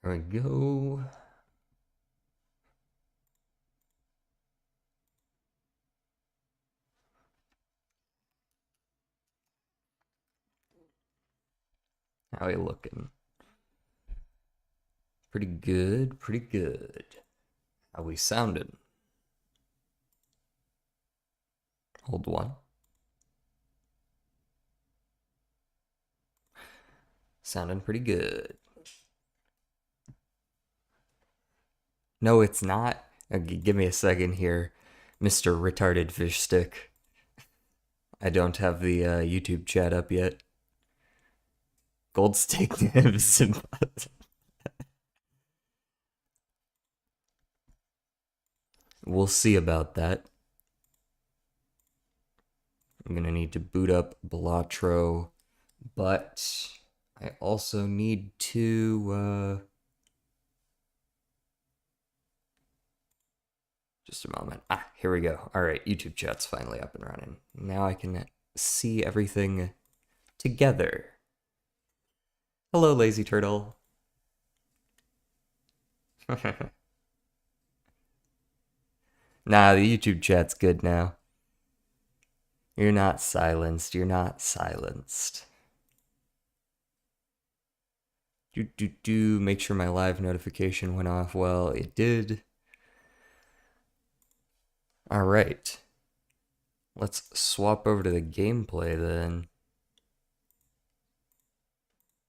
There we go. How we looking? Pretty good, pretty good. How we sounding? Hold one. Sounding pretty good. No, it's not. Give me a second here, Mr. Retarded Fish Stick. I don't have the YouTube chat up yet. Gold steak nibs. We'll see about that. I'm gonna need to boot up Balatro, but I also need to just a moment. Here we go. All right, YouTube chat's finally up and running. Now I can see everything together. Hello, Lazy Turtle. Nah, the YouTube chat's good now. You're not silenced. You're not silenced. Make sure my live notification went off. Well, it did. All right. Let's swap over to the gameplay then.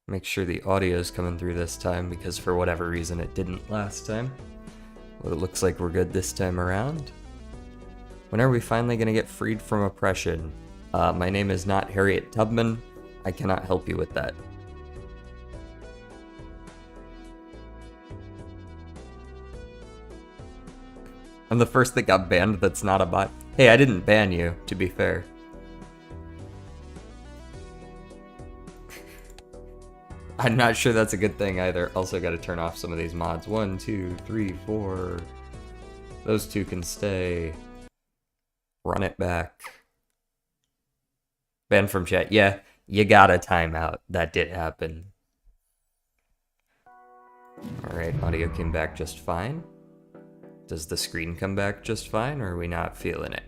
Make sure the audio is coming through this time because for whatever reason it didn't last time. Well, it looks like we're good this time around. When are we finally going to get freed from oppression? My name is not Harriet Tubman. I cannot help you with that. I'm the first that got banned that's not a bot. Hey, I didn't ban you, to be fair. I'm not sure that's a good thing either. Also got to turn off some of these mods. 1, 2, 3, 4. Those two can stay. Run it back. Ban from chat. Yeah, you got a timeout. That did happen. Alright, audio came back just fine. Does the screen come back just fine, or are we not feeling it?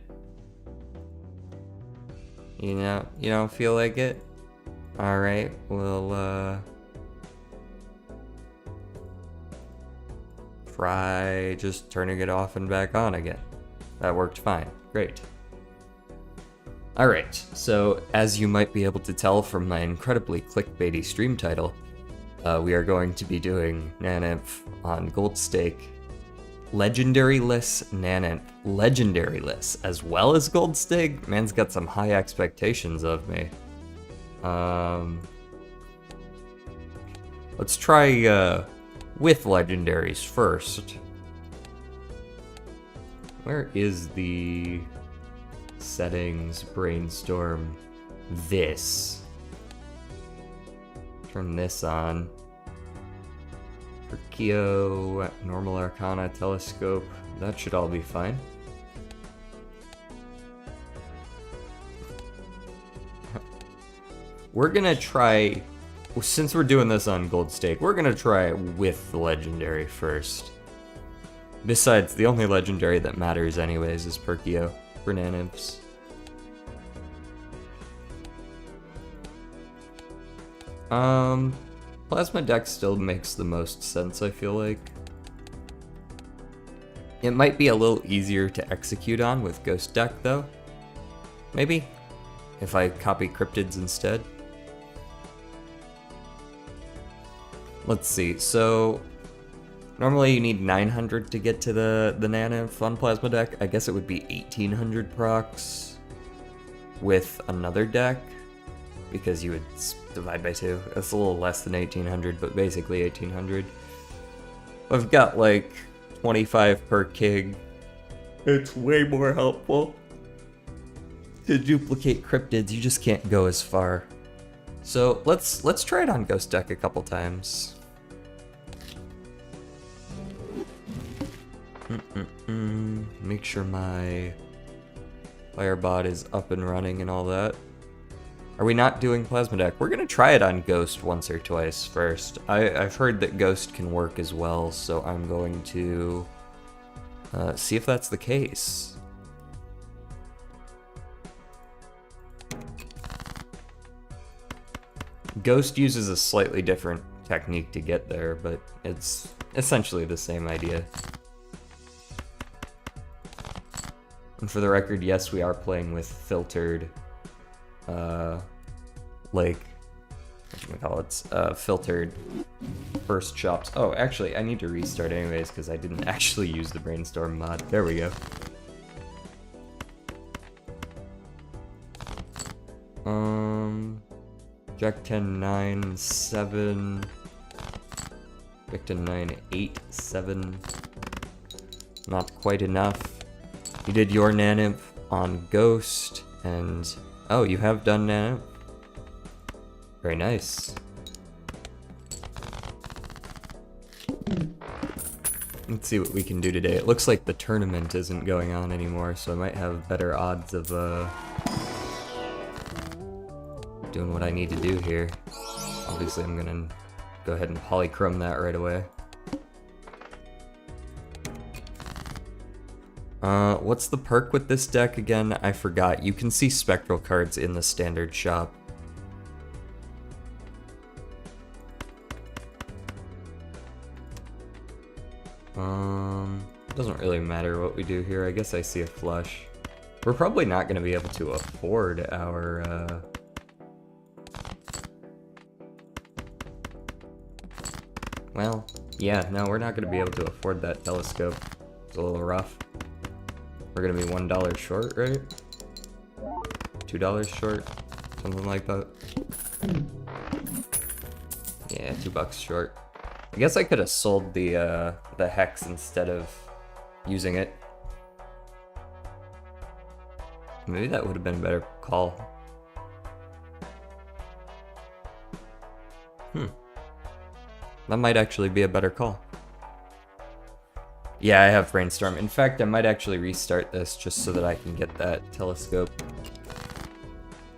You know, you don't feel like it? Alright, we'll, try just turning it off and back on again. That worked fine. Great. Alright, so as you might be able to tell from my incredibly clickbaity stream title, we are going to be doing Naneinf on Gold Stake. Legendary lists, Naneinf. Legendary lists, as well as Gold Stake? Man's got some high expectations of me. Let's try, with legendaries first. Where is the settings brainstorm? This. Turn this on. Perkio, normal arcana, telescope. That should all be fine. We're gonna try, since we're doing this on Gold Stake, we're gonna try with the legendary first. Besides, the only legendary that matters anyways is Perkio for Naneinfs. Plasma deck still makes the most sense, I feel like. It might be a little easier to execute on with Ghost Deck, though. Maybe? If I copy Cryptids instead. Let's see, so normally you need 900 to get to the Naneinf on Plasma deck. I guess it would be 1800 procs with another deck, because you would divide by 2. That's a little less than 1800, but basically 1800. I've got like 25 per king. It's way more helpful. To duplicate cryptids, you just can't go as far. So let's try it on Ghost Deck a couple times. Make sure my Firebot is up and running and all that. Are we not doing Plasma Deck? We're gonna try it on Ghost once or twice first. I've heard that Ghost can work as well, so I'm going to see if that's the case. Ghost uses a slightly different technique to get there, but it's essentially the same idea. And for the record, yes, we are playing with filtered, like, what do we call it? Filtered first shops. Oh, actually, I need to restart anyways, because I didn't actually use the Brainstorm mod. There we go. Jack 10, 9, 7. Jack 10, 9, 8, 7. Not quite enough. You did your Naneinf on Ghost, and... Oh, you have done Naneinf? Very nice. Let's see what we can do today. It looks like the tournament isn't going on anymore, so I might have better odds of, doing what I need to do here. Obviously, I'm gonna go ahead and polychrome that right away. What's the perk with this deck again? I forgot. You can see spectral cards in the standard shop. Doesn't really matter what we do here. I guess I see a flush. We're probably not gonna be able to afford our, well, yeah, no, we're not going to be able to afford that telescope. It's a little rough. We're going to be $1 short, right? $2 short? Something like that. Yeah, $2 short. I guess I could have sold the hex instead of using it. Maybe that would have been a better call. That might actually be a better call. Yeah, I have Brainstorm. In fact, I might actually restart this just so that I can get that telescope.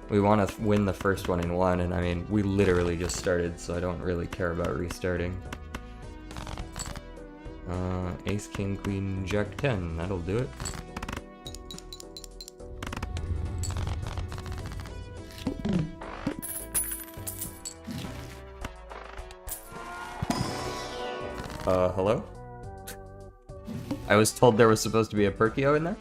We want to win the first one in one, and I mean, we literally just started, so I don't really care about restarting. Ace, King, Queen, Jack 10. That'll do it. Hello? I was told there was supposed to be a Perkio in there?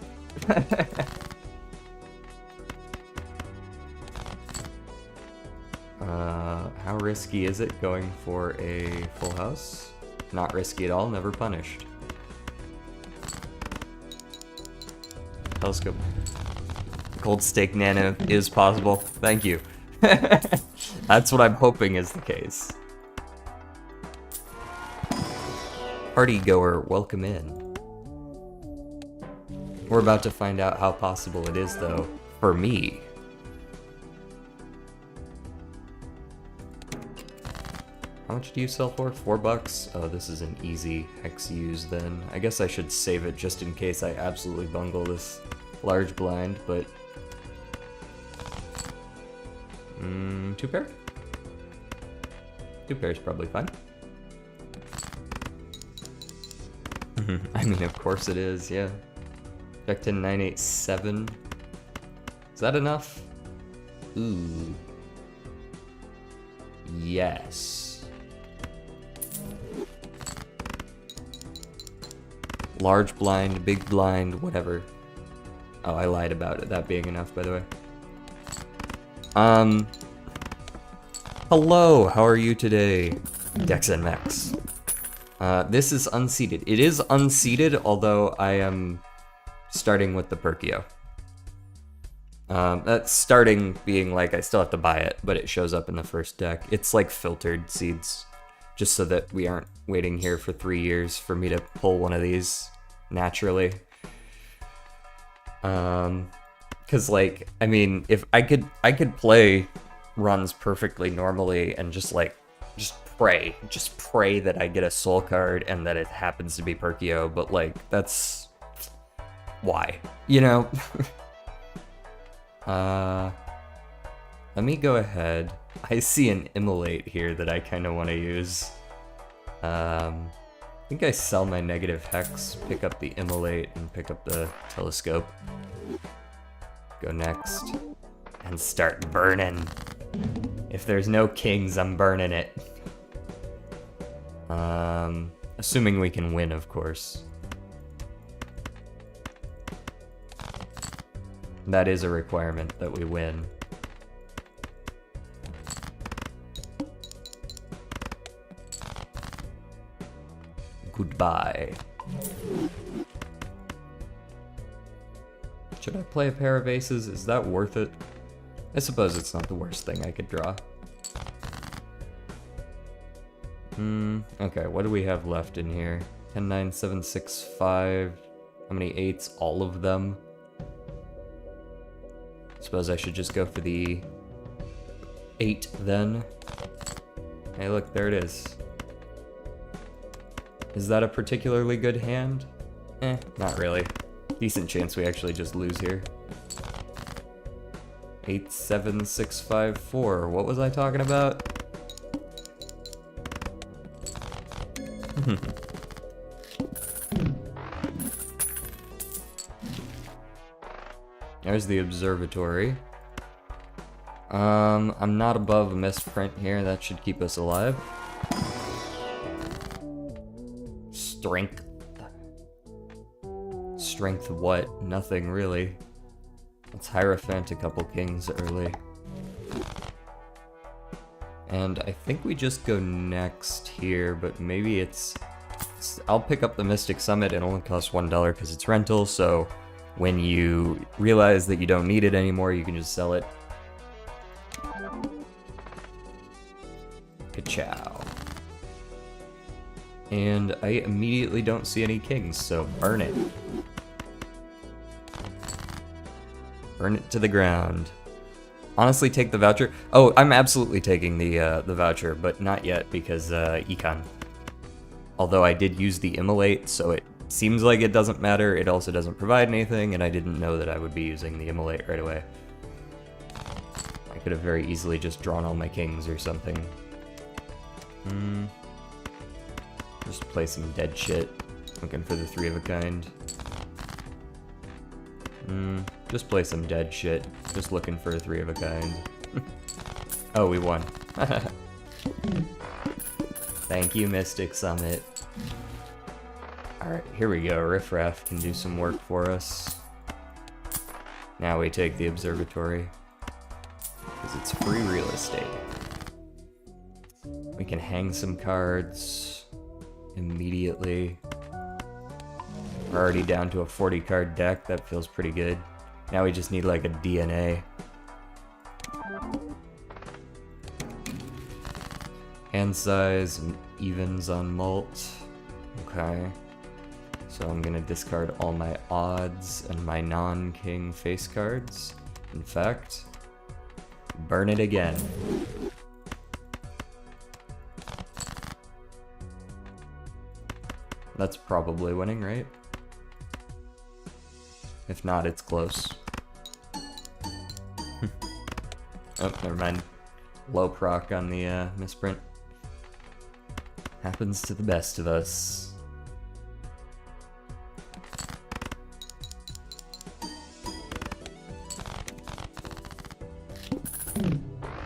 How risky is it going for a full house? Not risky at all, never punished. Telescope. Cold Stake Nano is possible. Thank you. That's what I'm hoping is the case. Party goer, welcome in. We're about to find out how possible it is, though, for me. How much do you sell for? $4? Oh, this is an easy hex use then. I guess I should save it just in case I absolutely bungle this large blind, but... 2 pair? 2 pairs probably fine. I mean, of course it is, yeah. Jack 10, 9, 8, 7. Is that enough? Ooh. Yes. Large blind, big blind, whatever. Oh, I lied about it, that being enough, by the way. Hello, how are you today? Dex and Max. This is unseated. It is unseated, although I am starting with the Perkio. That's starting being like I still have to buy it, but it shows up in the first deck. It's like filtered seeds, just so that we aren't waiting here for 3 years for me to pull one of these naturally. Cause like, I mean, if I could play runs perfectly normally and just pray that I get a soul card and that it happens to be Perkio, but like, that's why, you know? let me go ahead. I see an immolate here that I kind of want to use. I think I sell my negative hex, pick up the immolate, and pick up the telescope. Go next. And start burning. If there's no kings, I'm burning it. Assuming we can win, of course. That is a requirement that we win. Goodbye. Should I play a pair of aces? Is that worth it? I suppose it's not the worst thing I could draw. Okay, what do we have left in here? 10, 9, 7, 6, 5. How many 8s? All of them. Suppose I should just go for the 8 then. Hey, look, there it is. Is that a particularly good hand? Not really. Decent chance we actually just lose here. 8, 7, 6, 5, 4. What was I talking about? There's the observatory. I'm not above a misprint here. That should keep us alive. Strength. Strength what? Nothing, really. Let's Hierophant a couple kings early. And I think we just go next here, but maybe it's... I'll pick up the Mystic Summit. It only costs $1 because it's rental, so when you realize that you don't need it anymore, you can just sell it. Ka-chow. And I immediately don't see any kings, so burn it. Burn it to the ground. Honestly, take the voucher. Oh, I'm absolutely taking the voucher, but not yet because econ. Although I did use the immolate, so it seems like it doesn't matter. It also doesn't provide anything, and I didn't know that I would be using the immolate right away. I could have very easily just drawn all my kings or something. Just play some dead shit. Looking for the 3 of a kind. Just play some dead shit. Just looking for a 3 of a kind. Oh, we won. Thank you, Mystic Summit. Alright, here we go. Riff Raff can do some work for us. Now we take the observatory. Because it's free real estate. We can hang some cards immediately. We're already down to a 40 card deck. That feels pretty good. Now we just need like a DNA. Hand size and evens on mult. Okay. So I'm gonna discard all my odds and my non-king face cards. In fact, burn it again. That's probably winning, right? If not, it's close. Oh, never mind. Low proc on the misprint. Happens to the best of us.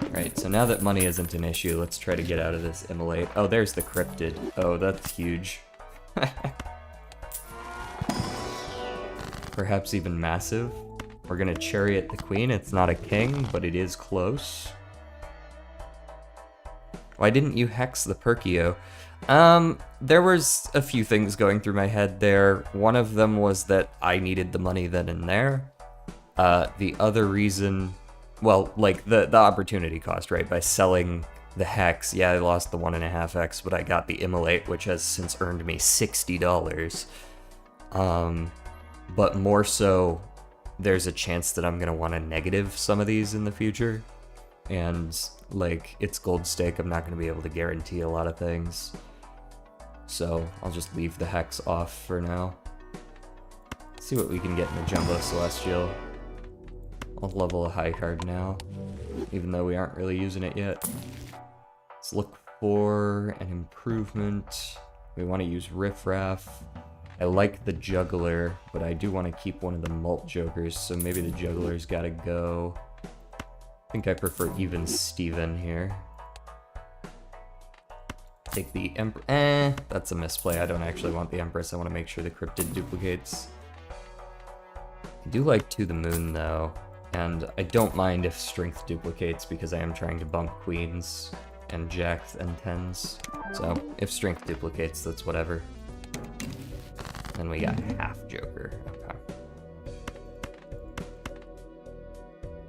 Right, so now that money isn't an issue, let's try to get out of this immolate. Oh, there's the cryptid. Oh, that's huge. Perhaps even massive. We're gonna chariot the queen. It's not a king, but it is close. Why didn't you hex the Perkio? There was a few things going through my head there. One of them was that I needed the money then and there. The other reason, well, like the opportunity cost, right? By selling the hex, yeah, I lost the 1.5x, but I got the immolate, which has since earned me $60. But more so, there's a chance that I'm gonna want to negative some of these in the future. And, like, it's gold stake, I'm not gonna be able to guarantee a lot of things. So, I'll just leave the hex off for now. See what we can get in the Jumbo Celestial. I'll level a high card now. even though we aren't really using it yet. Let's look for an improvement. We want to use Riffraff. I like the Juggler, but I do want to keep one of the Malt Jokers, so maybe the Juggler's gotta go. I think I prefer even Steven here. Take the Empress. That's a misplay. I don't actually want the Empress. I want to make sure the Cryptid duplicates. I do like To the Moon, though, and I don't mind if Strength duplicates because I am trying to bump Queens and Jacks and 10s. So, if Strength duplicates, that's whatever. And we got half Joker. Okay.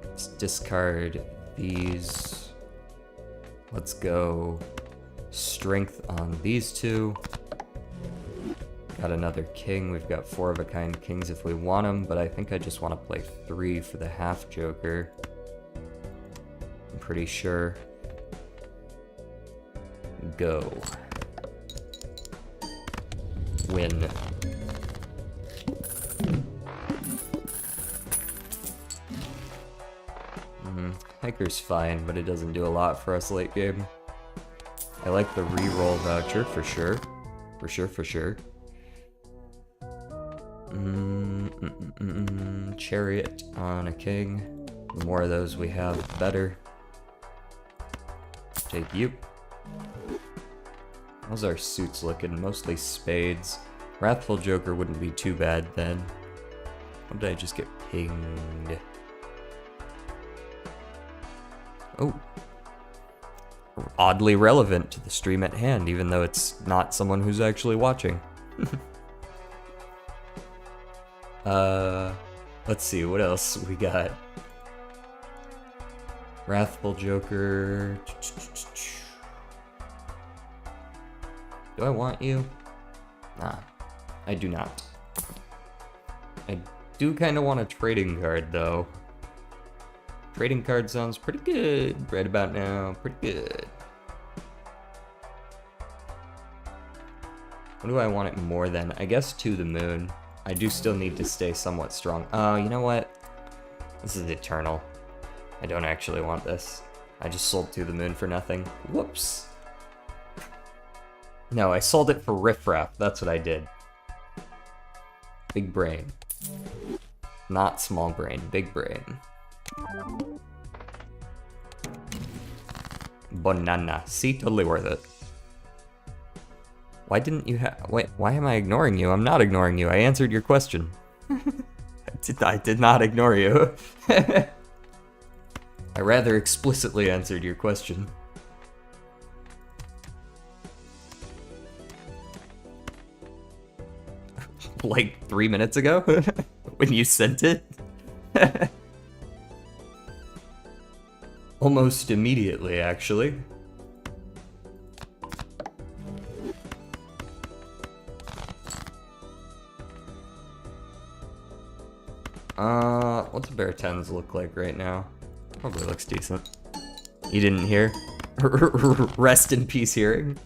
Let's discard these. Let's go Strength on these two. Got another king. We've got 4-of-a-kind kings if we want them, but I think I just want to play 3 for the half Joker. I'm pretty sure. Go. Win. Hiker's fine, but it doesn't do a lot for us late game. I like the reroll voucher for sure. For sure. Chariot on a king. The more of those we have, the better. Take you. How's our suits looking? Mostly spades. Wrathful Joker wouldn't be too bad then. What did I just get pinged? Oh. Oddly relevant to the stream at hand, even though it's not someone who's actually watching. Let's see, what else we got? Wrathful Joker. Do I want you? Nah, I do not. I do kind of want a trading card, though. Trading card sounds pretty good right about now. Pretty good. What do I want it more than? I guess To the Moon. I do still need to stay somewhat strong. Oh, you know what? This is Eternal. I don't actually want this. I just sold To the Moon for nothing. Whoops. No, I sold it for Riffraff. That's what I did. Big brain. Not small brain, big brain. Banana. See, totally worth it. Why didn't you have... Wait, why am I ignoring you? I'm not ignoring you. I answered your question. I did not ignore you. I rather explicitly answered your question. Like 3 minutes ago? When you sent it? Almost immediately, actually. What's Bear 10s look like right now? Probably looks decent. You didn't hear? Rest in peace hearing.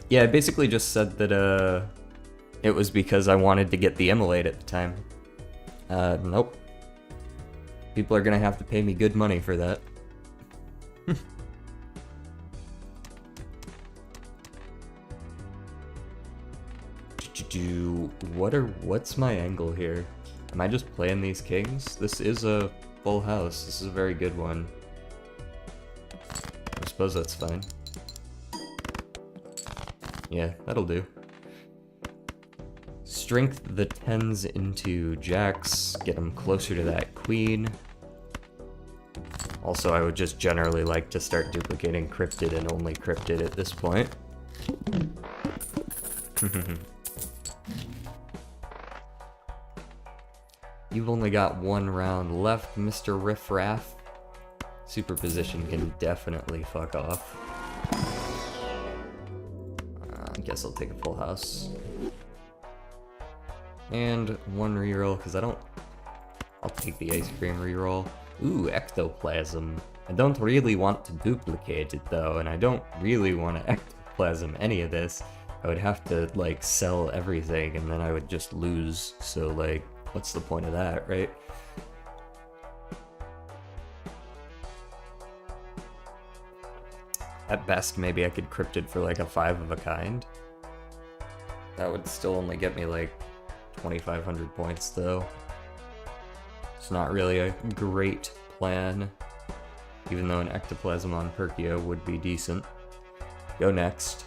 Yeah, I basically just said that, it was because I wanted to get the Immolate at the time. Nope. People are gonna have to pay me good money for that. What's my angle here? Am I just playing these kings? This is a full house. This is a very good one. I suppose that's fine. Yeah, that'll do. Strength the 10s into jacks, get them closer to that queen. Also, I would just generally like to start duplicating cryptid and only cryptid at this point. You've only got 1 round left, Mr. Riffraff. Superposition can definitely fuck off. I guess I'll take a full house. And 1 reroll, because I'll take the ice cream reroll. Ooh, ectoplasm. I don't really want to duplicate it though, and I don't really want to ectoplasm any of this. I would have to, like, sell everything, and then I would just lose, so, like, what's the point of that, right? At best, maybe I could cryptid for, like, a 5 of a kind. That would still only get me, like, 2,500 points, though. It's not really a great plan, even though an Ectoplasm on Perkio would be decent. Go next.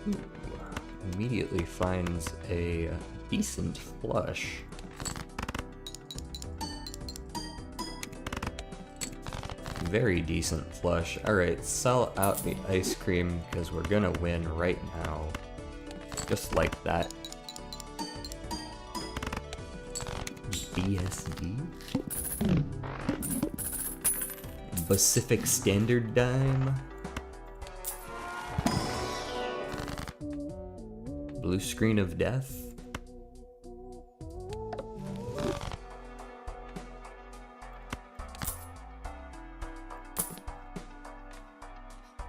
Ooh, immediately finds a decent flush. Very decent flush. Alright, sell out the ice cream because we're gonna win right now. Just like that. BSD? Pacific Standard Dime? Blue Screen of Death?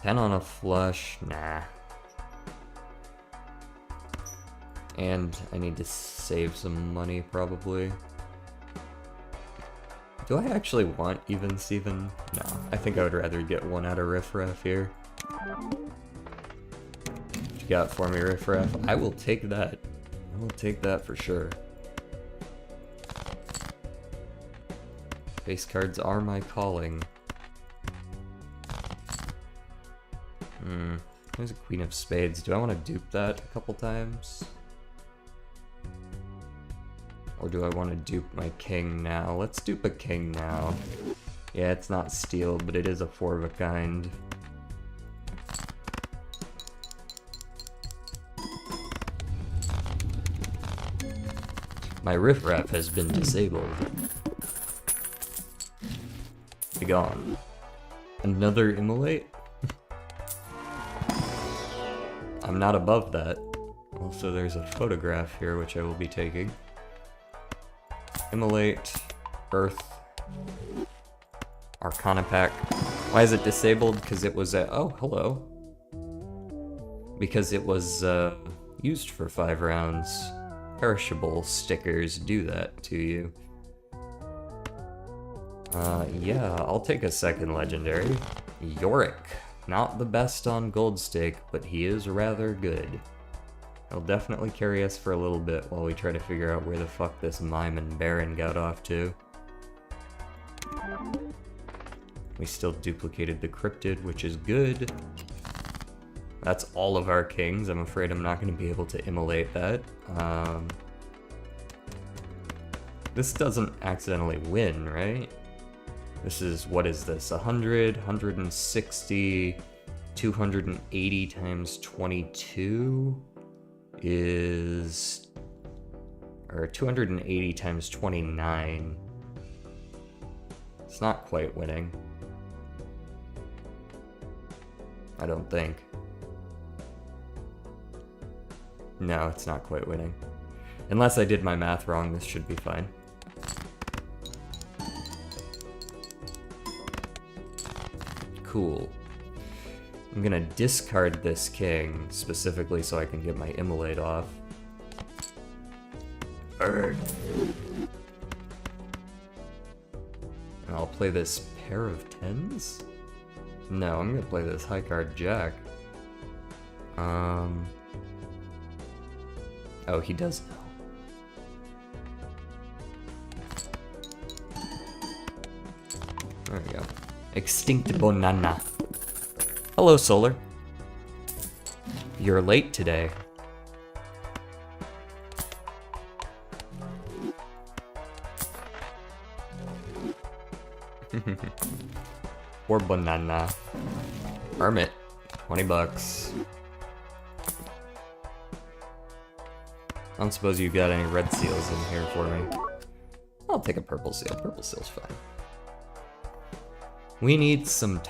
$10 on a flush? Nah. And I need to save some money, probably. Do I actually want Even Steven? No, I think I would rather get one out of Riff Raff here. What you got for me, Riff Raff? I will take that. I will take that for sure. Base cards are my calling. There's a Queen of Spades. Do I want to dupe that a couple times? Or do I want to dupe my king now? Let's dupe a king now. Yeah, it's not steel, but it is a 4 of a kind. My Riff Raff has been disabled. Be gone. Another Immolate? I'm not above that. Also, there's a photograph here, which I will be taking. Immolate, Earth, Arcana Pack. Why is it disabled? Because it was a... Oh, hello. Because it was used for 5 rounds. Perishable stickers do that to you. Yeah, I'll take a second legendary. Yorick. Not the best on Gold Stake, but he is rather good. He'll definitely carry us for a little bit while we try to figure out where the fuck this Mime and Baron got off to. We still duplicated the Cryptid, which is good. That's all of our kings. I'm afraid I'm not going to be able to immolate that. This doesn't accidentally win, right? This is, what is this? 100, 160, 280 times 22 is... or 280 times 29. It's not quite winning. I don't think. No, it's not quite winning. Unless I did my math wrong, this should be fine. Cool. I'm gonna discard this king, specifically so I can get my Immolate off. And I'll play this pair of 10s? No, I'm gonna play this high card Jack. Oh, he does know. There we go. Extinct Banana. Hello, Solar. You're late today. Or banana. Hermit. 20 bucks. I don't suppose you got any red seals in here for me. I'll take a purple seal. Purple seal's fine. We need some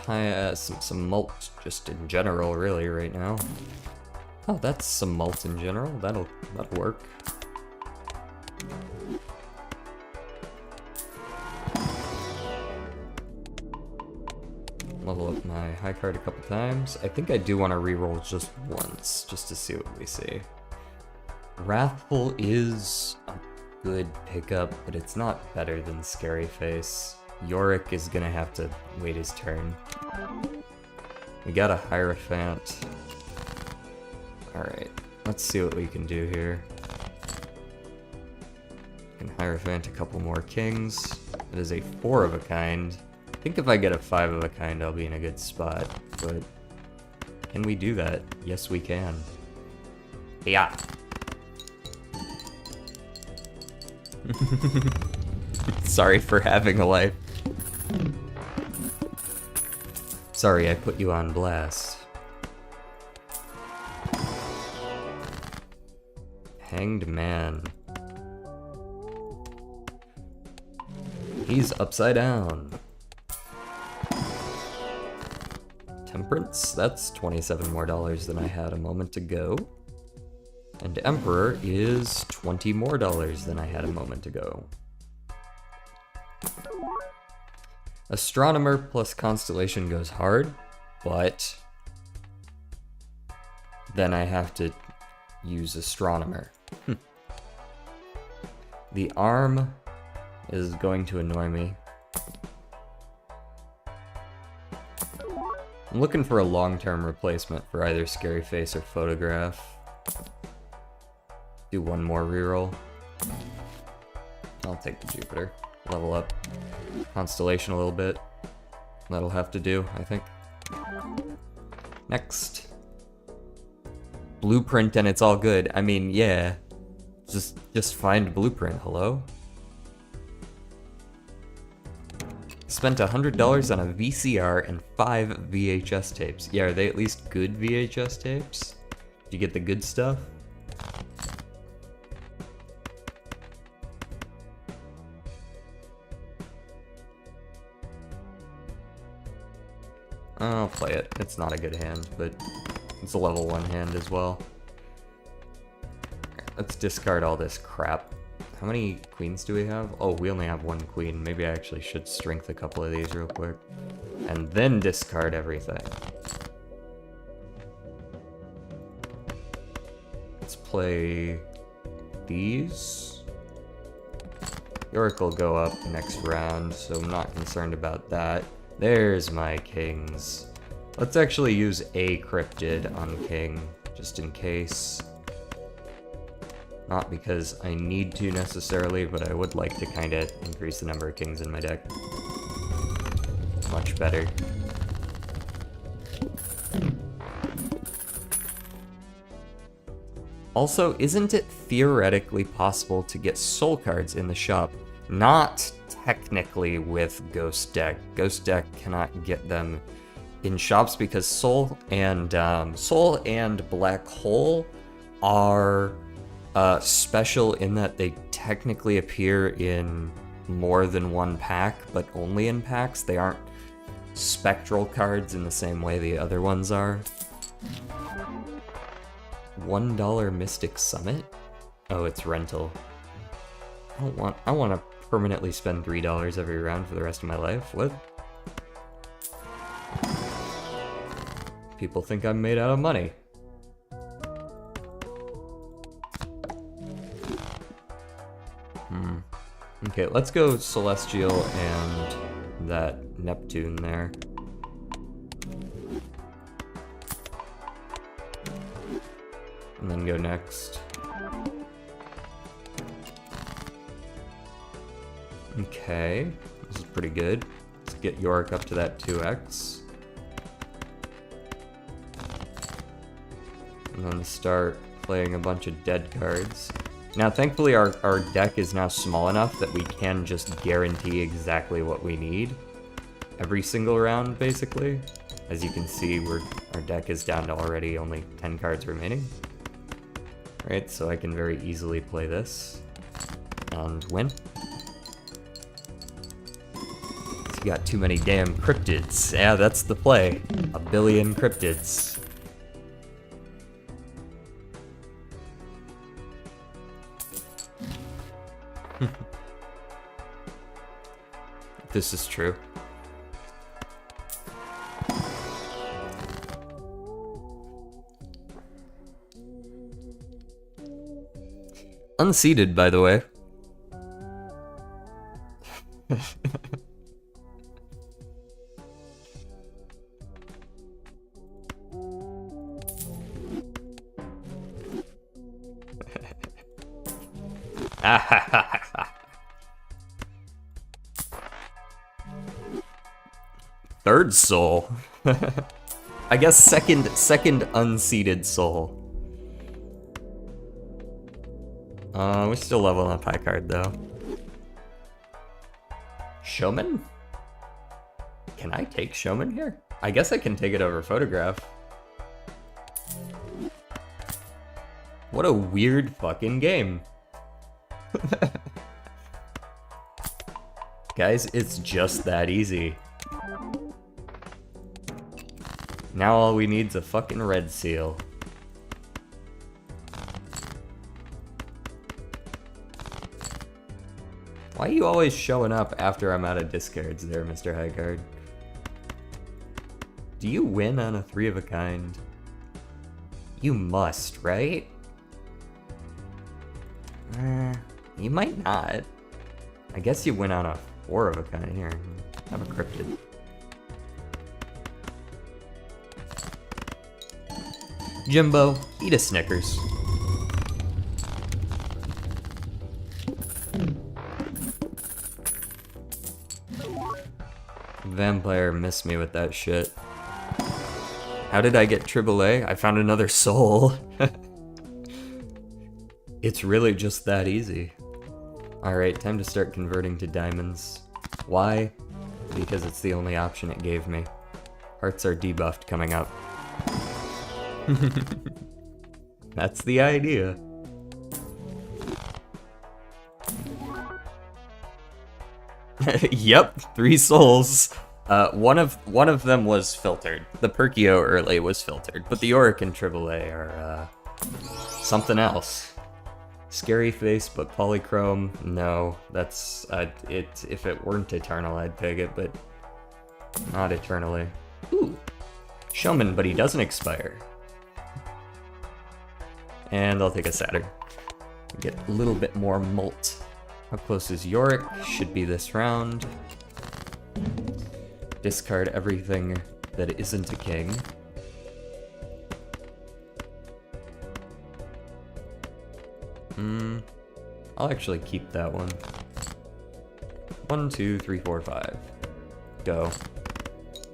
malt just in general, really, right now. Oh, that's some malt in general. That'll work. level up my high card a couple times. I think I do want to reroll just once, just to see what we see. Wrathful is a good pickup, but it's not better than Scary Face. Yorick is gonna have to wait his turn. We got a Hierophant. Alright, let's see what we can do here. Can Hierophant a couple more kings. It is a 4 of a kind. I think if I get a 5 of a kind, I'll be in a good spot, but can we do that? Yes, we can. Yeah. Sorry for having a life. Sorry, I put you on blast. Hanged Man. He's upside down. Temperance, that's $27 more than I had a moment ago. And Emperor is $20 more than I had a moment ago. Astronomer plus Constellation goes hard, but then I have to use Astronomer. The Arm is going to annoy me. I'm looking for a long-term replacement for either Scary Face or Photograph. Do one more reroll. I'll take the Jupiter. Level up Constellation a little bit. That'll have to do, I think. Next. Blueprint and it's all good. I mean, yeah. Just find Blueprint, hello? Spent $100 on a VCR and 5 VHS tapes. Yeah, are they at least good VHS tapes? Did you get the good stuff? I'll play it. It's not a good hand, but it's a level 1 hand as well. Let's discard all this crap. How many queens do we have? Oh, we only have 1 queen. Maybe I actually should strength a couple of these real quick. And then discard everything. Let's play these. Yorick will go up next round, so I'm not concerned about that. There's my kings. Let's actually use a cryptid on king, just in case. Not because I need to necessarily, but I would like to kind of increase the number of kings in my deck. Much better. Also, isn't it theoretically possible to get soul cards in the shop? Not technically with Ghost Deck. Ghost Deck cannot get them in shops because Soul and Black Hole are special in that they technically appear in more than one pack, but only in packs. They aren't spectral cards in the same way the other ones are. $1 Mystic Summit? Oh, it's rental. I want to permanently spend $3 every round for the rest of my life. What? People think I'm made out of money. Okay, let's go Celestial and that Neptune there. And then go next. Okay, this is pretty good. Let's get Yorick up to that 2x. And then start playing a bunch of dead cards. Now, thankfully, our deck is now small enough that we can just guarantee exactly what we need every single round, basically. As you can see, our deck is down to already only 10 cards remaining. Right, so I can very easily play this and win. You got too many damn cryptids. Yeah, that's the play. 1 billion cryptids. This is true. Unseated, by the way. Third soul. I guess second unseated soul. We're still leveling up high card though. Showman? Can I take Showman here? I guess I can take it over Photograph. What a weird fucking game. Guys, it's just that easy. Now all we need's a fucking red seal. Why are you always showing up after I'm out of discards there, Mr. Highguard? Do you win on a 3 of a kind? You must, right? You might not. I guess you win on a 4 of a kind. Here, have a cryptid. Jimbo, eat a Snickers. Vampire missed me with that shit. How did I get AAA? I found another soul. It's really just that easy. Alright, time to start converting to diamonds. Why? Because it's the only option it gave me. Hearts are debuffed coming up. That's the idea. Yep, 3 souls. One of them was filtered. The Perkio early was filtered, but the Auric and AAA are something else. Scary face, but polychrome. No, that's it. If it weren't eternal, I'd take it, but not eternally. Ooh, Showman, but he doesn't expire. And I'll take a Saturn. Get a little bit more molt. How close is Yorick? Should be this round. Discard everything that isn't a king. I'll actually keep that one. 1, 2, 3, 4, 5. Go.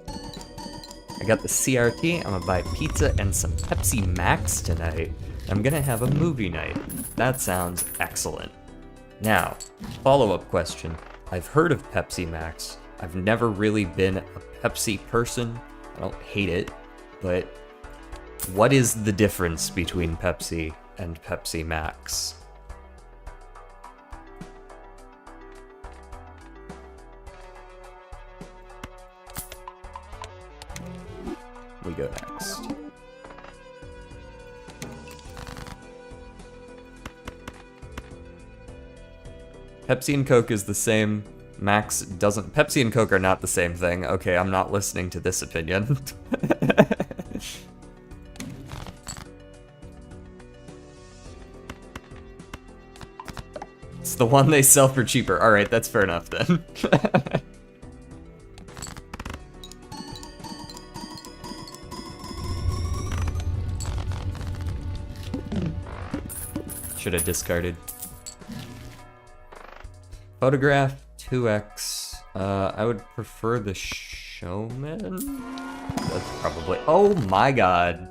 I got the CRT. I'm gonna buy pizza and some Pepsi Max tonight. I'm gonna have a movie night. That sounds excellent. Now, follow-up question. I've heard of Pepsi Max. I've never really been a Pepsi person. I don't hate it, but what is the difference between Pepsi and Pepsi Max? We go next. Pepsi and Coke is the same. Max doesn't. Pepsi and Coke are not the same thing. Okay, I'm not listening to this opinion. It's the one they sell for cheaper. Alright, that's fair enough then. Should have discarded. Photograph, 2x. I would prefer the Showman? That's probably... Oh my god.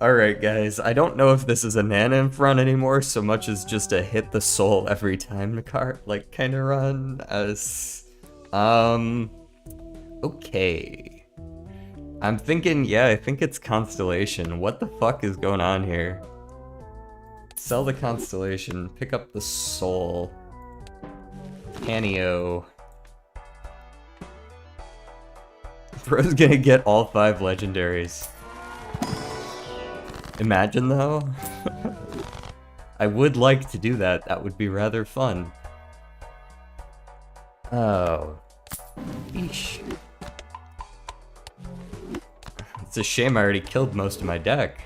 Alright guys, I don't know if this is a Naneinf run anymore so much as just a hit the soul every time card, like, kind of run. Okay. I'm thinking, yeah, I think it's Constellation. What the fuck is going on here? Sell the Constellation, pick up the soul. Canio. Bro's gonna get all 5 legendaries. Imagine though. I would like to do that. That would be rather fun. Oh. Eesh. It's a shame I already killed most of my deck.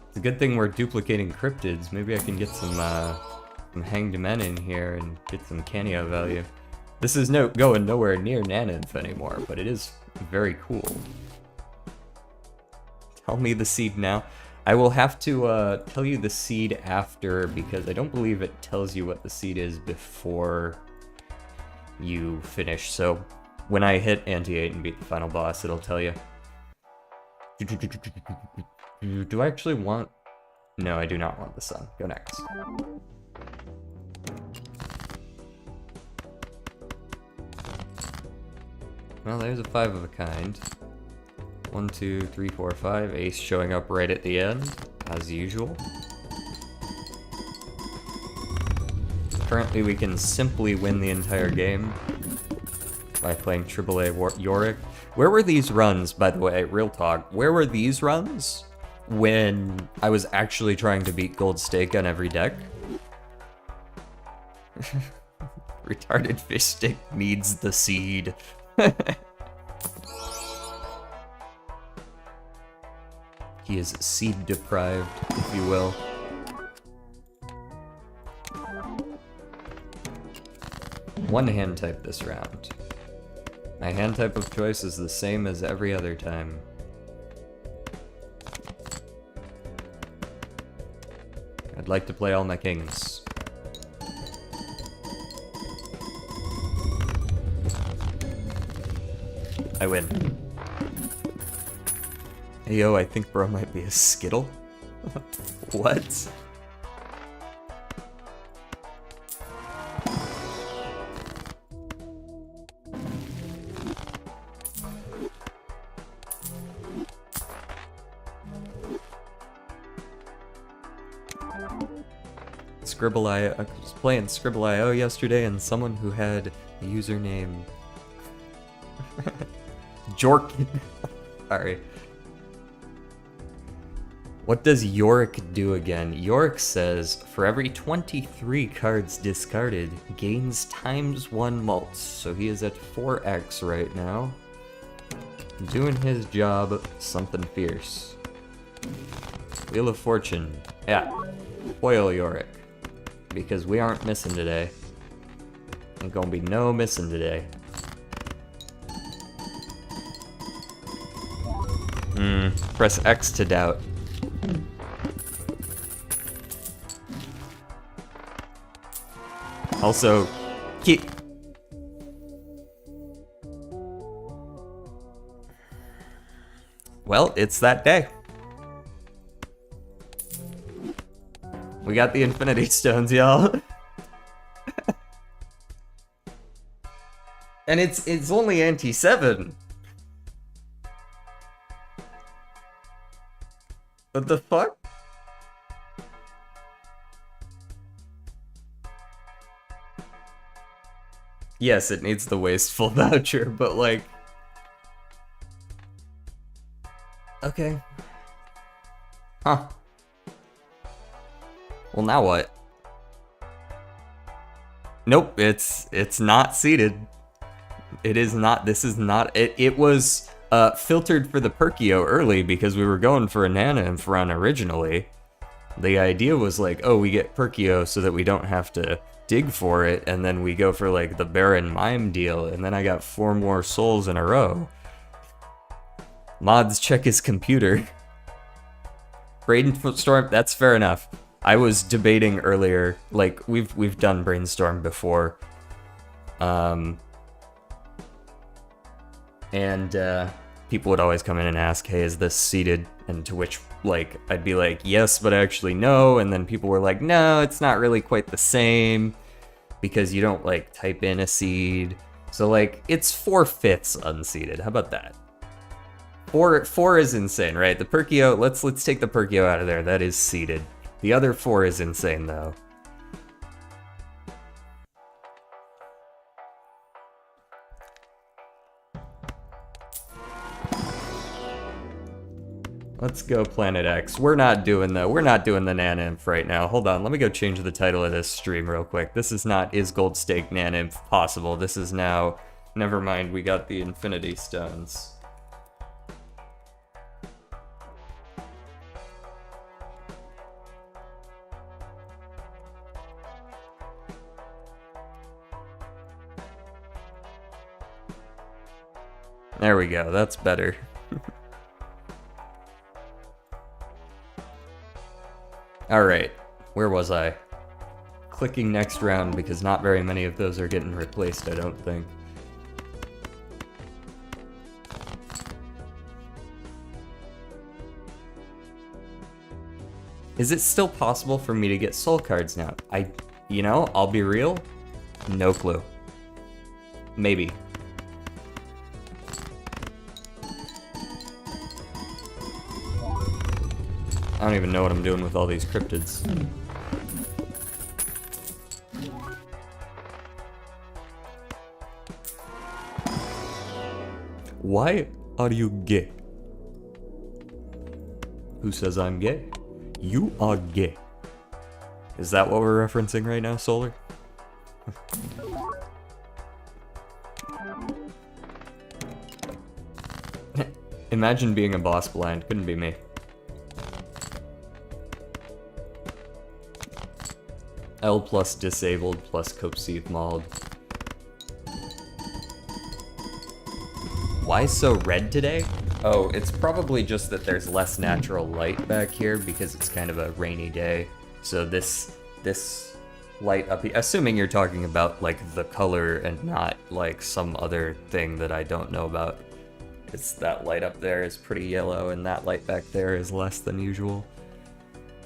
It's a good thing we're duplicating cryptids. Maybe I can get some hanged men in here and get some cameo value. This is going nowhere near Naneinf anymore, but it is very cool. Tell me the seed now. I will have to tell you the seed after, because I don't believe it tells you what the seed is before you finish. So when I hit Anti-8 and beat the final boss, it'll tell you. Do I actually want... No, I do not want the sun. Go next. Well, there's a 5 of a kind. 1, 2, 3, 4, 5. Ace showing up right at the end, as usual. Currently, we can simply win the entire game by playing AAA Yorick. Where were these runs, by the way, real talk, where were these runs when I was actually trying to beat Gold Stake on every deck? Retarded fish stick needs the seed. He is seed deprived, if you will. One hand type this round. My hand type of choice is the same as every other time. I'd like to play all my kings. I win. Hey yo, I think bro might be a Skittle. What? I was playing Scribble.io yesterday, and someone who had a username Jorkin. Sorry. What does Yorick do again? Yorick says, for every 23 cards discarded, gains ×1 mults. So he is at 4x right now. Doing his job, something fierce. Wheel of Fortune. Yeah. Foil Yorick. Because we aren't missing today. Ain't gonna be no missing today. Press X to doubt. Also, well, it's that day. We got the Infinity Stones, y'all. And it's only anti-7. What the fuck? Yes, it needs the wasteful voucher, but like... Okay. Huh. Well, now what? Nope, it's not seeded. It is not, this is not, it was filtered for the Perkio early because we were going for a Naneinf run originally. The idea was like, oh, we get Perkio so that we don't have to dig for it, and then we go for like the Baron Mime deal, and then I got 4 more souls in a row. Mods, check his computer. Brainstorm, that's fair enough. I was debating earlier, like, we've done Brainstorm before. People would always come in and ask, hey, is this seeded? And to which, like, I'd be like, yes, but actually no. And then people were like, no, it's not really quite the same because you don't, like, type in a seed. So, like, it's 4/5 unseeded. How about that? 4 is insane, right? The Perkio, let's take the Perkio out of there. That is seeded. The other 4 is insane, though. Let's go Planet X. We're not doing the Naneinf right now. Hold on, let me go change the title of this stream real quick. This is not Is Gold Stake Naneinf possible? This is now, never mind, we got the Infinity Stones. There we go, that's better. Alright, where was I? Clicking next round because not very many of those are getting replaced, I don't think. Is it still possible for me to get soul cards now? You know, I'll be real, no clue. Maybe. I don't even know what I'm doing with all these cryptids. Why are you gay? Who says I'm gay? You are gay. Is that what we're referencing right now, Solar? Imagine being a boss blind. Couldn't be me. L plus disabled plus Copeseeth Mauled. Why so red today? Oh, it's probably just that there's less natural light back here because it's kind of a rainy day. So this light up here, assuming you're talking about like the color and not like some other thing that I don't know about. It's that light up there is pretty yellow and that light back there is less than usual.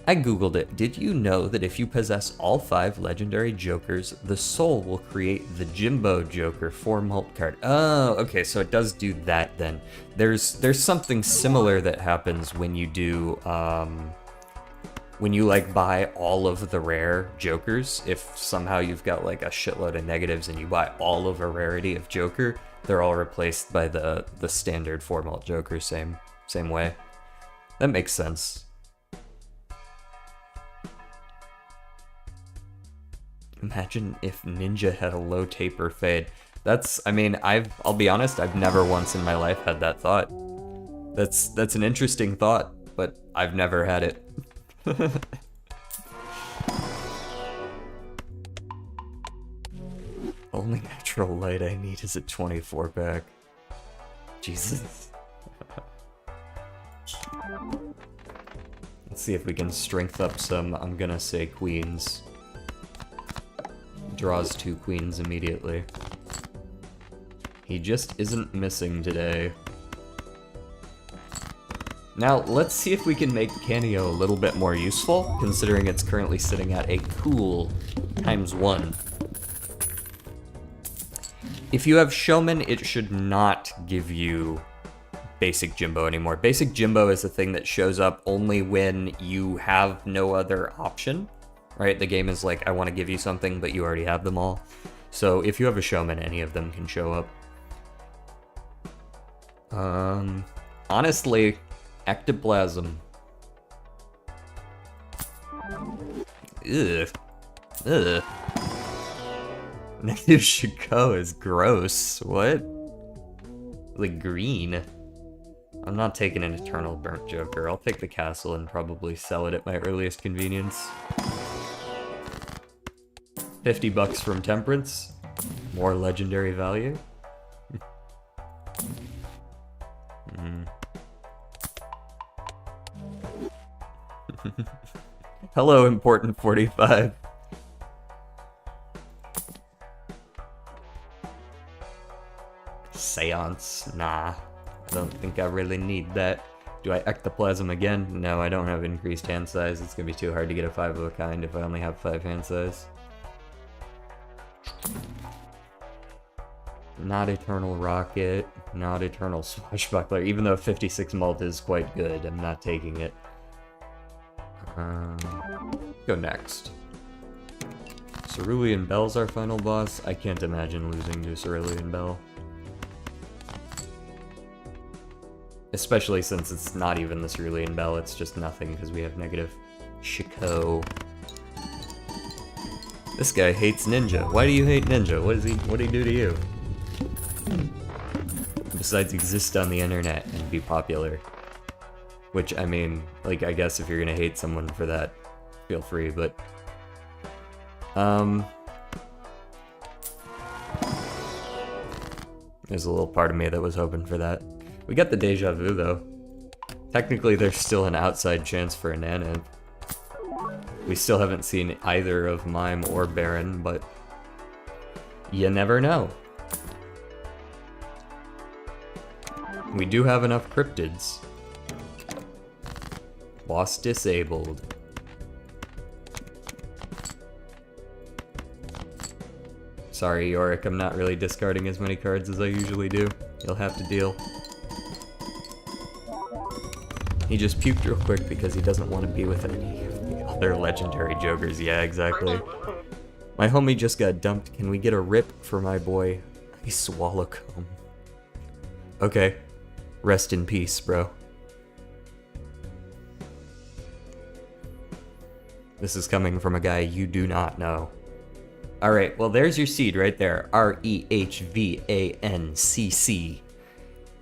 I googled it. Did you know that if you possess all 5 legendary jokers, the soul will create the Jimbo Joker 4 mult card? Oh, okay, so it does do that then. There's something similar that happens when you do, when you like buy all of the rare jokers. If somehow you've got like a shitload of negatives and you buy all of a rarity of joker, they're all replaced by the standard 4 mult joker same way. That makes sense. Imagine if Ninja had a low taper fade. I mean, I'll be honest, I've never once in my life had that thought. That's an interesting thought, but I've never had it. Only natural light I need is a 24 pack. Jesus. Let's see if we can strength up some, I'm gonna say queens. Draws 2 queens immediately. He just isn't missing today. Now, let's see if we can make Canio a little bit more useful, considering it's currently sitting at a cool ×1. If you have Showman, it should not give you Basic Jimbo anymore. Basic Jimbo is a thing that shows up only when you have no other option. Right, the game is like, I want to give you something, but you already have them all. So if you have a Showman, any of them can show up. Honestly, Ectoplasm. Ugh. Ugh. Negative Shiko is gross. What? Like green. I'm not taking an Eternal Burnt Joker. I'll take the castle and probably sell it at my earliest convenience. 50 bucks from Temperance. More legendary value. Hello, Important 45. Seance. Nah. I don't think I really need that. Do I Ectoplasm again? No, I don't have increased hand size. It's gonna be too hard to get a 5 of a kind if I only have 5 hand size. Not Eternal Rocket, not Eternal Swashbuckler, even though 56 mult is quite good, I'm not taking it. Go next. Cerulean Bell's our final boss. I can't imagine losing to Cerulean Bell. Especially since it's not even the Cerulean Bell, it's just nothing because we have negative Chico. This guy hates Ninja. Why do you hate Ninja? What'd he do to you? Besides exist on the internet and be popular. Which, I mean, like, I guess if you're gonna hate someone for that, feel free, but... There's a little part of me that was hoping for that. We got the Deja Vu, though. Technically, there's still an outside chance for a Naneinf. We still haven't seen either of Mime or Baron, but... You never know. We do have enough cryptids. Boss disabled. Sorry, Yorick, I'm not really discarding as many cards as I usually do. You'll have to deal. He just puked real quick because he doesn't want to be with any of the other legendary jokers. Yeah, exactly. My homie just got dumped. Can we get a rip for my boy? I swallow comb. Okay. Rest in peace, bro. This is coming from a guy you do not know. Alright, well there's your seed right there. REHVANCC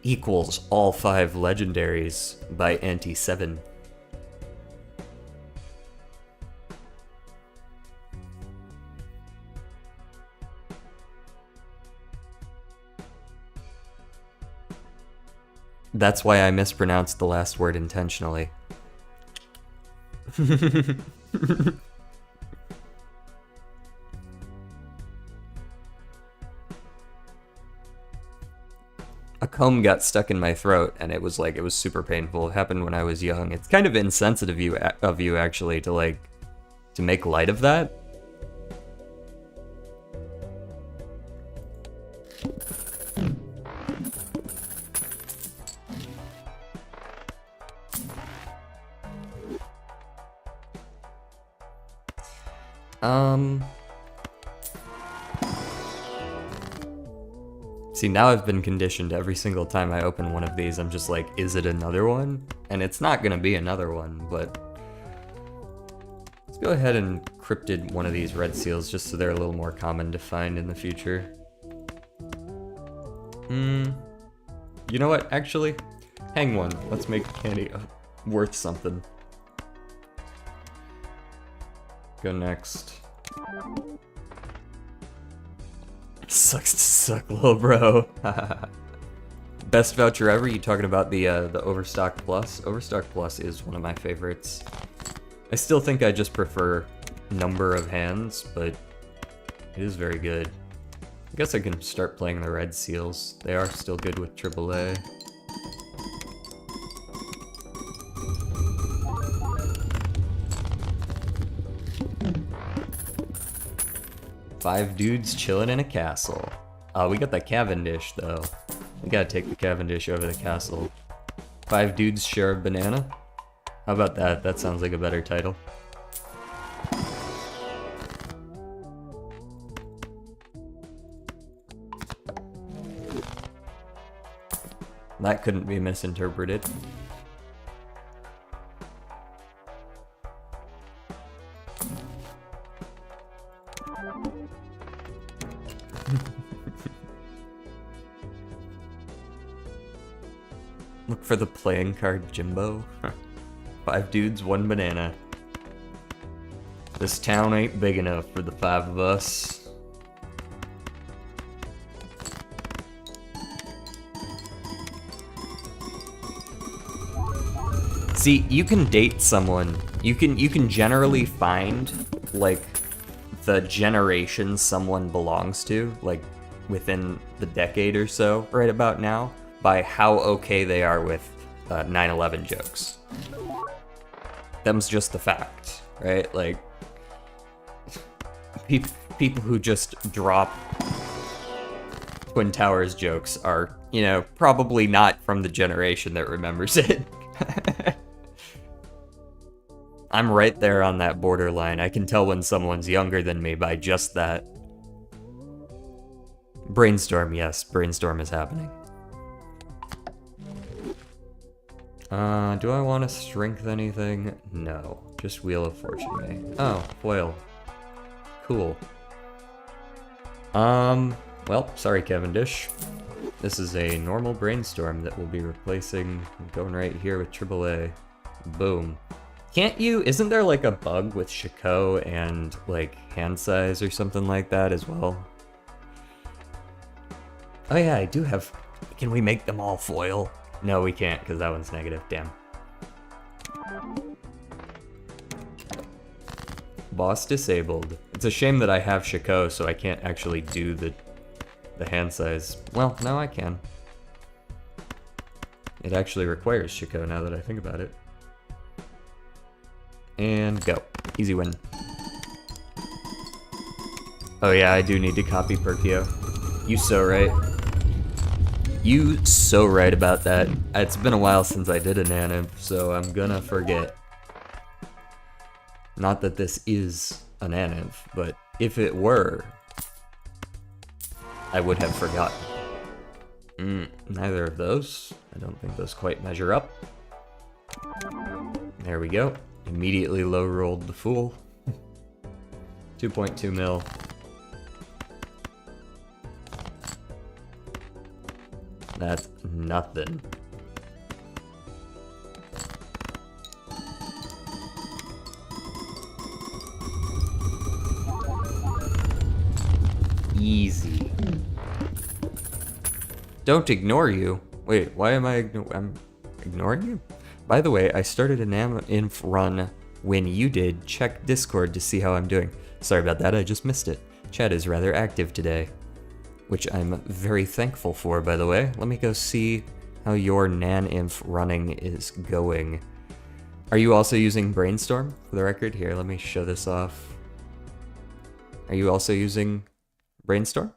equals all 5 legendaries by Anti-7. That's why I mispronounced the last word intentionally. A comb got stuck in my throat, and it was super painful. It happened when I was young. It's kind of insensitive of you actually to make light of that. See, now I've been conditioned every single time I open one of these, I'm just like, is it another one? And it's not gonna be another one, but... Let's go ahead and cryptid one of these red seals just so they're a little more common to find in the future. You know what, actually? Hang one. Let's make candy worth something. Go next. Sucks to suck, little bro. Best voucher ever? You talking about the Overstock Plus? Overstock Plus is one of my favorites. I still think I just prefer number of hands, but it is very good. I guess I can start playing the red seals. They are still good with AAA. Five dudes chilling in a castle. We got the Cavendish, though. We gotta take the Cavendish over the castle. 5 dudes share a banana? How about that? That sounds like a better title. That couldn't be misinterpreted. Look for the playing card Jimbo. 5 dudes, 1 banana. This town ain't big enough for the 5 of us. See, you can date someone. You can generally find like the generation someone belongs to, like within the decade or so, right about now, by how okay they are with 9/11 jokes. Them's just the fact, right? Like, people who just drop Twin Towers jokes are, you know, probably not from the generation that remembers it. I'm right there on that borderline. I can tell when someone's younger than me by just that. Brainstorm, yes, brainstorm is happening. Do I want to strength anything? No. Just Wheel of Fortune me. Oh, foil. Cool. Well, sorry, Cavendish. This is a normal brainstorm that we'll be replacing, going right here with AAA. Boom. Can't you, isn't there like a bug with Shiko and like hand size or something like that as well? Oh yeah, I do have, can we make them all foil? No, we can't, because that one's negative, damn. Boss disabled. It's a shame that I have Shiko, so I can't actually do the hand size. Well, now I can. It actually requires Shiko now that I think about it. And go. Easy win. Oh yeah, I do need to copy Perkio. You so right. You so right about that. It's been a while since I did a Naneinf, so I'm gonna forget. Not that this is a Naneinf, but if it were, I would have forgotten. Neither of those. I don't think those quite measure up. There we go. Immediately low rolled the fool. 2.2 mil. That's nothing. Easy. Don't ignore you. Wait, why am I'm ignoring you? By the way, I started a Naneinf run when you did. Check Discord to see how I'm doing. Sorry about that, I just missed it. Chat is rather active today, which I'm very thankful for, by the way. Let me go see how your Naneinf running is going. Are you also using Brainstorm, for the record? Here, let me show this off. Are you also using Brainstorm?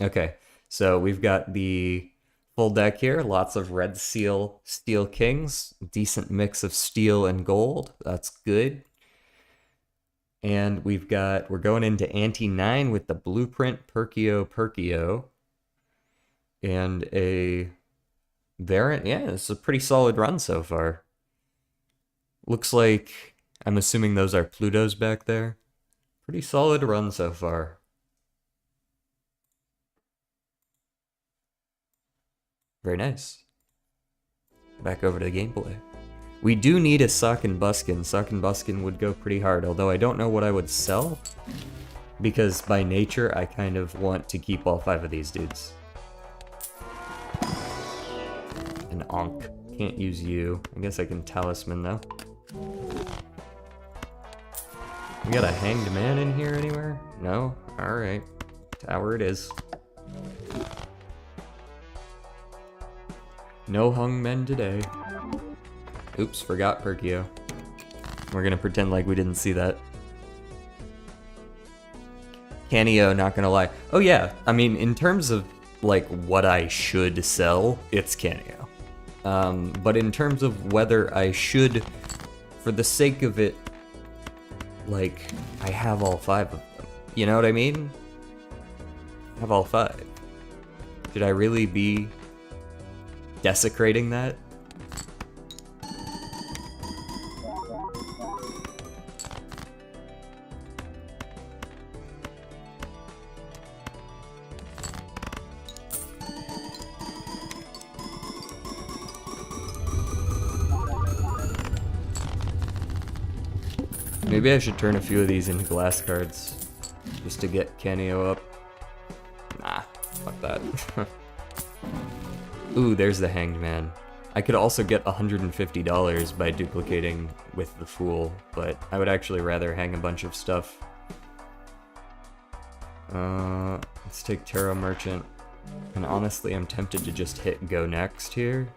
Okay, so we've got the full deck here, lots of red seal steel kings, decent mix of steel and gold, that's good. And we're going into ante 9 with the blueprint Perkio. And a variant, yeah, this is a pretty solid run so far. Looks like, I'm assuming those are Plutos back there. Pretty solid run so far. Very nice. Back over to the gameplay. We do need a Sock and Buskin. Sock and Buskin would go pretty hard, although I don't know what I would sell. Because by nature, I kind of want to keep all 5 of these dudes. An Onk. Can't use you. I guess I can Talisman though. We got a Hanged Man in here anywhere? No? Alright. Tower it is. No hung men today. Oops, forgot Perkio. We're gonna pretend like we didn't see that. Canio, not gonna lie. Oh yeah, I mean, in terms of like what I should sell, it's Canio. But in terms of whether I should, for the sake of it, like, I have all 5 of them. You know what I mean? I have all 5. Should I really be desecrating that? Maybe I should turn a few of these into glass cards, just to get Canio up. Nah, fuck that. Ooh, there's the Hanged Man. I could also get $150 by duplicating with the Fool, but I would actually rather hang a bunch of stuff. Let's take Tarot Merchant. And honestly, I'm tempted to just hit Go Next here.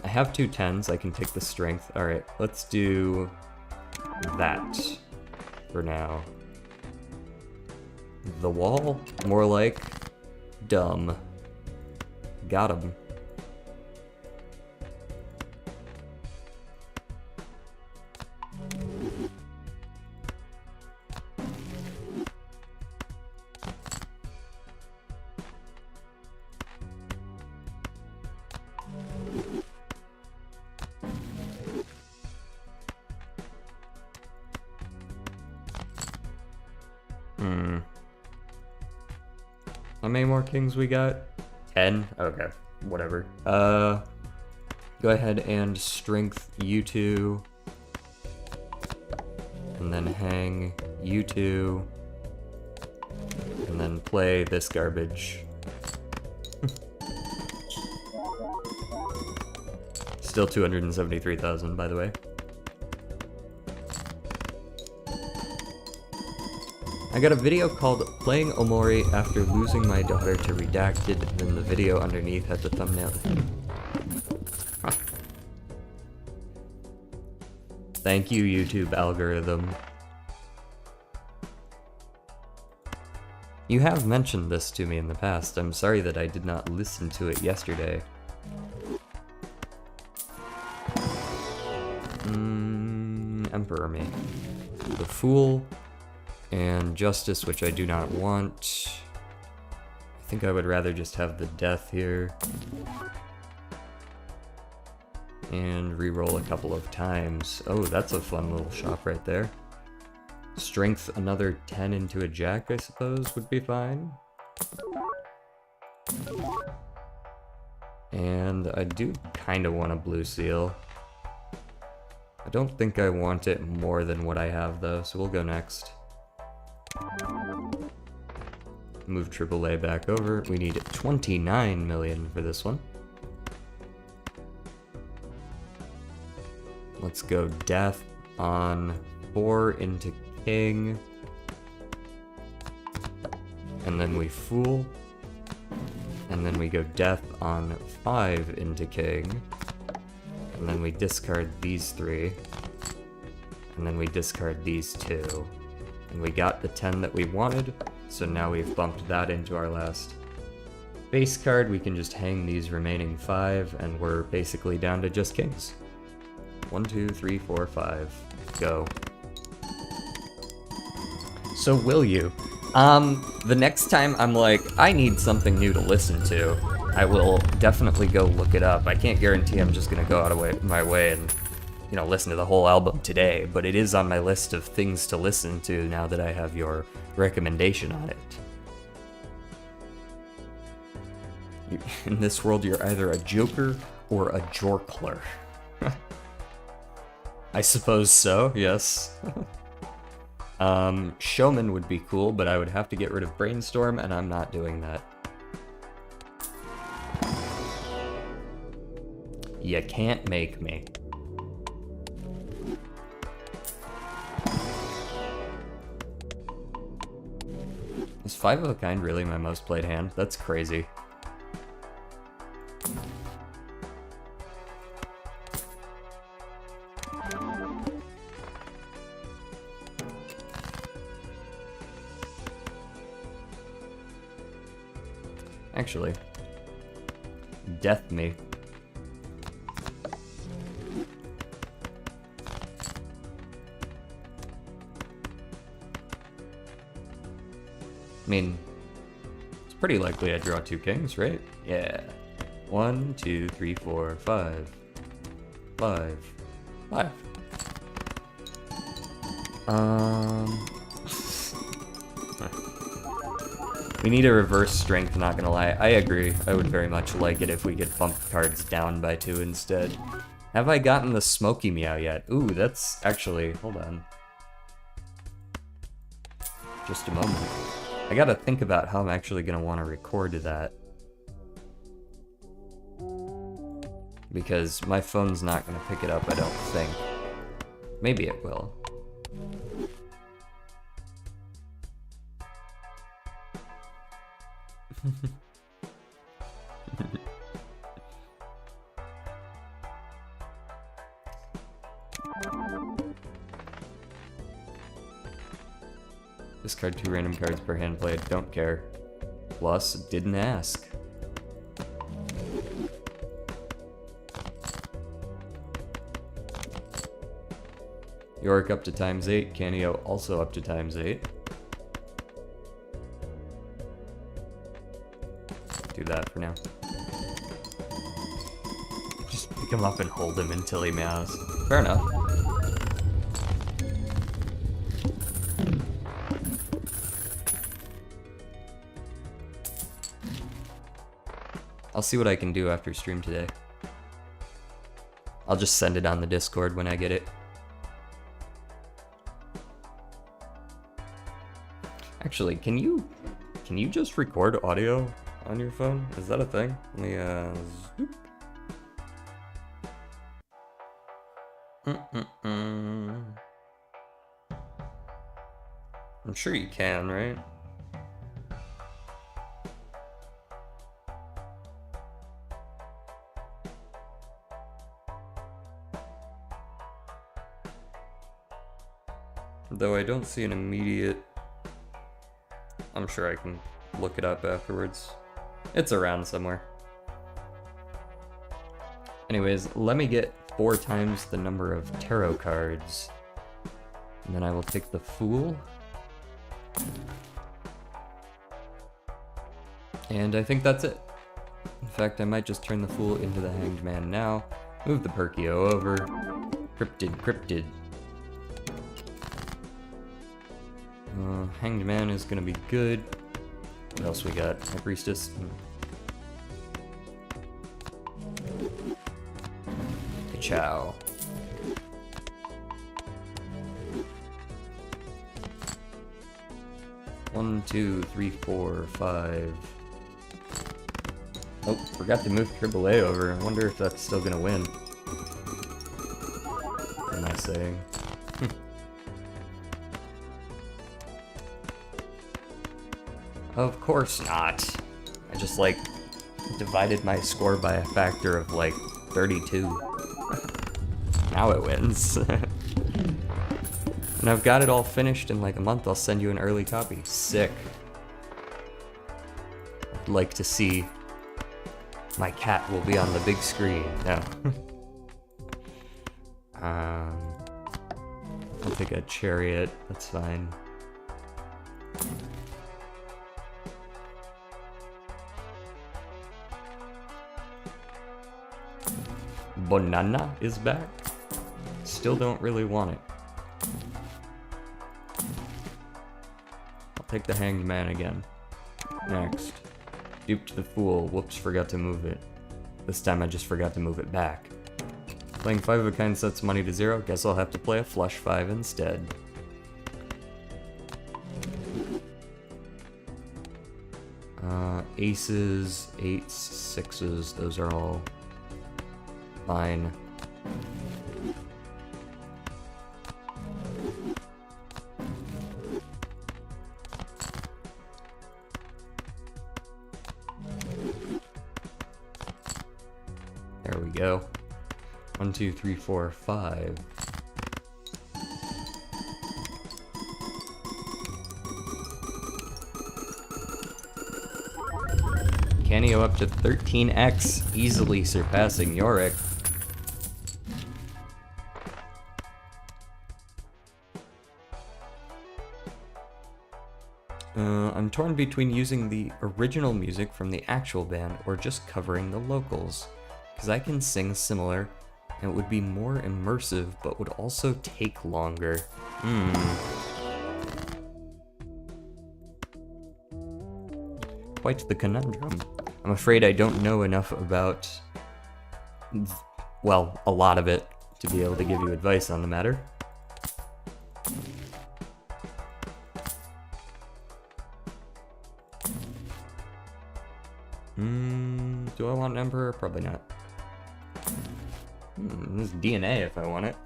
I have 2 10s, I can take the Strength. Alright, let's do that for now. The Wall? More like dumb. Got him. How many more kings we got? 10? Okay, whatever. Go ahead and strength you two. And then hang you two. And then play this garbage. Still 273,000, by the way. I got a video called Playing Omori After Losing My Daughter to Redacted, then the video underneath had the thumbnail. Thank you, YouTube algorithm. You have mentioned this to me in the past. I'm sorry that I did not listen to it yesterday. Emperor me. The Fool. And Justice, which I do not want. I think I would rather just have the Death here. And re-roll a couple of times. Oh, that's a fun little shop right there. Strength, another 10 into a Jack, I suppose, would be fine. And I do kind of want a blue seal. I don't think I want it more than what I have, though, so we'll go next. Move AAA back over. We need 29 million for this one. Let's go Death on 4 into King. And then we Fool. And then we go Death on 5 into King. And then we discard these 3. And then we discard these 2. And we got the 10 that we wanted, so now we've bumped that into our last base card. We can just hang these remaining 5, and we're basically down to just kings. 1, 2, 3, 4, 5. Go. So will you? The next time I'm like, I need something new to listen to, I will definitely go look it up. I can't guarantee I'm just gonna go out of my way and, you know, listen to the whole album today, but it is on my list of things to listen to now that I have your recommendation on it. In this world, you're either a joker or a jorkler. I suppose so, yes. Showman would be cool, but I would have to get rid of Brainstorm, and I'm not doing that. You can't make me. Is 5 of a Kind really my most played hand? That's crazy. Actually, Death me. I mean, it's pretty likely I draw 2 kings, right? Yeah. 1, 2, 3, 4, 5. 5. 5. We need a reverse strength, not gonna lie. I agree. I would very much like it if we could bump cards down by 2 instead. Have I gotten the Smoky Meow yet? Ooh, that's actually... Hold on. Just a moment. I gotta think about how I'm actually gonna want to record that. Because my phone's not gonna pick it up, I don't think. Maybe it will. Discard 2 random cards per hand played. Don't care. Plus, didn't ask. Yorick up to ×8. Canio also up to ×8. Do that for now. Just pick him up and hold him until he meows. Fair enough. I'll see what I can do after stream today. I'll just send it on the Discord when I get it. Actually, can you just record audio on your phone? Is that a thing? Let me zoop. I'm sure you can, right? Though I don't see an immediate... I'm sure I can look it up afterwards. It's around somewhere. Anyways, let me get 4 times the number of tarot cards. And then I will take the Fool. And I think that's it. In fact, I might just turn the Fool into the Hanged Man now. Move the Perkio over. Cryptid. Hanged Man is gonna be good. What else we got? High Priestess. Ciao. One, two, three, 4, 5. Oh, forgot to move AAA over. I wonder if that's still gonna win. What am I saying? Of course not. I just, like, divided my score by a factor of, like, 32. Now it wins. And I've got it all finished in, like, a month. I'll send you an early copy. Sick. I'd like to see my cat will be on the big screen. No. I'll take a chariot. That's fine. Banana is back. Still don't really want it. I'll take the Hanged Man again. Next. Duped the Fool. Whoops, forgot to move it. This time I just forgot to move it back. Playing 5 of a kind sets money to 0. Guess I'll have to play a flush 5 instead. Aces, 8s, 6s, those are all fine. There we go. 1, 2, 3, 4, 5. Canio up to 13x, easily surpassing Yorick. I'm torn between using the original music from the actual band or just covering the locals, because I can sing similar and it would be more immersive but would also take longer. Quite the conundrum. I'm afraid I don't know enough about, well, a lot of it to be able to give you advice on the matter. Do I want an Emperor? Probably not. This is DNA if I want it.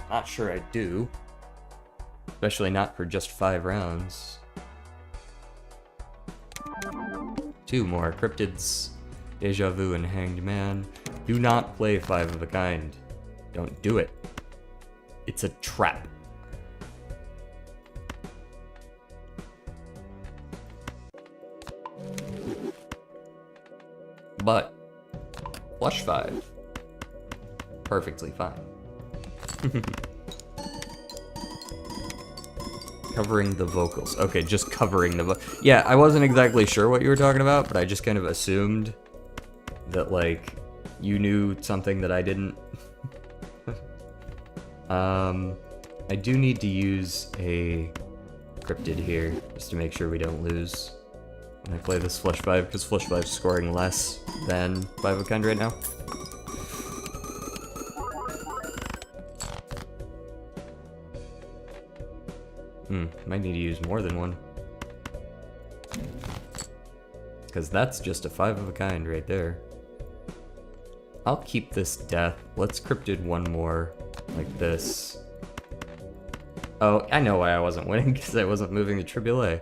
Not sure I do. Especially not for just 5 rounds. 2 more. Cryptids, Deja Vu, and Hanged Man. Do not play 5 of a kind. Don't do it. It's a trap. But, flush 5. Perfectly fine. Covering the vocals. Okay, just covering the yeah, I wasn't exactly sure what you were talking about, but I just kind of assumed that, like, you knew something that I didn't. I do need to use a cryptid here, just to make sure we don't lose. when I play this Flush 5, because Flush 5 is scoring less than 5 of a kind right now. Might need to use more than one. Because that's just a 5 of a kind right there. I'll keep this death. Let's cryptid one more, like this. Oh, I know why I wasn't winning, because I wasn't moving the Triboulet.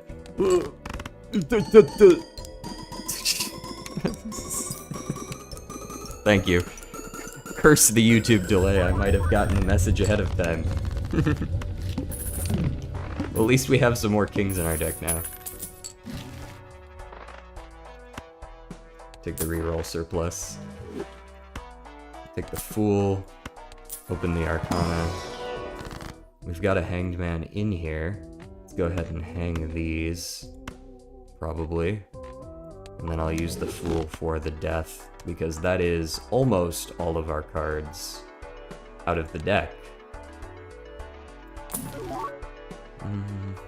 Thank you. Curse the YouTube delay, I might have gotten the message ahead of time. At least we have some more kings in our deck now. Take the reroll surplus. Take the Fool. Open the Arcana. We've got a Hanged Man in here. Let's go ahead and hang these. Probably. And then I'll use the Fool for the Death, because that is almost all of our cards out of the deck.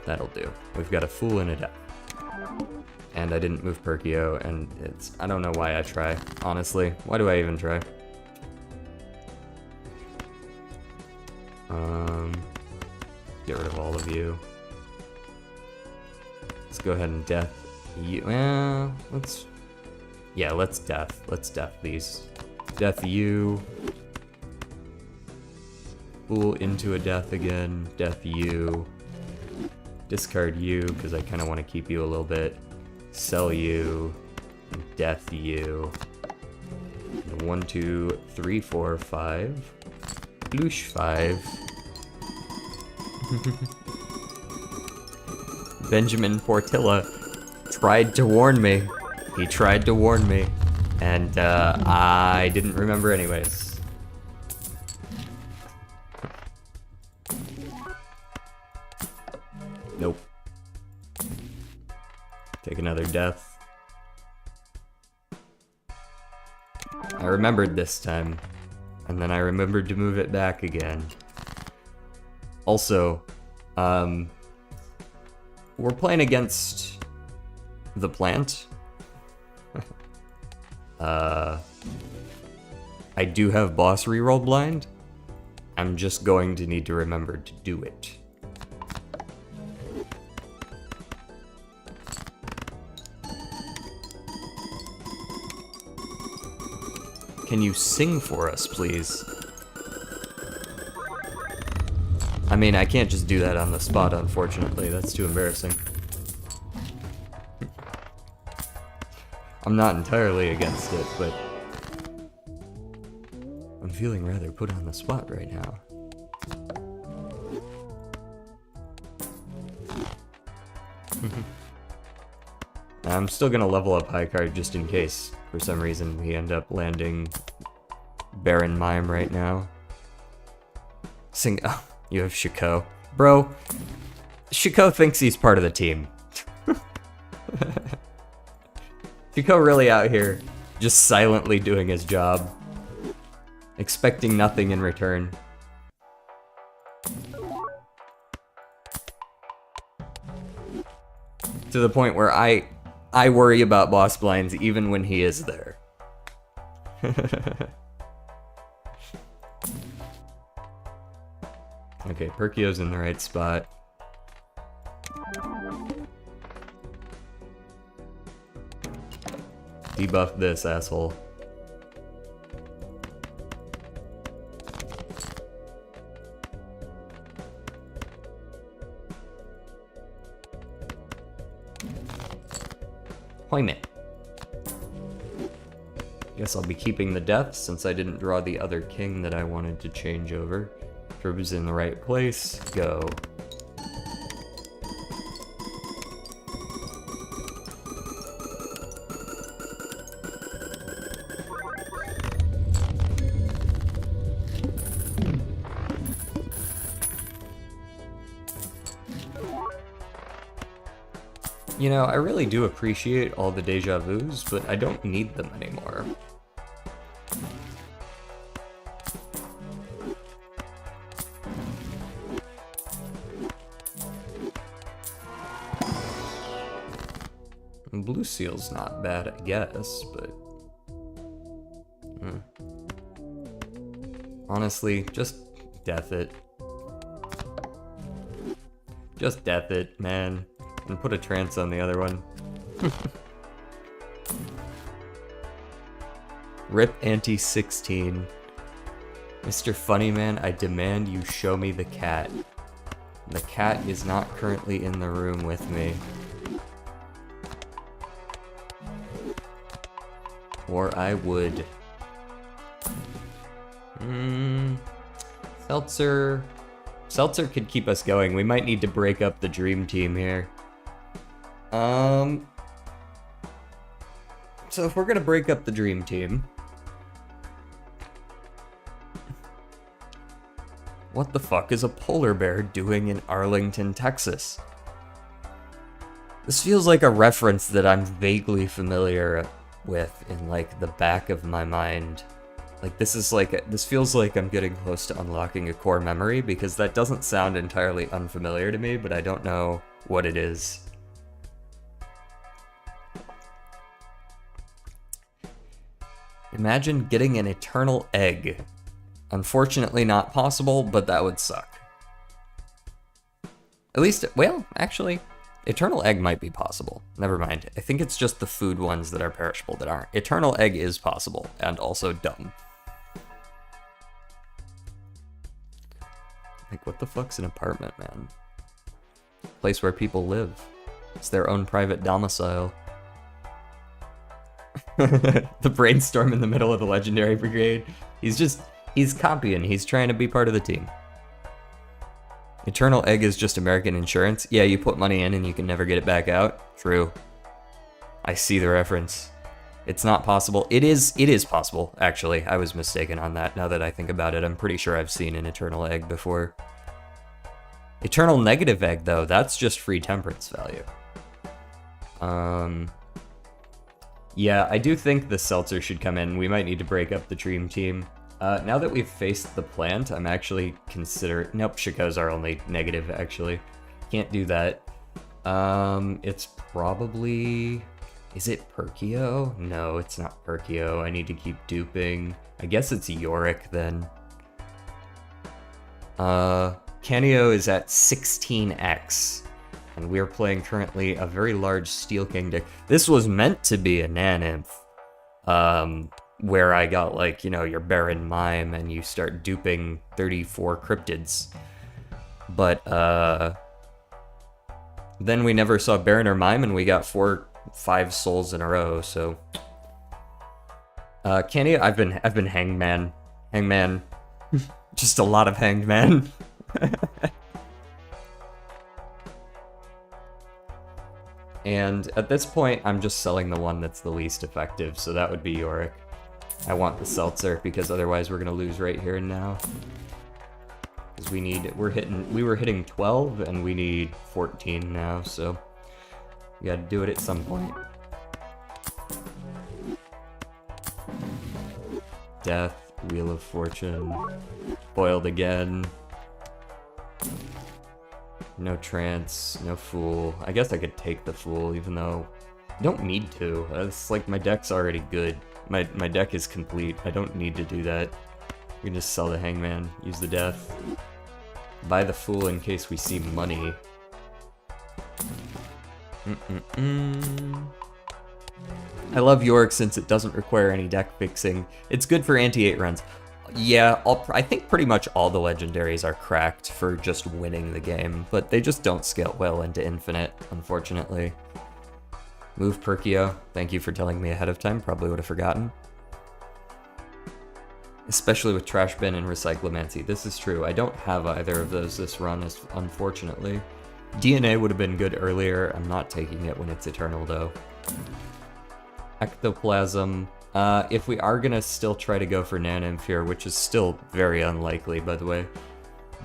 That'll do. We've got a Fool and a Death. And I didn't move Perkio, and I don't know why I try, honestly. Why do I even try? Get rid of all of you. Let's go ahead and death you. Let's death. Let's death these. Death you. Fool into a death again. Death you. Discard you, because I kind of want to keep you a little bit. Sell you. Death you. 1, 2, 3, 4, 5. Bloosh 5. Benjamin Portilla tried to warn me. He tried to warn me. And I didn't remember anyways. Nope. Take another death. I remembered this time. And then I remembered to move it back again. Also, we're playing against the plant. I do have boss reroll blind. I'm just going to need to remember to do it. Can you sing for us, please? I mean, I can't just do that on the spot, unfortunately. That's too embarrassing. I'm not entirely against it, but I'm feeling rather put on the spot right now. I'm still gonna level up high card just in case, for some reason, we end up landing Baron Mime right now. Oh, you have Shiko. Bro, Shiko thinks he's part of the team. Shiko really out here, just silently doing his job. Expecting nothing in return. To the point where I worry about boss blinds even when he is there. Okay, Perkio's in the right spot. Debuff this asshole. Appointment. Guess I'll be keeping the death since I didn't draw the other king that I wanted to change over. Trib's in the right place. Go. You know, I really do appreciate all the deja vus, but I don't need them anymore. Blue Seal's not bad, I guess, but... Honestly, just death it. Just death it, man. And put a trance on the other one. Rip Anti-16. Mr. Funnyman, I demand you show me the cat. The cat is not currently in the room with me. Or I would. Seltzer... Seltzer could keep us going. We might need to break up the dream team here. So if we're gonna break up the dream team... What the fuck is a polar bear doing in Arlington, Texas? This feels like a reference that I'm vaguely familiar with in, like, the back of my mind. Like, this feels like I'm getting close to unlocking a core memory, because that doesn't sound entirely unfamiliar to me, but I don't know what it is. Imagine getting an eternal egg. Unfortunately not possible, but that would suck. At least, well, actually, eternal egg might be possible. Never mind. I think it's just the food ones that are perishable that aren't. Eternal egg is possible, and also dumb. Like, what the fuck's an apartment, man? Place where people live. It's their own private domicile. The brainstorm in the middle of the legendary brigade. He's copying. He's trying to be part of the team. Eternal egg is just American insurance. Yeah, you put money in and you can never get it back out. True. I see the reference. It's not possible. It is possible, actually. I was mistaken on that. Now that I think about it, I'm pretty sure I've seen an eternal egg before. Eternal negative egg, though, that's just free temperance value. Yeah, I do think the seltzer should come in. We might need to break up the dream team. Now that we've faced the plant, I'm actually considering... Nope, Chico's our only negative, actually. Can't do that. It's probably... Is it Perkio? No, it's not Perkio. I need to keep duping. I guess it's Yorick, then. Canio is at 16x. And we're playing currently a very large Steel King deck. This was meant to be a Naneinf. Where I got, like, you know, your Baron Mime and you start duping 34 cryptids. But, then we never saw Baron or Mime and we got 5 souls in a row, so... Canio, I've been Hangman. Hangman. Just a lot of Hangman. And at this point, I'm just selling the one that's the least effective, so that would be Yorick. I want the seltzer, because otherwise we're gonna lose right here and now. Because we were hitting 12, and we need 14 now, so... We gotta do it at some point. Death, Wheel of Fortune, foiled again. No trance, no fool. I guess I could take the fool, even though I don't need to. It's like my deck's already good. My deck is complete. I don't need to do that. We can just sell the Hangman, use the death. Buy the fool in case we see money. I love Yorick since it doesn't require any deck fixing. It's good for anti-8 runs. Yeah, I think pretty much all the legendaries are cracked for just winning the game, but they just don't scale well into infinite, unfortunately. Move Perkio. Thank you for telling me ahead of time, probably would have forgotten. Especially with Trash Bin and Recyclomancy. This is true. I don't have either of those this run, unfortunately. DNA would have been good earlier. I'm not taking it when it's Eternal, though. Ectoplasm. If we are gonna still try to go for Naneinf here, which is still very unlikely, by the way,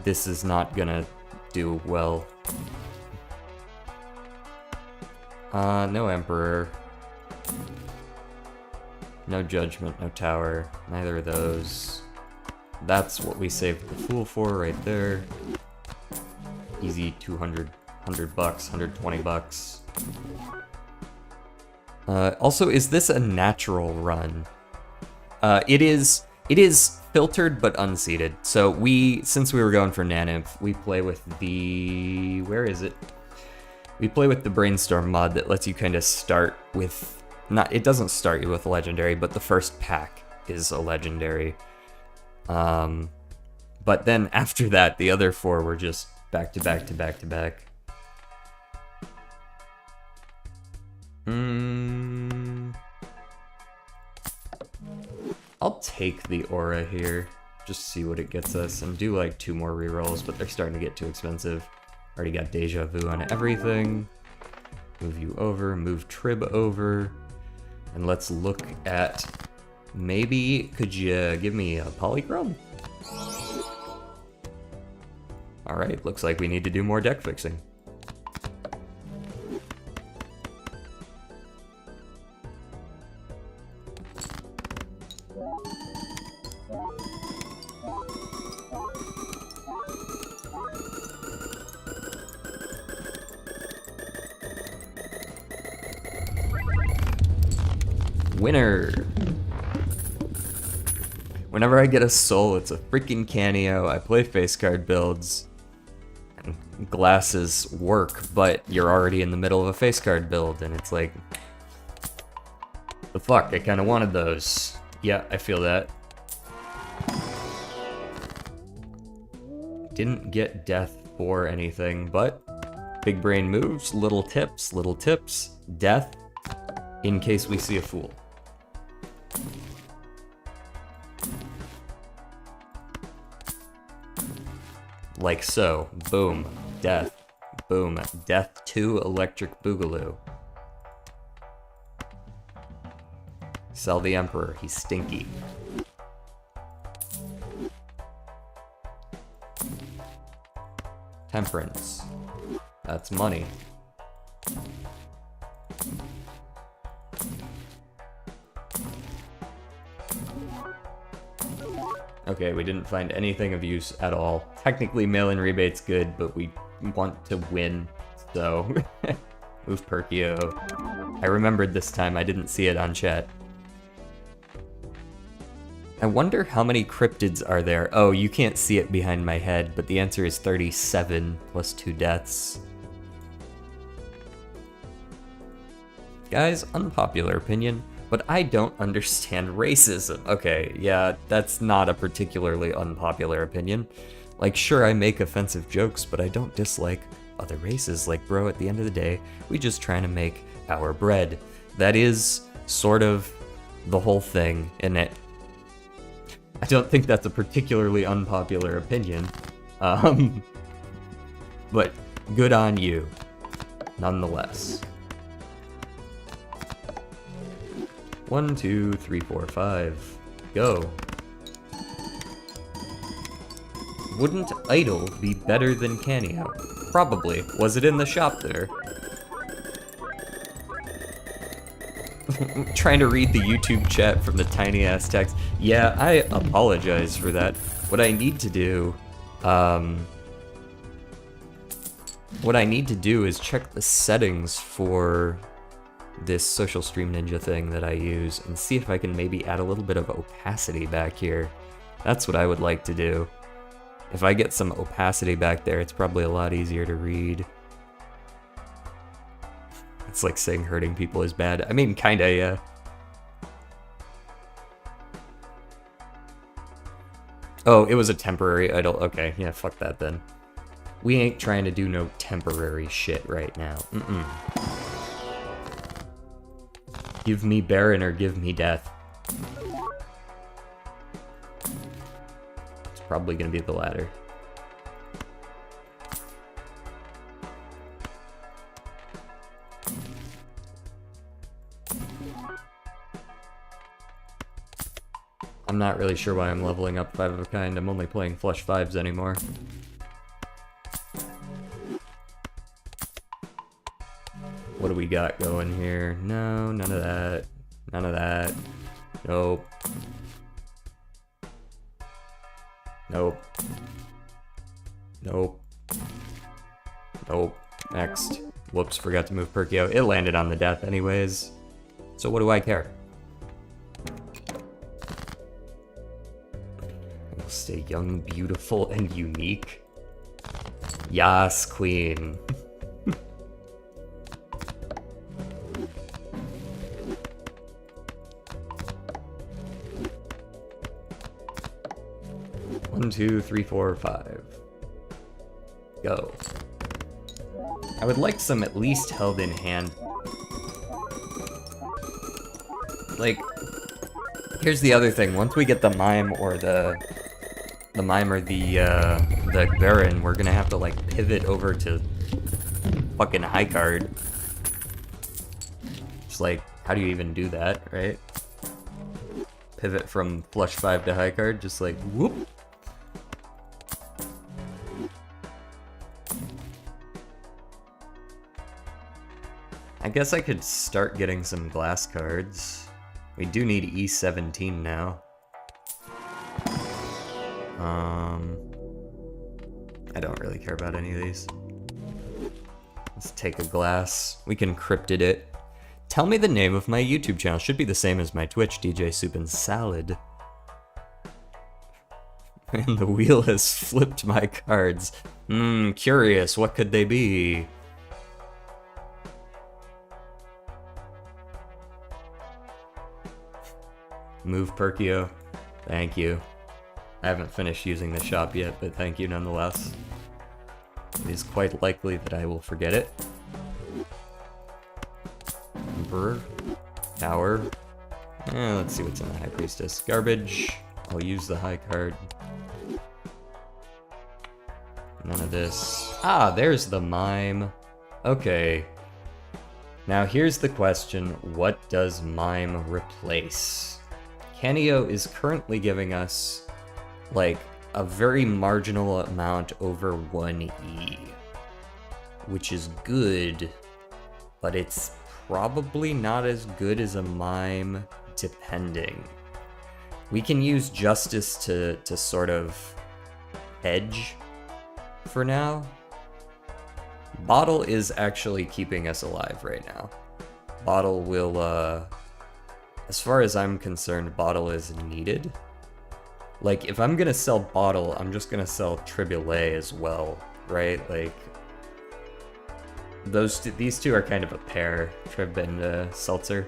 this is not gonna do well. No Emperor. No Judgment, no Tower. Neither of those. That's what we saved the Fool for right there. Easy 200, $100, $120. Also, is this a natural run? It is filtered but unseeded. So since we were going for Naneinf, we play with the, where is it? We play with the Brainstorm mod that lets you kind of start with, it doesn't start you with a legendary, but the first pack is a legendary. But then after that, the other 4 were just back to back to back to back. I'll take the aura here, just see what it gets us, and do like 2 more rerolls, but they're starting to get too expensive. Already got Deja Vu on everything. Move you over, move Trib over, and let's look at, maybe, could you give me a Polychrome? Alright, looks like we need to do more deck fixing. Winner! Whenever I get a soul, it's a freaking cameo. I play face card builds. And glasses work, but you're already in the middle of a face card build, and it's like, the fuck, I kinda wanted those. Yeah, I feel that. Didn't get death for anything, but big brain moves, little tips, death, in case we see a fool. Like so. Boom. Death. Boom. Death to Electric Boogaloo. Sell the Emperor. He's stinky. Temperance. That's money. Okay, we didn't find anything of use at all. Technically, mail-in rebate's good, but we want to win, so... Move Perkio. I remembered this time, I didn't see it on chat. I wonder how many cryptids are there. Oh, you can't see it behind my head, but the answer is 37 plus 2 deaths. Guys, unpopular opinion, but I don't understand racism. Okay, yeah, that's not a particularly unpopular opinion. Like, sure, I make offensive jokes, but I don't dislike other races. Like, bro, at the end of the day, we just trying to make our bread. That is sort of the whole thing, and I don't think that's a particularly unpopular opinion. But good on you, nonetheless. 1, 2, 3, 4, 5. Go. Wouldn't Idol be better than Cameo? Probably. Was it in the shop there? Trying to read the YouTube chat from the tiny ass text. Yeah, I apologize for that. What I need to do, is check the settings for this Social Stream Ninja thing that I use and see if I can maybe add a little bit of opacity back here. That's what I would like to do. If I get some opacity back there, it's probably a lot easier to read. It's like saying hurting people is bad. I mean, kinda, yeah. Oh, it was a temporary idol. Okay, yeah, fuck that then. We ain't trying to do no temporary shit right now. Mm-mm. Give me Baron or give me death. It's probably gonna be the latter. I'm not really sure why I'm leveling up 5 of a kind. I'm only playing flush 5s anymore. What do we got going here? No, none of that. None of that. Nope. Nope. Nope. Nope. Next. Whoops, forgot to move Perkio. It landed on the death anyways. So what do I care? I'll stay young, beautiful, and unique. Yas, queen. One, two, three, four, five. Go. I would like some at least held in hand. Like, here's the other thing. Once we get the mime or the Baron, we're gonna have to like pivot over to fucking high card. It's like, how do you even do that, right? Pivot from flush 5 to high card, just like whoop. I guess I could start getting some glass cards. We do need E17 now. I don't really care about any of these. Let's take a glass. We can cryptid it. Tell me the name of my YouTube channel. Should be the same as my Twitch, DJ Soup and Salad. And the wheel has flipped my cards. Curious, what could they be? Move Perkio. Thank you. I haven't finished using the shop yet, but thank you nonetheless. It is quite likely that I will forget it. Emperor. Tower. Let's see what's in the High Priestess. Garbage. I'll use the high card. None of this. Ah, there's the mime. Okay. Now here's the question, what does mime replace? Canio is currently giving us, like, a very marginal amount over 1E. Which is good, but it's probably not as good as a mime, depending. We can use Justice to sort of hedge for now. Bottle is actually keeping us alive right now. Bottle will, as far as I'm concerned, Bottle is needed. Like, if I'm gonna sell Bottle, I'm just gonna sell Triboulet as well, right? Like, these two are kind of a pair, Trib and Seltzer.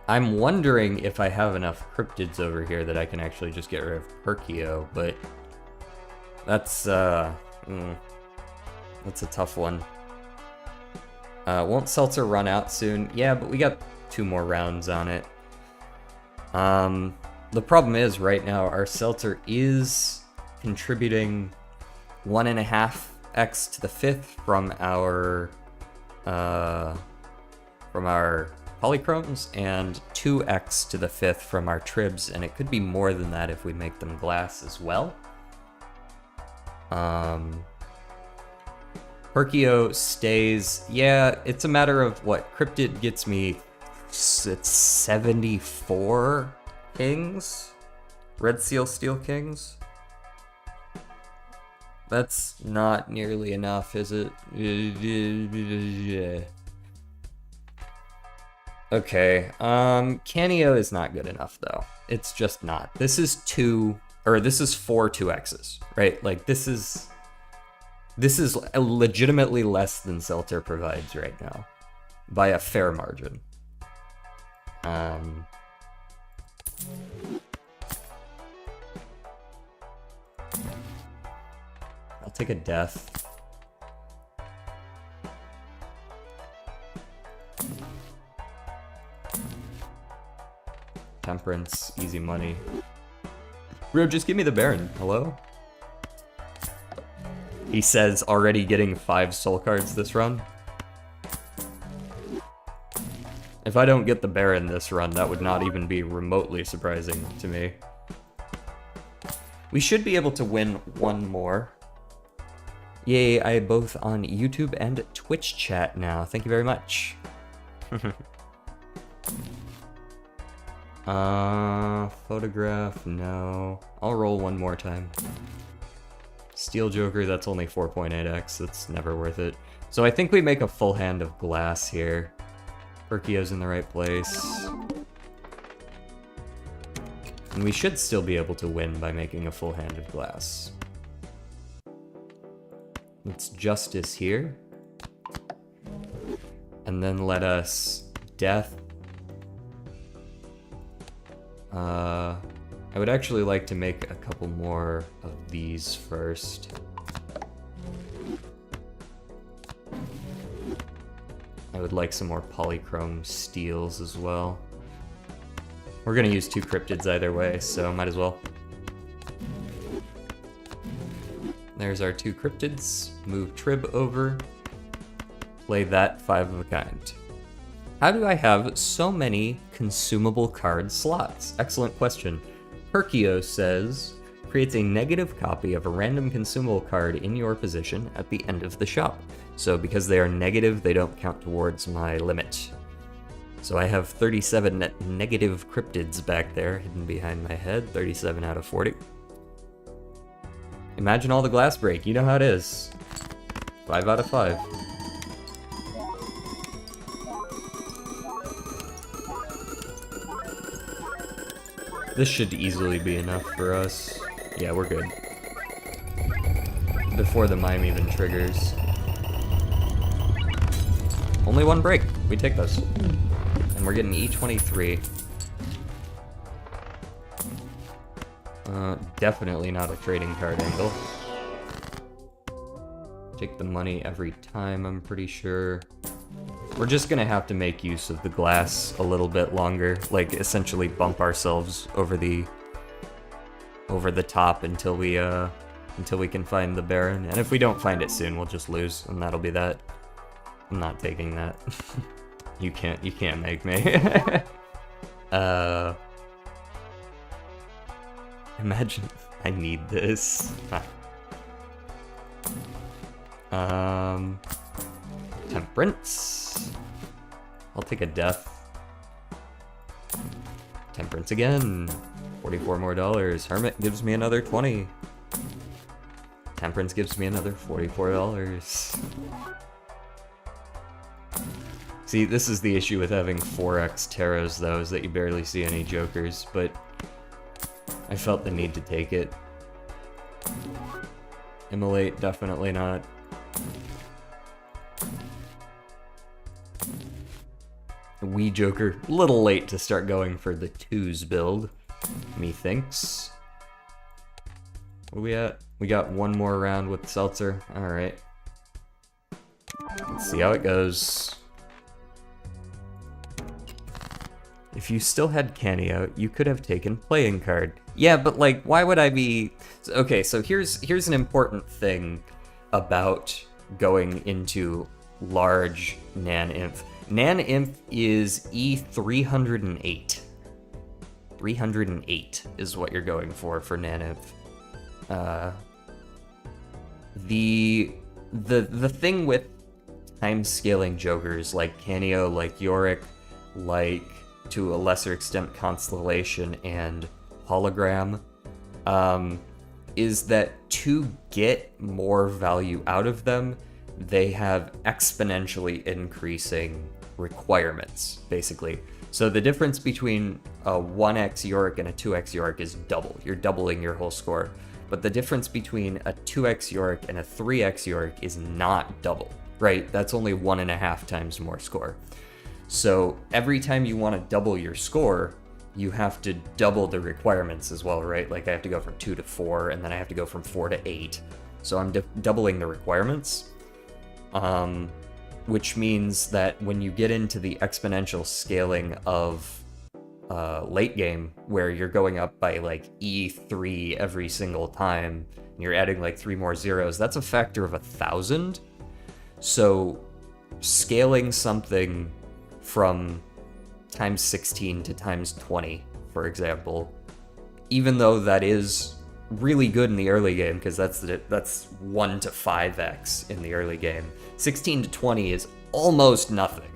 I'm wondering if I have enough cryptids over here that I can actually just get rid of Perkio, but that's a tough one. Won't Seltzer run out soon? Yeah, but we got 2 more rounds on it. The problem is, right now, our Seltzer is contributing 1.5x to the 5th from our polychromes, and 2x to the 5th from our tribs, and it could be more than that if we make them glass as well. Perkio stays, yeah, it's a matter of what, Cryptid gets me, it's 74 kings? Red Seal Steel Kings? That's not nearly enough, is it? Okay, Canio is not good enough though. It's just not. This is 4 2x's, right? Like this is legitimately less than Seltzer provides right now, by a fair margin. I'll take a death. Temperance, easy money. Bro, just give me the Baron. Hello? He says already getting 5 soul cards this run. If I don't get the Baron this run, that would not even be remotely surprising to me. We should be able to win 1 more. Yay, I am both on YouTube and Twitch chat now. Thank you very much. Photograph, no. I'll roll 1 more time. Steel Joker, that's only 4.8x. That's never worth it. So I think we make a full hand of glass here. Perkio's in the right place. And we should still be able to win by making a full hand of glass. Let's Justice here. And then let us Death. I would actually like to make a couple more of these first. I would like some more polychrome steels as well. We're gonna use 2 cryptids either way, so might as well. There's our 2 cryptids. Move Trib over. Play that 5 of a kind. How do I have so many consumable card slots? Excellent question. Perkio says, creates a negative copy of a random consumable card in your position at the end of the shop. So because they are negative, they don't count towards my limit. So I have 37 negative cryptids back there hidden behind my head, 37 out of 40. Imagine all the glass break, you know how it is. 5 out of 5. This should easily be enough for us. Yeah, we're good. Before the mime even triggers. Only 1 break. We take those. And we're getting E23. Definitely not a trading card angle. Take the money every time, I'm pretty sure. We're just gonna have to make use of the glass a little bit longer, like essentially bump ourselves over the top until we can find the Baron. And if we don't find it soon, we'll just lose, and that'll be that. I'm not taking that. You can't make me. Imagine I need this. Temperance. I'll take a Death. Temperance again. $44 more. Hermit gives me another 20. Temperance gives me another $44. See, this is the issue with having 4x Taros, though, is that you barely see any Jokers, but I felt the need to take it. Immolate, definitely not. Wee Joker, a little late to start going for the 2s build, methinks. What are we at? We got 1 more round with Seltzer. Alright. Let's see how it goes. If you still had Canny out, you could have taken Playing Card. Yeah, but like, why would I be... Okay, so here's an important thing about going into large Naneinf. Naneinf is E308. 308 is what you're going for Naneinf. The thing with time scaling Jokers like Canio, like Yorick, like to a lesser extent Constellation and Hologram, is that to get more value out of them, they have exponentially increasing requirements, basically. So the difference between a 1x Yorick and a 2x Yorick is double. You're doubling your whole score. But the difference between a 2x Yorick and a 3x Yorick is not double, right? That's only 1.5 times more score. So every time you want to double your score, you have to double the requirements as well, right? Like I have to go from 2 to 4, and then I have to go from 4 to 8. So I'm doubling the requirements. Which means that when you get into the exponential scaling of late game, where you're going up by like E3 every single time, and you're adding like 3 more zeros, that's a factor of 1,000. So scaling something from times 16 to times 20, for example, even though that is really good in the early game, because that's 1 to 5x in the early game, 16 to 20 is almost nothing.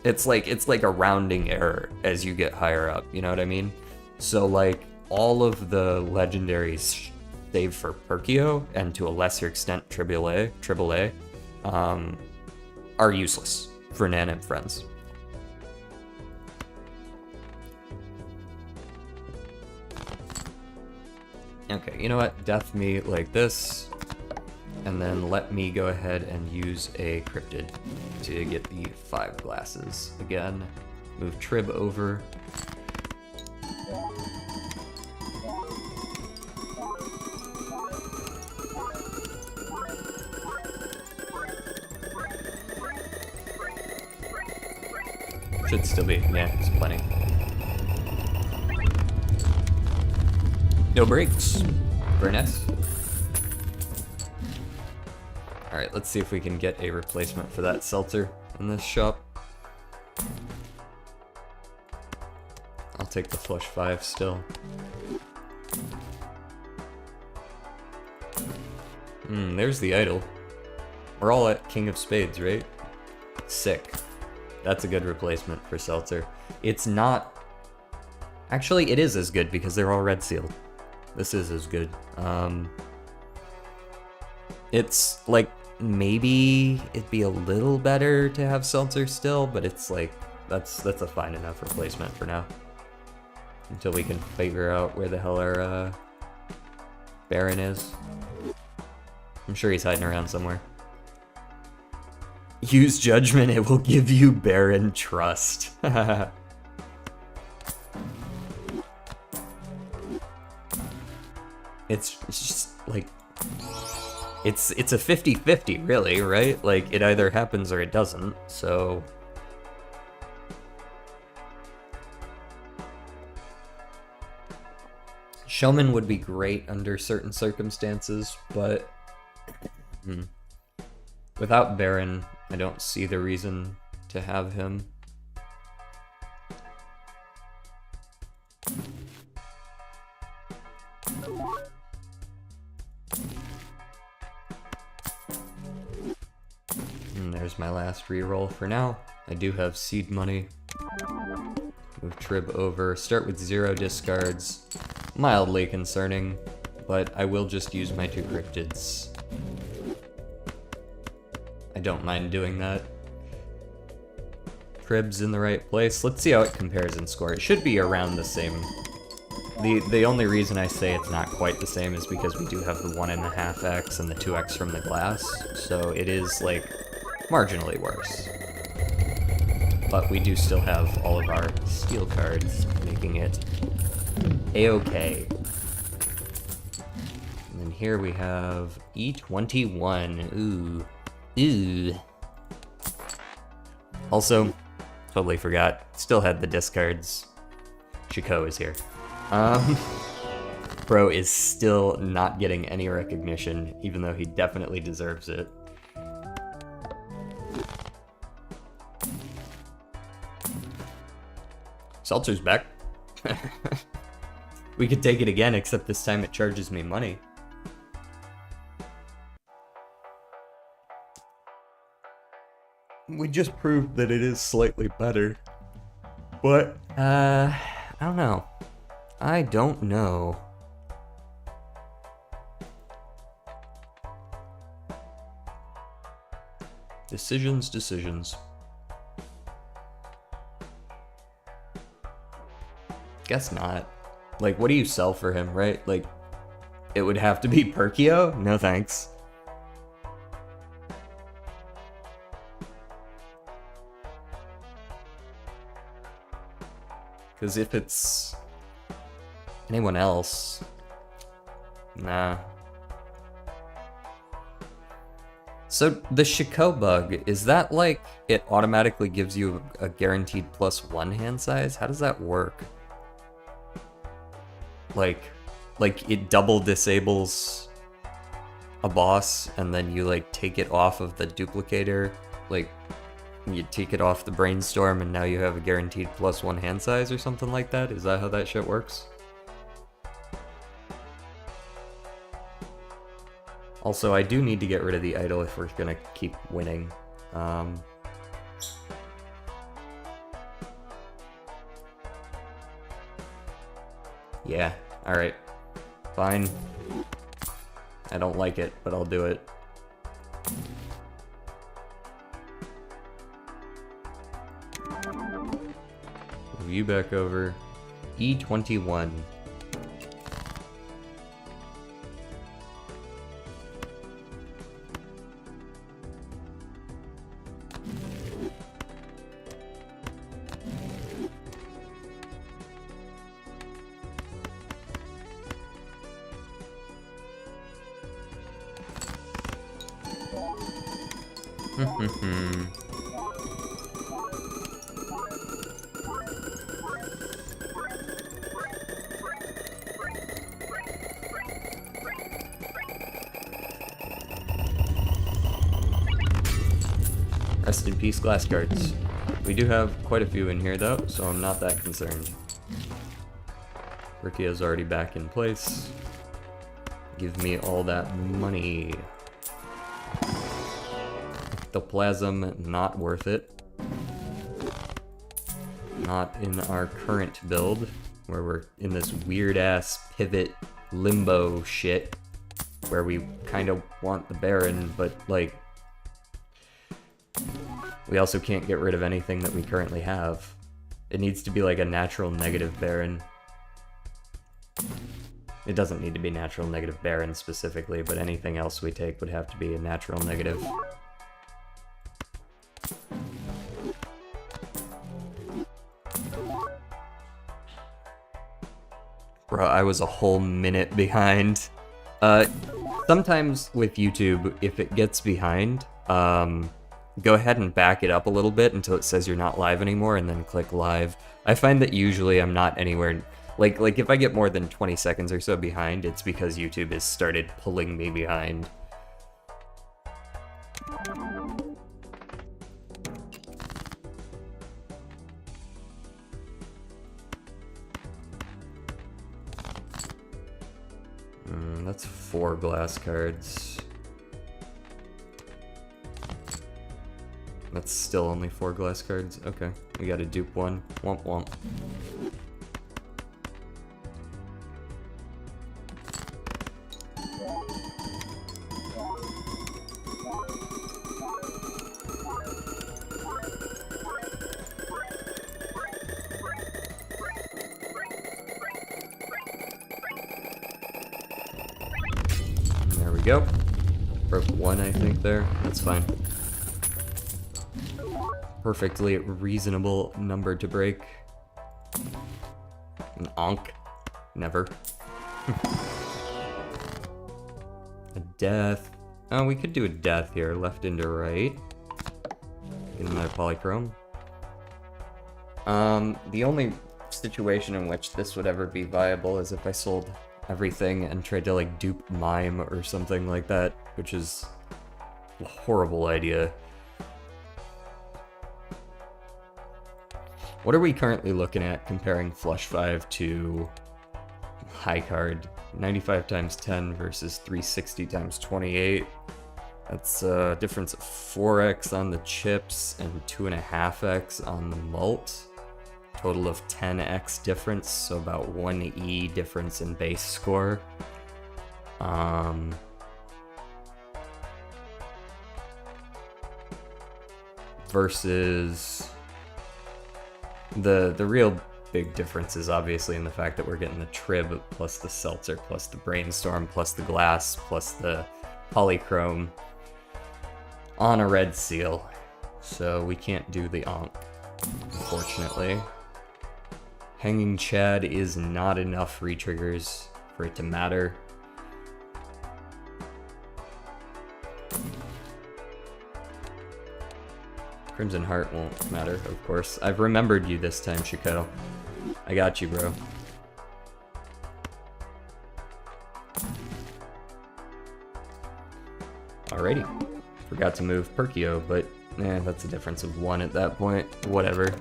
It's like a rounding error as you get higher up, you know what I mean? So like all of the legendaries save for Perkio, and to a lesser extent AAA, are useless for Naneinf friends. Okay, you know what? Death me like this, and then let me go ahead and use a cryptid to get the 5 glasses. Again, move Trib over. Should still be, yeah, it's plenty. No breaks. Very nice. Alright, let's see if we can get a replacement for that seltzer in this shop. I'll take the flush 5 still. There's the idol. We're all at King of Spades, right? Sick. That's a good replacement for seltzer. It's not... Actually, it is as good because they're all red sealed. This is as good. It's like, maybe it'd be a little better to have seltzer still, but it's like, that's a fine enough replacement for now. Until we can figure out where the hell our Baron is. I'm sure he's hiding around somewhere. Use judgment, it will give you Baron trust. It's just like, it's a 50-50 really, right? Like, it either happens or it doesn't, so... Showman would be great under certain circumstances, but... Without Baron, I don't see the reason to have him. There's my last reroll for now. I do have seed money. Move Trib over. Start with 0 discards. Mildly concerning, but I will just use my 2 cryptids. I don't mind doing that. Trib's in the right place. Let's see how it compares in score. It should be around the same. The only reason I say it's not quite the same is because we do have the 1.5x and the 2x from the glass, so it is like marginally worse. But we do still have all of our steel cards, making it a-okay. And then here we have E21. Ooh. Also, totally forgot, still had the discards. Chico is here. Bro is still not getting any recognition, even though he definitely deserves it. Seltzer's back. We could take it again, except this time it charges me money. We just proved that it is slightly better. But, I don't know. I don't know. Decisions. Guess not. Like, what do you sell for him, right? Like, it would have to be Perkio? No thanks. Because if it's anyone else, nah. So the Chico bug, is that like it automatically gives you a guaranteed +1 hand size? How does that work? Like it double disables a boss and then you like take it off of the duplicator, like you take it off the brainstorm and now you have a guaranteed +1 hand size or something like that? Is that how that shit works? Also, I do need to get rid of the idol if we're gonna keep winning. Yeah, alright. Fine. I don't like it, but I'll do it. Move you back over. E21. Rest in peace, glass cards. We do have quite a few in here, though, so I'm not that concerned. Rickia's already back in place. Give me all that money. Ectoplasm, not worth it. Not in our current build, where we're in this weird-ass pivot limbo shit, where we kind of want the Baron, but, like, we also can't get rid of anything that we currently have. It needs to be like a natural negative Baron. It doesn't need to be natural negative Baron specifically, but anything else we take would have to be a natural negative. Bro, I was a whole minute behind. Sometimes with YouTube, if it gets behind, go ahead and back it up a little bit until it says you're not live anymore, and then click live. I find that usually I'm not anywhere... Like if I get more than 20 seconds or so behind, it's because YouTube has started pulling me behind. That's 4 glass cards. That's still only 4 glass cards? Okay, we gotta dupe one. Womp womp. There we go. Broke 1, I think, there. That's fine. Perfectly reasonable number to break. An onk. Never. A death. Oh, we could do a death here. Left into right. Get another polychrome. The only situation in which this would ever be viable is if I sold everything and tried to, like, dupe Mime or something like that, which is a horrible idea. What are we currently looking at comparing Flush 5 to High Card? 95 times 10 versus 360 times 28. That's a difference of 4x on the chips and 2.5x on the malt. Total of 10x difference, so about 1e difference in base score. Versus... The real big difference is obviously in the fact that we're getting the Trib plus the Seltzer plus the Brainstorm plus the Glass plus the Polychrome on a red seal. So we can't do the Onk, unfortunately. Hanging Chad is not enough retriggers for it to matter. Crimson Heart won't matter, of course. I've remembered you this time, Chico. I got you, bro. Alrighty. Forgot to move Perkio, but that's a difference of 1 at that point. Whatever.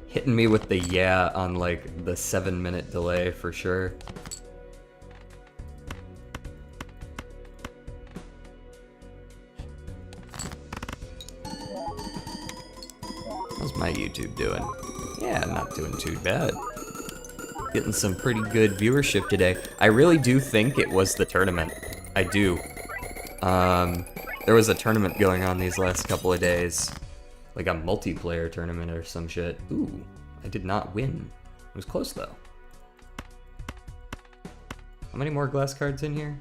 Hitting me with the yeah on, like, the 7-minute delay for sure. my YouTube doing? Yeah, not doing too bad. Getting some pretty good viewership today. I really do think it was the tournament. I do. There was a tournament going on these last couple of days. Like a multiplayer tournament or some shit. Ooh, I did not win. It was close though. How many more glass cards in here?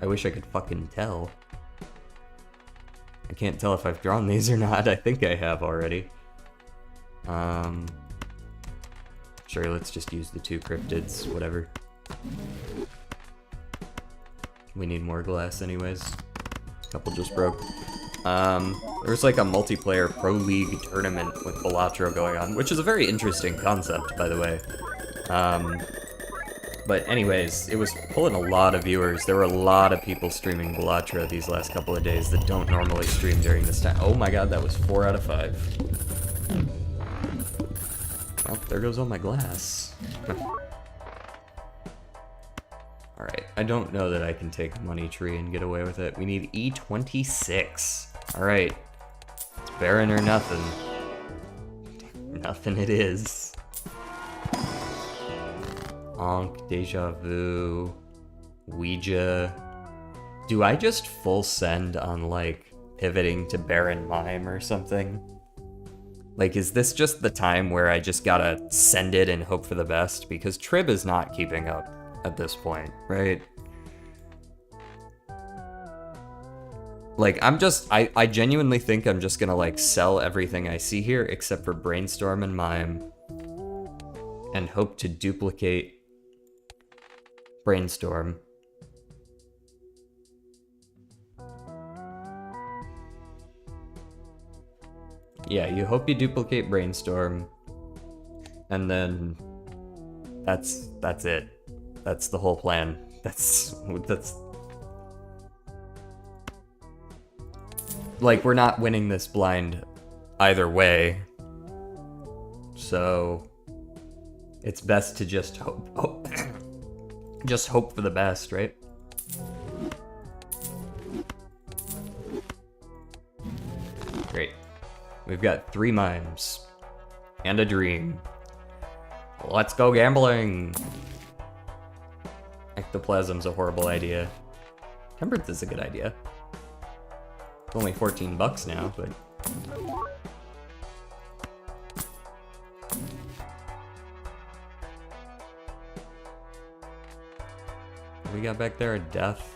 I wish I could fucking tell. I can't tell if I've drawn these or not. I think I have already. Sure, let's just use the 2 cryptids, whatever. We need more glass anyways. A couple just broke. There was like a multiplayer pro league tournament with Balatro going on, which is a very interesting concept, by the way. But anyways, it was pulling a lot of viewers. There were a lot of people streaming Balatro these last couple of days that don't normally stream during this time. Oh my god, that was 4 out of 5. Well, there goes all my glass. Alright, I don't know that I can take Money Tree and get away with it. We need E26. Alright. It's Baron or nothing. Nothing it is. Ankh, Deja Vu, Ouija. Do I just full send on, like, pivoting to Baron Mime or something? Like, is this just the time where I just gotta send it and hope for the best? Because Trib is not keeping up at this point, right? Like, I genuinely think I'm just gonna, like, sell everything I see here except for Brainstorm and Mime and hope to duplicate Brainstorm. Yeah, you hope you duplicate Brainstorm, and then that's it. That's the whole plan. That's like, we're not winning this blind either way, so it's best to just hope just hope for the best, right? Great. We've got 3 mimes and a dream. Let's go gambling. Ectoplasm's a horrible idea. Temperance is a good idea. It's only 14 bucks now, but what we got back there? A death.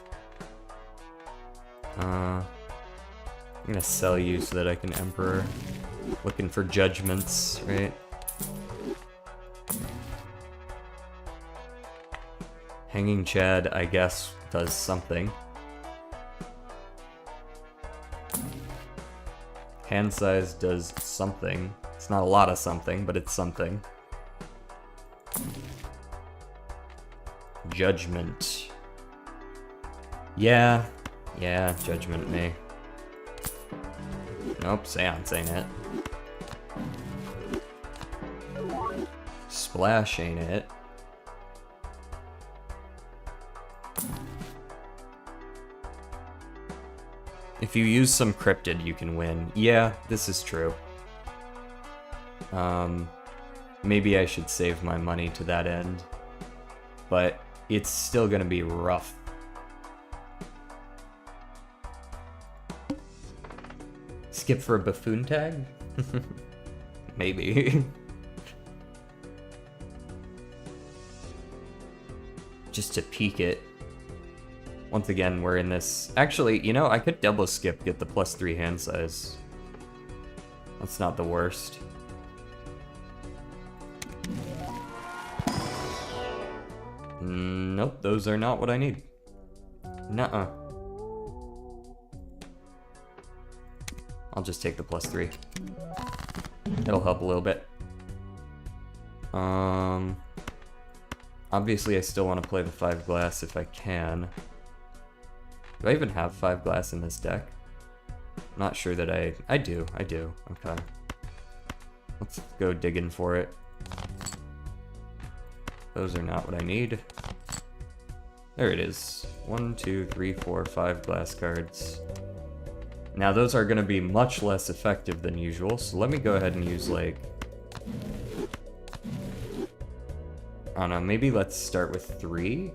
I'm gonna sell you so that I can Emperor. Looking for judgments, right? Hanging Chad, I guess, does something. Hand size does something. It's not a lot of something, but it's something. Judgment. Yeah, Judgment me. Nope, Seance ain't it. Splash ain't it. If you use some cryptid, you can win. Yeah, this is true. Maybe I should save my money to that end. But it's still gonna be rough. Skip for a buffoon tag? Maybe. Just to peek it. Once again, we're in this... Actually, you know, I could double skip, get the +3 hand size. That's not the worst. Nope, those are not what I need. Nuh-uh. I'll just take the +3. It'll help a little bit. Obviously I still want to play the 5 glass if I can. Do I even have 5 glass in this deck? I'm not sure that I do. Okay. Let's go digging for it. Those are not what I need. There it is. 1, 2, 3, 4, 5 glass cards. Now those are going to be much less effective than usual, so let me go ahead and use like... I don't know, maybe let's start with 3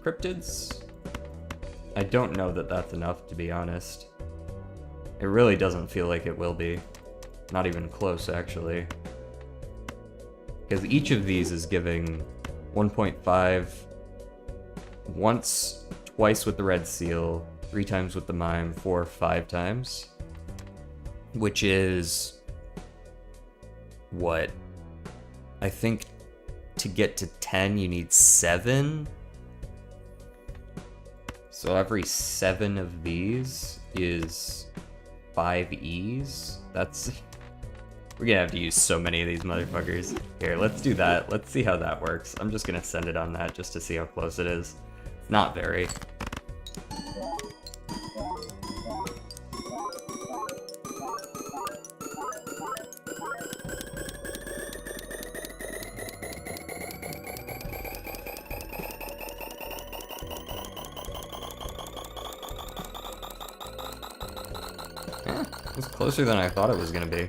cryptids? I don't know that that's enough, to be honest. It really doesn't feel like it will be. Not even close, actually. Because each of these is giving 1.5 once, twice with the red seal, 3 times with the mime, 4, 5 times. Which is... what? I think to get to 10 you need 7? So every 7 of these is 5 E's? That's... we're gonna have to use so many of these motherfuckers. Here, let's do that. Let's see how that works. I'm just gonna send it on that just to see how close it is. Not very. It's closer than I thought it was gonna be.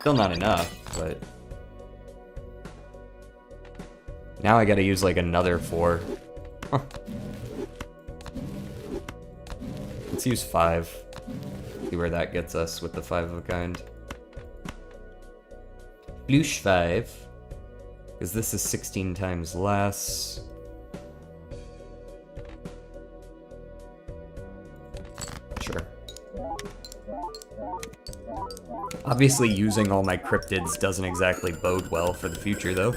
Still not enough, but... now I gotta use like another 4. Huh. Let's use 5. See where that gets us with the 5 of a kind. Bloosh 5. Because this is 16 times less. Sure. Obviously, using all my cryptids doesn't exactly bode well for the future, though.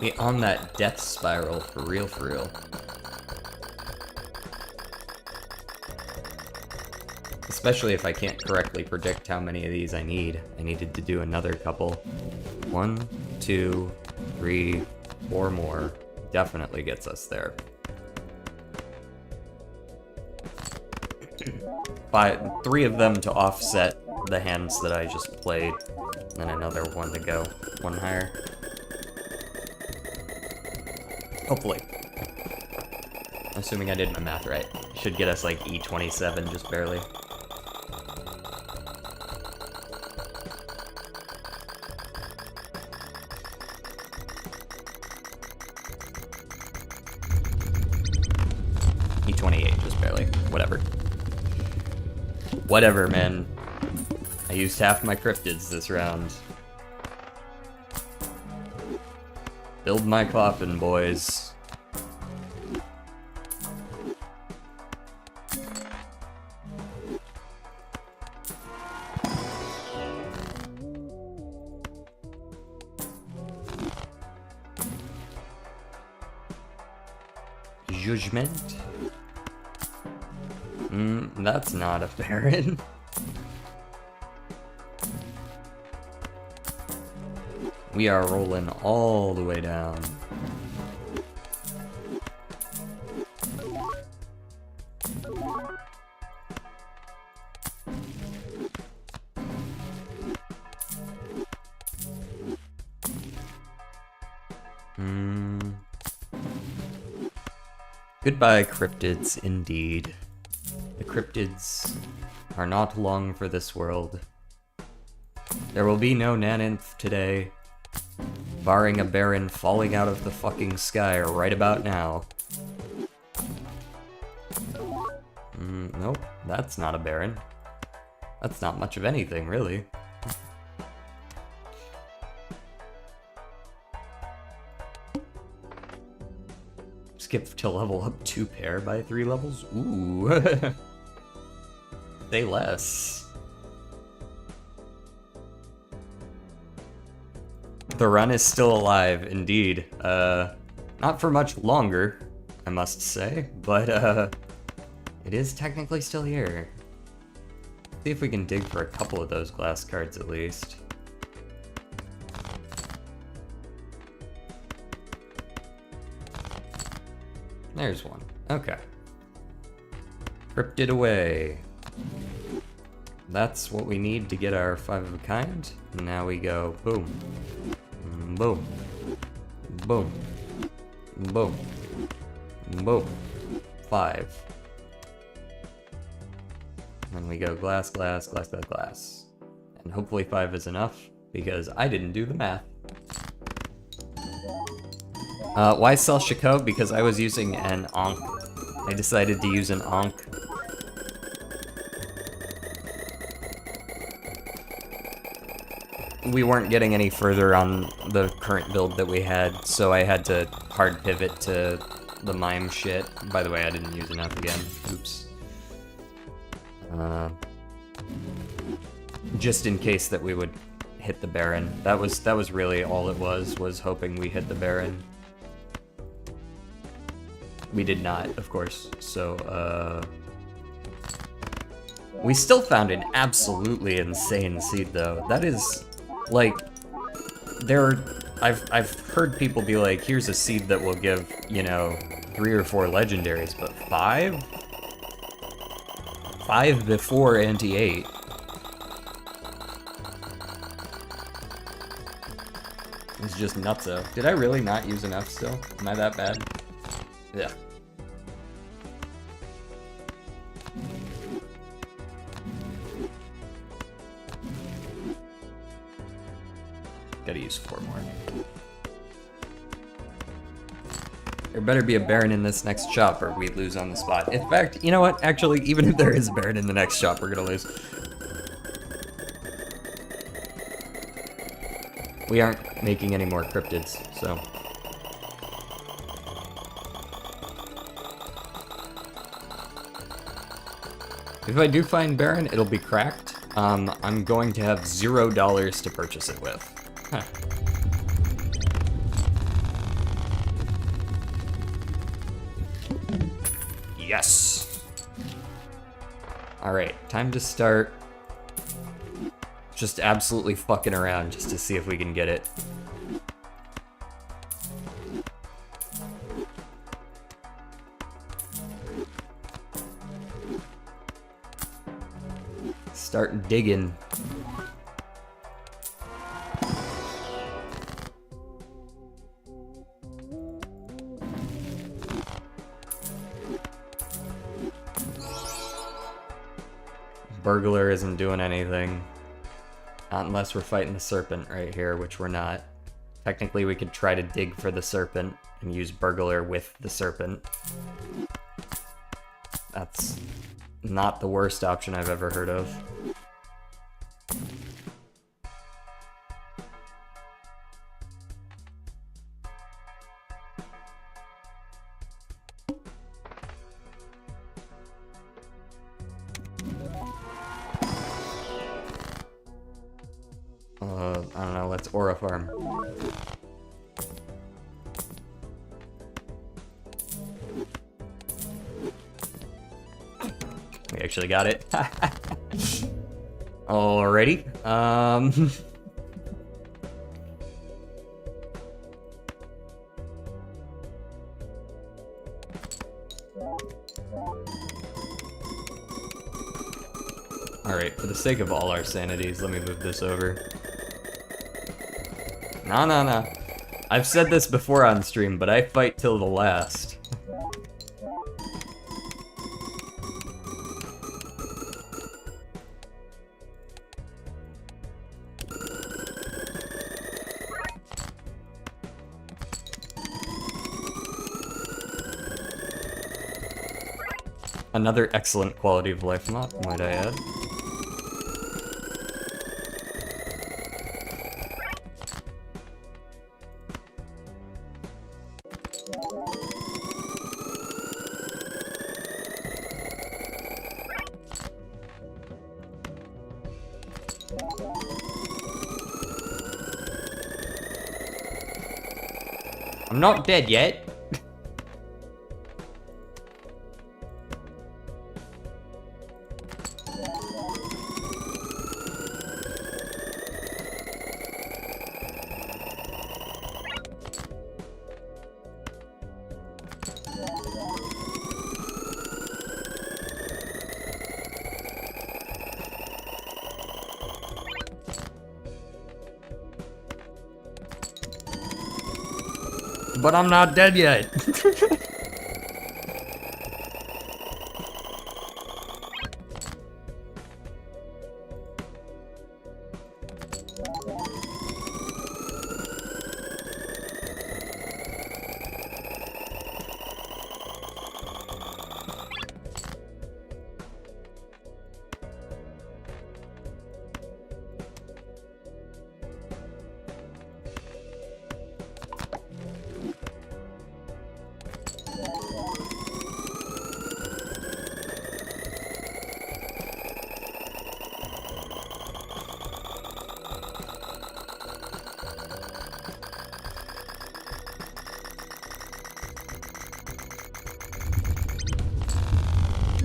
Be on that death spiral, for real, for real. Especially if I can't correctly predict how many of these I need. I needed to do another couple. 1, 2, 3, 4 more. Definitely gets us there. 3 of them to offset the hands that I just played, and another 1 to go. 1 higher. Hopefully. Assuming I did my math right. Should get us like E27, just barely. E28, just barely. Whatever. Whatever, man. I used half my cryptids this round. Build my coffin, boys. Judgment? That's not a Baron. We are rolling all the way down. Goodbye, cryptids, indeed. The cryptids are not long for this world. There will be no Naneinf today, barring a Baron falling out of the fucking sky right about now. Nope, that's not a Baron. That's not much of anything, really. Skip to level up 2 pair by 3 levels? Ooh. Say less. The run is still alive, indeed. Not for much longer, I must say, but it is technically still here. See if we can dig for a couple of those glass cards at least. There's one. Okay. Cryptid away. That's what we need to get our 5 of a kind. And now we go boom. Boom. Boom. Boom. Boom. 5. And we go glass, glass, glass, glass, glass. And hopefully 5 is enough, because I didn't do the math. Why sell Shako? Because I was using an Ankh. I decided to use an Ankh. We weren't getting any further on the current build that we had, so I had to hard pivot to the mime shit. By the way, I didn't use enough again. Oops. Just in case that we would hit the Baron. That was really all it was hoping we hit the Baron. We did not, of course, so, we still found an absolutely insane seed, though. That is, like, I've heard people be like, here's a seed that will give, you know, 3 or 4 legendaries, but 5? 5 before anti-8. It's just nutso. Did I really not use enough still? Am I that bad? Yeah. Gotta use 4 more. There better be a Baron in this next shop or we lose on the spot. In fact, you know what? Actually, even if there is a Baron in the next shop, we're gonna lose. We aren't making any more cryptids, so. If I do find Baron, it'll be cracked. I'm going to have $0 to purchase it with. Huh. Yes! Alright, time to start just absolutely fucking around just to see if we can get it. Start digging. Burglar isn't doing anything. Not unless we're fighting the serpent right here, which we're not. Technically, we could try to dig for the serpent and use burglar with the serpent. That's not the worst option I've ever heard of. I don't know, let's aura farm. We actually got it. Alrighty. Alright, for the sake of all our sanities, let me move this over. No. I've said this before on stream, but I fight till the last. Another excellent quality of life map, might I add. I'm not dead yet. But I'm not dead yet.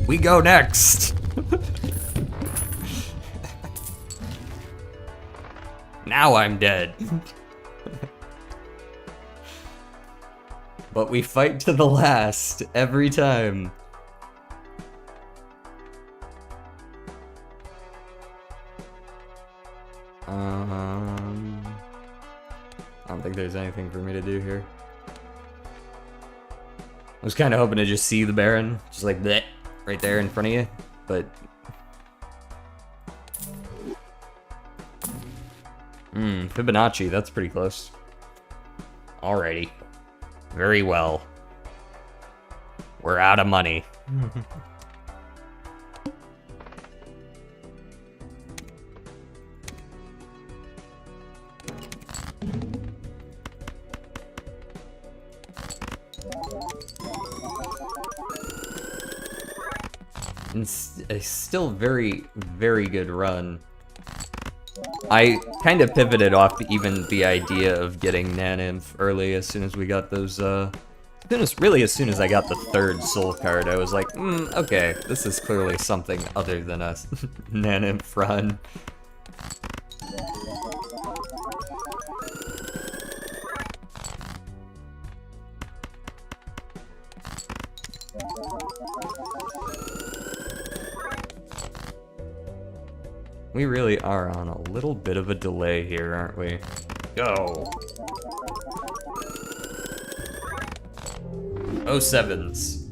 We go next. Now I'm dead. But we fight to the last every time. I don't think there's anything for me to do here. I was kind of hoping to just see the Baron, just like that, right there in front of you, but... Fibonacci, that's pretty close. Alrighty. Very well. We're out of money. It's a still very, very good run. I kind of pivoted off even the idea of getting Naneinf early as soon as we got those, as soon as I got the third soul card, I was like, okay, this is clearly something other than a Naneinf run. We really are on a little bit of a delay here, aren't we? Go! 07s.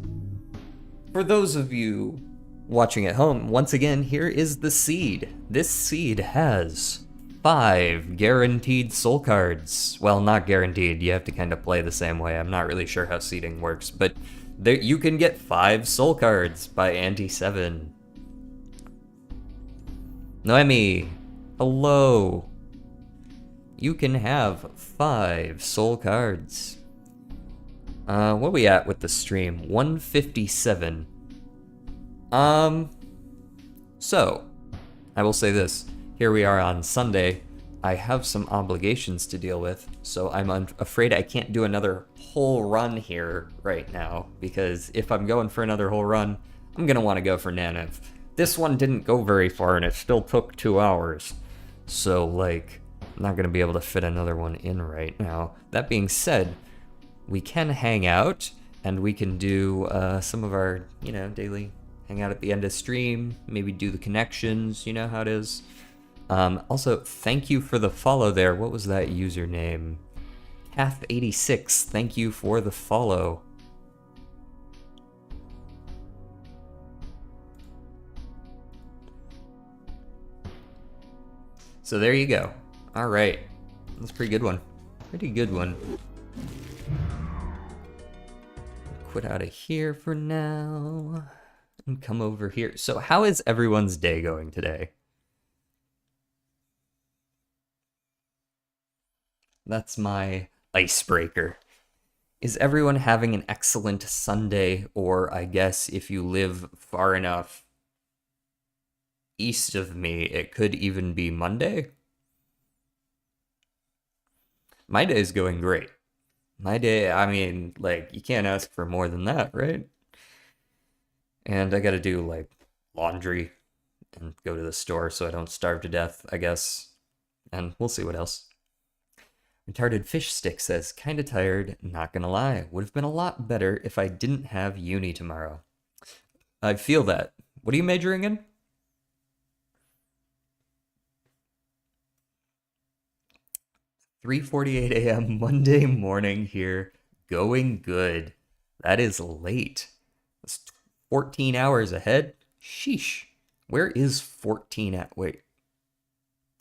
For those of you watching at home, once again, here is the seed. This seed has 5 guaranteed soul cards. Well, not guaranteed, you have to kind of play the same way. I'm not really sure how seeding works, but there, you can get 5 soul cards by Anti7. Noemi, hello. You can have 5 soul cards. What are we at with the stream? 157. So, I will say this. Here we are on Sunday. I have some obligations to deal with, so I'm afraid I can't do another whole run here right now, because if I'm going for another whole run, I'm gonna want to go for Naneinf. This one didn't go very far, and it still took 2 hours. So, like, I'm not gonna be able to fit another one in right now. That being said, we can hang out, and we can do some of our, daily hang out at the end of stream, maybe do the connections, you know how it is. Also, thank you for the follow there. What was that username? Half86, thank you for the follow. So there you go. Alright. That's a pretty good one. Pretty good one. Quit out of here for now. And come over here. So how is everyone's day going today? That's my icebreaker. Is everyone having an excellent Sunday? Or I guess if you live far enough east of me, it could even be Monday. My day's going great. My day, I mean, like, you can't ask for more than that, right? And I gotta do, like, laundry and go to the store so I don't starve to death, I guess. And we'll see what else. Retarded Fish Stick says, kinda tired, not gonna lie. Would have been a lot better if I didn't have uni tomorrow. I feel that. What are you majoring in? 3:48 a.m. Monday morning here. Going good. That is late. It's 14 hours ahead. Sheesh. Where is 14 at? Wait.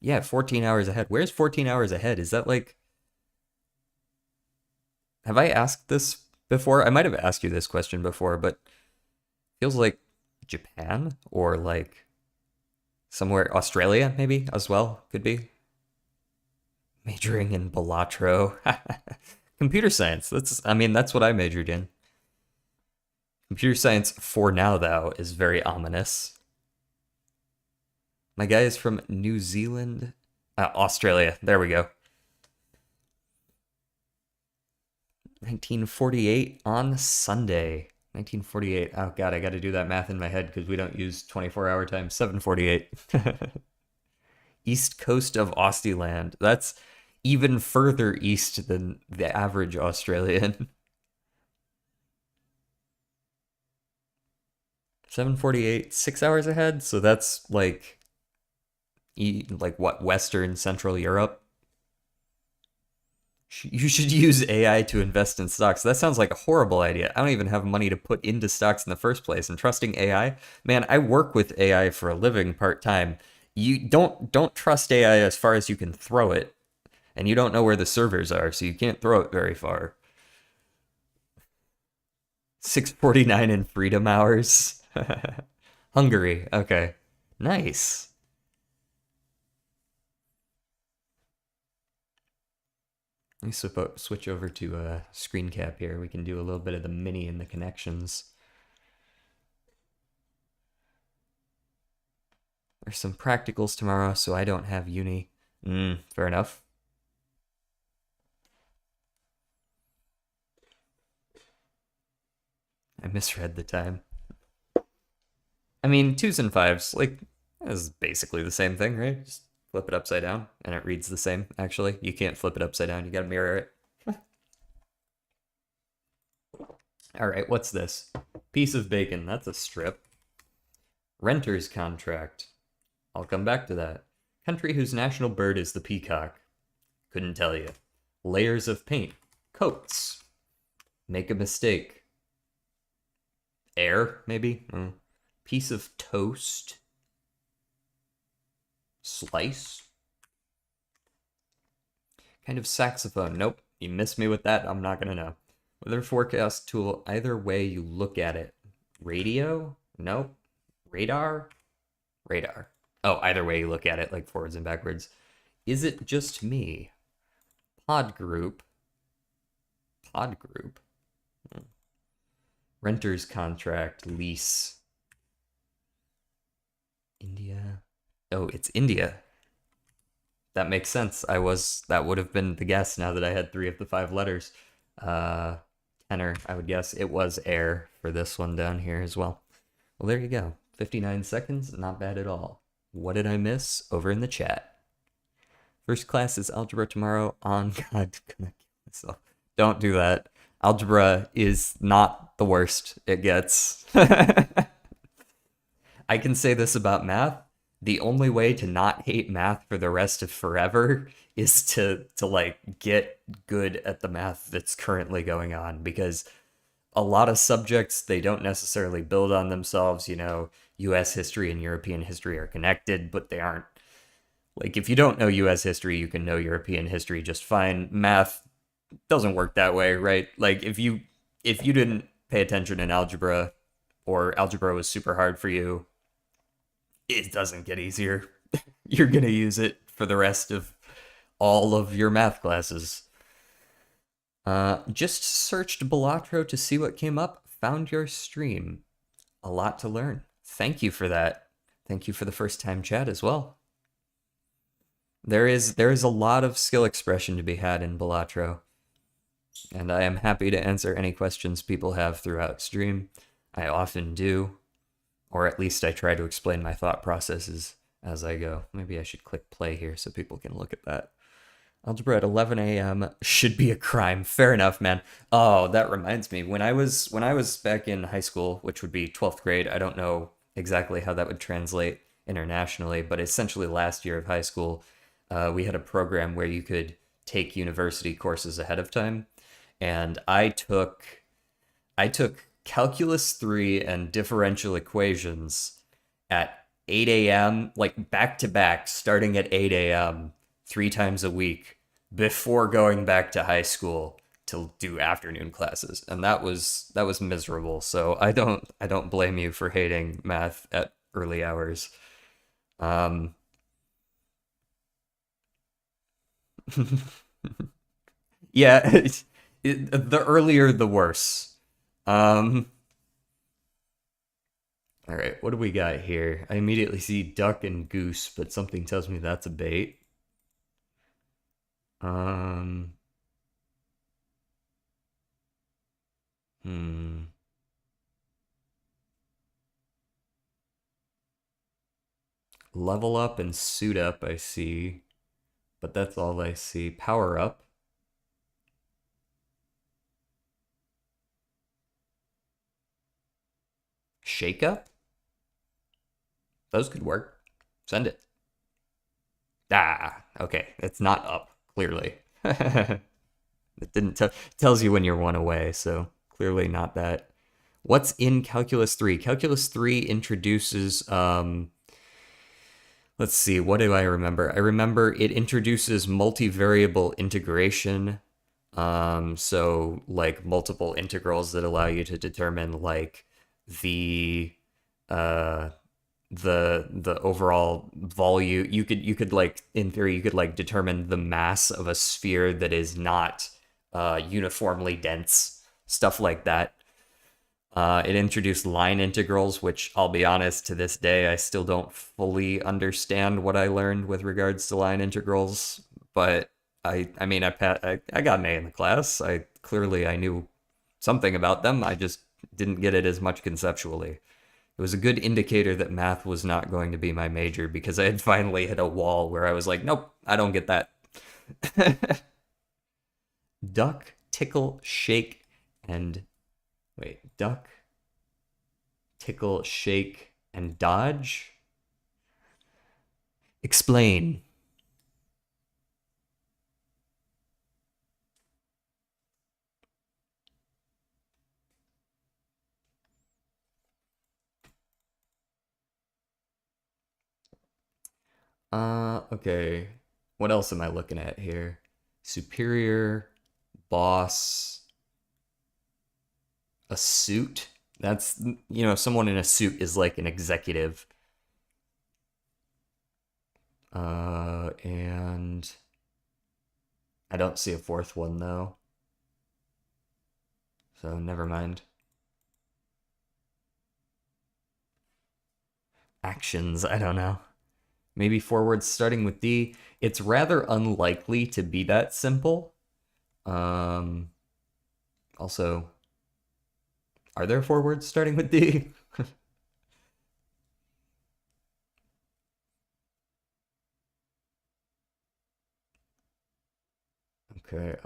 Yeah, 14 hours ahead. Where's 14 hours ahead? Is that like. Have I asked this before? I might have asked you this question before, but feels like Japan or like somewhere. Australia, maybe as well. Could be. Majoring in Balatro. Computer science. That's what I majored in. Computer science for now, though, is very ominous. My guy is from New Zealand. Australia. There we go. 1948 on Sunday. 1948. Oh, God, I got to do that math in my head because we don't use 24-hour time. 7:48. East coast of Austrieland. That's even further east than the average Australian. 7:48, 6 hours ahead. So that's like what, Western Central Europe. You should use AI to invest in stocks. That sounds like a horrible idea. I don't even have money to put into stocks in the first place. And trusting AI, man, I work with AI for a living part time. You don't trust AI as far as you can throw it, and you don't know where the servers are, so you can't throw it very far. 6:49 in freedom hours. Hungary. Okay. Nice. Let me switch over to screen cap here. We can do a little bit of the mini and the connections. There's some practicals tomorrow, so I don't have uni. Fair enough. I misread the time. I mean, twos and fives, like, is basically the same thing, right? Just flip it upside down, and it reads the same, actually. You can't flip it upside down, you gotta mirror it. Alright, what's this? Piece of bacon, that's a strip. Renter's contract. I'll come back to that. Country whose national bird is the peacock. Couldn't tell you. Layers of paint. Coats. Make a mistake. Air, maybe? Piece of toast. Slice. Kind of saxophone. Nope. You missed me with that. I'm not going to know. Weather forecast tool. Either way you look at it. Radio? Nope. Radar? Radar. Oh, either way you look at it, like forwards and backwards. Is it just me? Pod group. Pod group. Renter's contract. Lease. India. Oh, it's India. That makes sense. That would have been the guess now that I had 3 of the 5 letters. Tenor, I would guess. It was air for this one down here as well. Well, there you go. 59 seconds, not bad at all. What did I miss? Over in the chat. First class is algebra tomorrow on God. Gonna kill myself. Don't do that. Algebra is not the worst it gets. I can say this about math. The only way to not hate math for the rest of forever is to like get good at the math that's currently going on, because a lot of subjects, they don't necessarily build on themselves. US history and European history are connected, but they aren't. Like, if you don't know US history, you can know European history just fine. Math doesn't work that way, right? Like, if you didn't pay attention in algebra, or algebra was super hard for you, it doesn't get easier. You're going to use it for the rest of all of your math classes. Just searched Balatro to see what came up. Found your stream. A lot to learn. Thank you for that. Thank you for the first time chat as well. There is a lot of skill expression to be had in Balatro, and I am happy to answer any questions people have throughout stream. I often do, or at least I try to explain my thought processes as I go. Maybe I should click play here so people can look at that. Algebra at 11 a.m. should be a crime. Fair enough, man. Oh, that reminds me. When I was back in high school, which would be 12th grade, I don't know exactly how that would translate internationally, but essentially last year of high school, we had a program where you could take university courses ahead of time. and I took calculus 3 and differential equations at 8 a.m., like back to back, starting at 8 a.m. 3 times a week before going back to high school to do afternoon classes. And that was miserable. So I don't blame you for hating math at early hours. Um yeah, the earlier the worse. Um All right, what do we got here? I immediately see duck and goose, but something tells me that's a bait. Um, hmm. Level up and suit up, I see, but that's all I see. Power up, shake up, those could work. Send it. Ah, okay, it's not up, clearly. It didn't tell tells you when you're one away, so clearly not that. What's in Calculus 3? Calculus 3 introduces let's see, what do I remember? I remember it introduces multivariable integration. So like multiple integrals that allow you to determine like the uh the overall volume. You could like in theory you could like determine the mass of a sphere that is not uniformly dense, stuff like that. It introduced line integrals, which I'll be honest, to this day, I still don't fully understand what I learned with regards to line integrals. But I mean, I got an A in the class. I knew something about them. I just didn't get it as much conceptually. It was a good indicator that math was not going to be my major because I had finally hit a wall where I was like, nope, I don't get that. Duck, tickle, shake, and wait, duck, tickle, shake, and dodge? Explain. Okay. What else am I looking at here? Superior, boss, a suit. That's, someone in a suit is like an executive. And I don't see a fourth one though. So never mind. Actions, I don't know. Maybe forwards starting with D. It's rather unlikely to be that simple. Um, Also, are there forwards starting with D? Okay.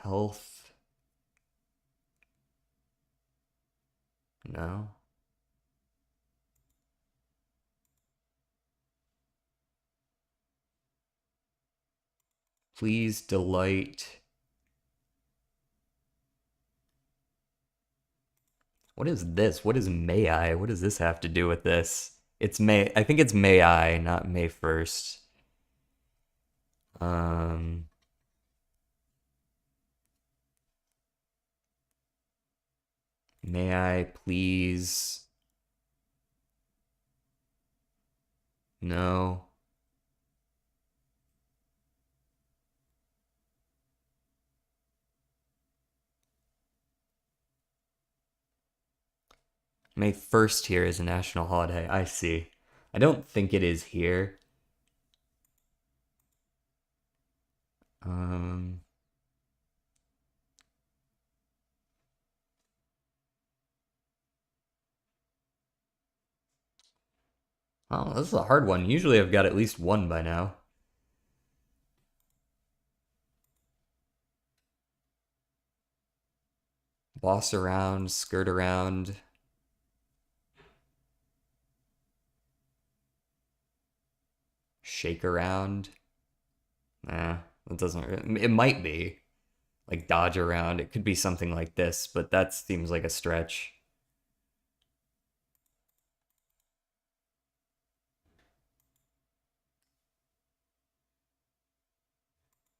Health. No. Please delight. What is this? What is may I? What does this have to do with this? It's May. I think it's May I, not May 1st. Um, may I please? No. May 1st here is a national holiday. I see. I don't think it is here. Um, oh, this is a hard one. Usually I've got at least one by now. Boss around, skirt around, shake around. Nah. It doesn't. It might be like dodge around. It could be something like this, but that seems like a stretch.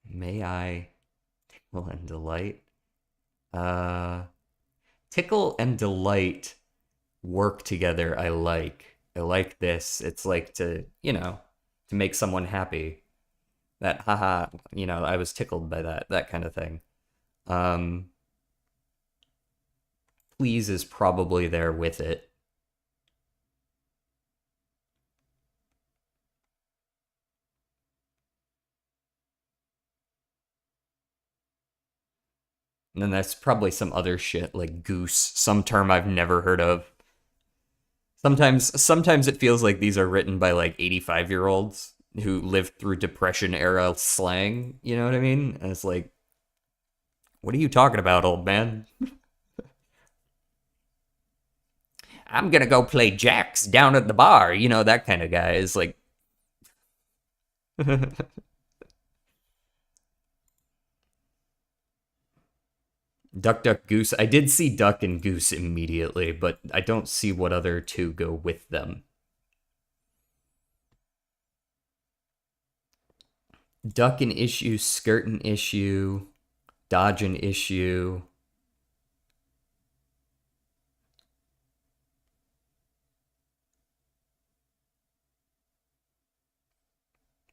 May I tickle and delight? Uh, tickle and delight work together. I like this. It's like to make someone happy. That haha, I was tickled by that kind of thing. Um, please is probably there with it. And then that's probably some other shit like goose, some term I've never heard of. Sometimes it feels like these are written by like 85-year-olds who lived through depression era slang, you know what I mean? And it's like, what are you talking about, old man? I'm gonna go play jacks down at the bar, that kind of guy is like Duck Duck Goose. I did see Duck and Goose immediately, but I don't see what other two go with them. Duck an issue, skirt an issue, dodge an issue.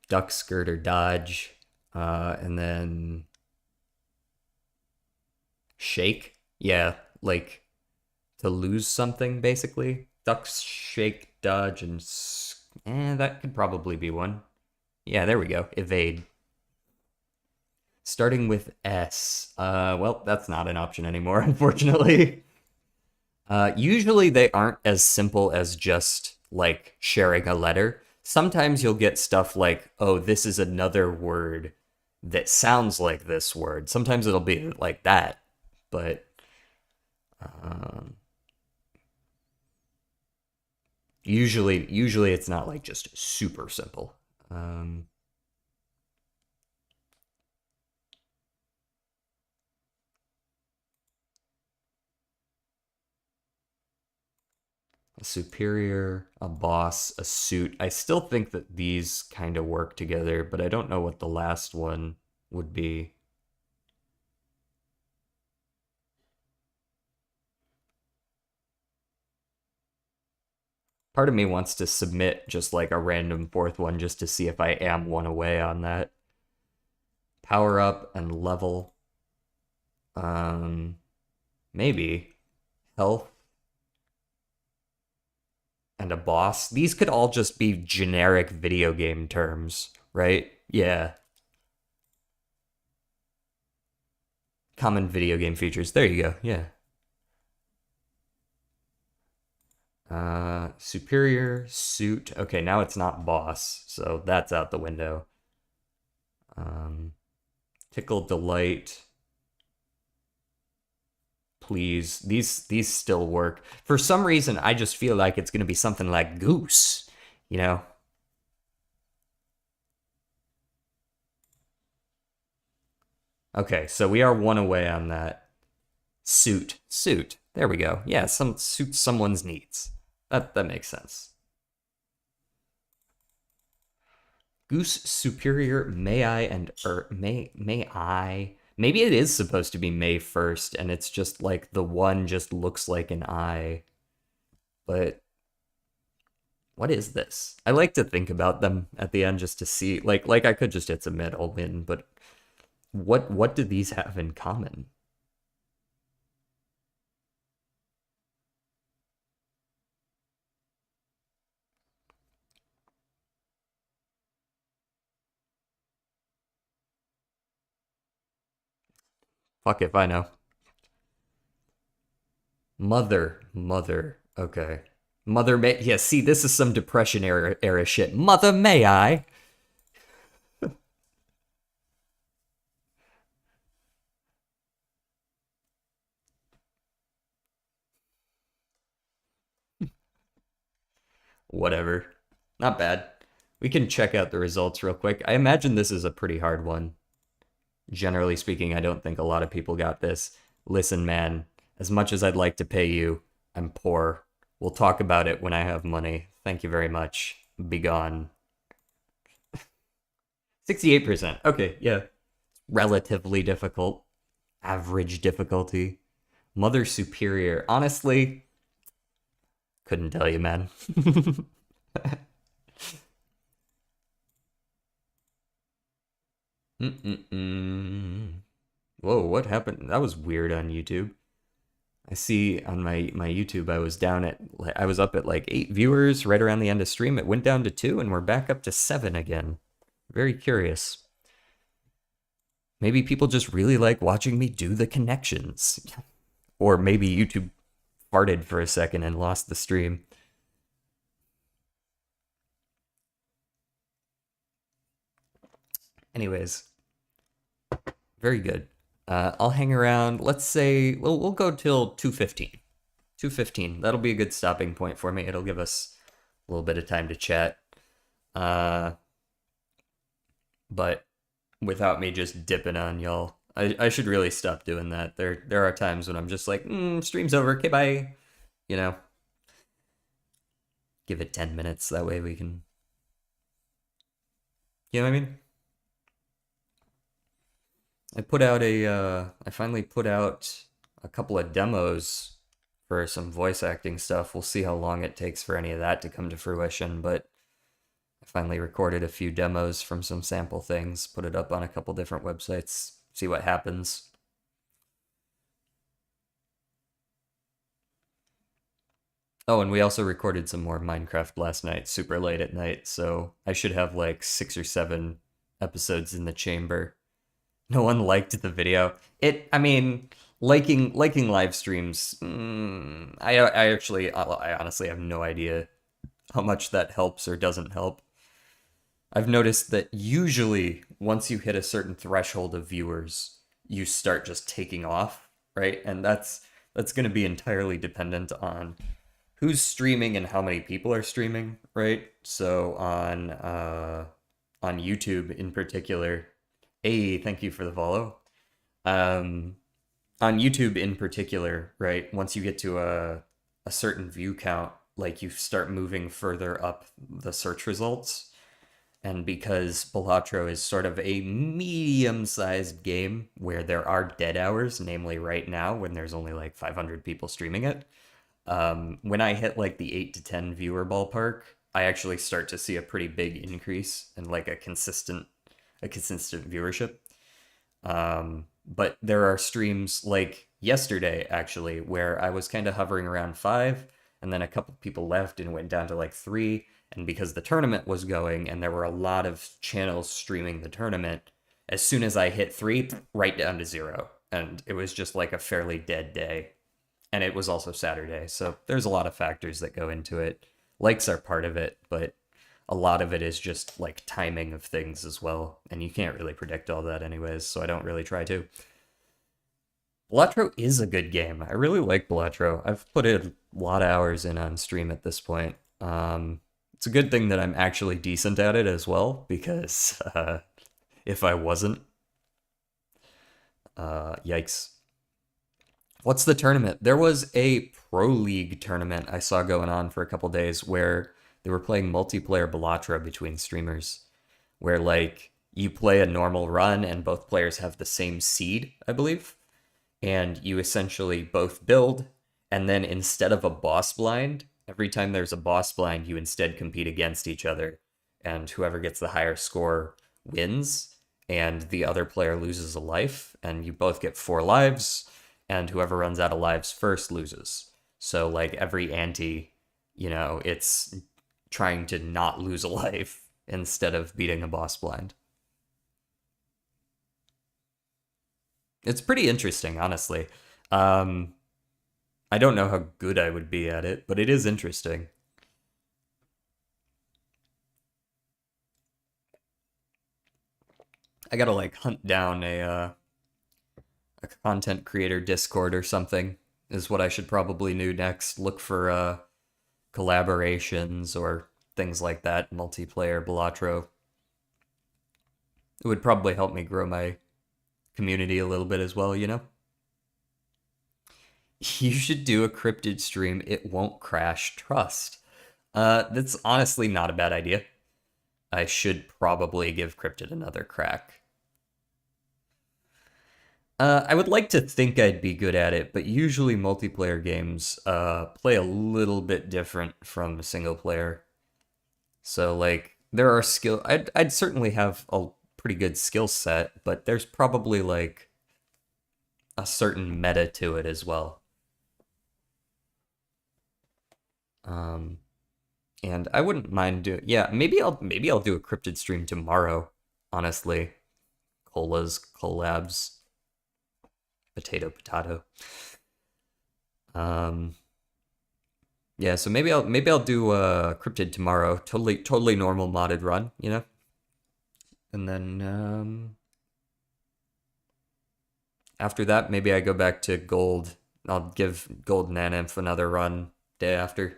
Duck, skirt, or dodge. And then shake. Yeah, like to lose something, basically. Duck, shake, dodge, and that could probably be one. Yeah, there we go. Evade. Starting with S. Well, that's not an option anymore, unfortunately. Usually they aren't as simple as just like sharing a letter. Sometimes you'll get stuff like, oh, this is another word that sounds like this word. Sometimes it'll be like that, but um, usually it's not like just super simple. Um, a superior, a boss, a suit. I still think that these kind of work together, but I don't know what the last one would be. Part of me wants to submit just like a random fourth one just to see if I am one away on that. Power up and level. Um, maybe health and a boss. These could all just be generic video game terms, right? Yeah. Common video game features. There you go. Yeah. Superior, suit. Okay, now it's not boss, so that's out the window. Um, tickle, delight. Please, these still work. For some reason, I just feel like it's gonna be something like goose, you know? Okay, so we are one away on that. Suit. There we go. Yeah, some suit someone's needs. That makes sense. Goose superior, may I and may I. Maybe it is supposed to be May 1st, and it's just like the one just looks like an eye. But what is this? I like to think about them at the end just to see like I could just hit submit, I'll win, but what do these have in common? Fuck if I know. Mother. Okay. Mother may. Yeah, see, this is some depression era shit. Mother, may I? Whatever. Not bad. We can check out the results real quick. I imagine this is a pretty hard one. Generally speaking, I don't think a lot of people got this. Listen, man, as much as I'd like to pay you, I'm poor. We'll talk about it when I have money. Thank you very much. Be gone. 68%. Okay, yeah. Relatively difficult. Average difficulty. Mother Superior. Honestly, couldn't tell you, man. Mm-mm-mm. Whoa, what happened? That was weird on YouTube. I see on my YouTube I was up at like 8 viewers right around the end of stream. It went down to 2 and we're back up to 7 again. Very curious. Maybe people just really like watching me do the connections. Or maybe YouTube farted for a second and lost the stream. Anyways, very good. I'll hang around. Let's say we'll go till 2:15. 2:15. That'll be a good stopping point for me. It'll give us a little bit of time to chat. Uh, but without me just dipping on y'all, I should really stop doing that. There are times when I'm just like, stream's over. Okay, bye. You know, give it 10 minutes. That way we can. You know what I mean? I finally put out a couple of demos for some voice acting stuff. We'll see how long it takes for any of that to come to fruition, but I finally recorded a few demos from some sample things, put it up on a couple different websites, see what happens. Oh, and we also recorded some more Minecraft last night, super late at night, so I should have like 6 or 7 episodes in the chamber. No one liked the video. I mean, liking live streams. I honestly have no idea how much that helps or doesn't help. I've noticed that usually once you hit a certain threshold of viewers, you start just taking off, right? And that's going to be entirely dependent on who's streaming and how many people are streaming, right? So on YouTube in particular, hey, thank you for the follow. Um, on YouTube in particular, right? Once you get to a certain view count, like you start moving further up the search results. And because Balatro is sort of a medium-sized game where there are dead hours, namely right now when there's only like 500 people streaming it, when I hit like the 8 to 10 viewer ballpark, I actually start to see a pretty big increase and like a consistent viewership. But there are streams like yesterday actually where I was kind of hovering around 5 and then a couple people left and went down to like 3, and because the tournament was going and there were a lot of channels streaming the tournament, as soon as I hit 3, right down to 0, and it was just like a fairly dead day. And it was also Saturday, so there's a lot of factors that go into it. Likes are part of it, but a lot of it is just like timing of things as well, and you can't really predict all that anyways, so I don't really try to. Balatro is a good game. I really like Balatro. I've put a lot of hours in on stream at this point. It's a good thing that I'm actually decent at it as well, because if I wasn't, yikes. What's the tournament? There was a Pro League tournament I saw going on for a couple days where they were playing multiplayer Balatro between streamers, where like you play a normal run and both players have the same seed, I believe, and you essentially both build, and then instead of a boss blind, every time there's a boss blind, you instead compete against each other, and whoever gets the higher score wins, and the other player loses a life, and you both get 4 lives, and whoever runs out of lives first loses. So like every ante, it's trying to not lose a life instead of beating a boss blind. It's pretty interesting, honestly. Um, I don't know how good I would be at it, but it is interesting. I gotta like hunt down a content creator Discord or something is what I should probably do next. Look for collaborations or things like that, multiplayer Balatro. It would probably help me grow my community a little bit as well, you know? You should do a cryptid stream. It won't crash. Trust. That's honestly not a bad idea. I should probably give cryptid another crack. I would like to think I'd be good at it, but usually multiplayer games play a little bit different from single player. So like there are skill. I'd certainly have a pretty good skill set, but there's probably like a certain meta to it as well. Um, and I wouldn't mind doing. Yeah, maybe I'll do a cryptid stream tomorrow. Honestly, colas, collabs, potato. Um, yeah, so maybe I'll do cryptid tomorrow. Totally normal modded run, you know. And then after that, maybe I go back to gold. I'll give gold Naneinf another run day after,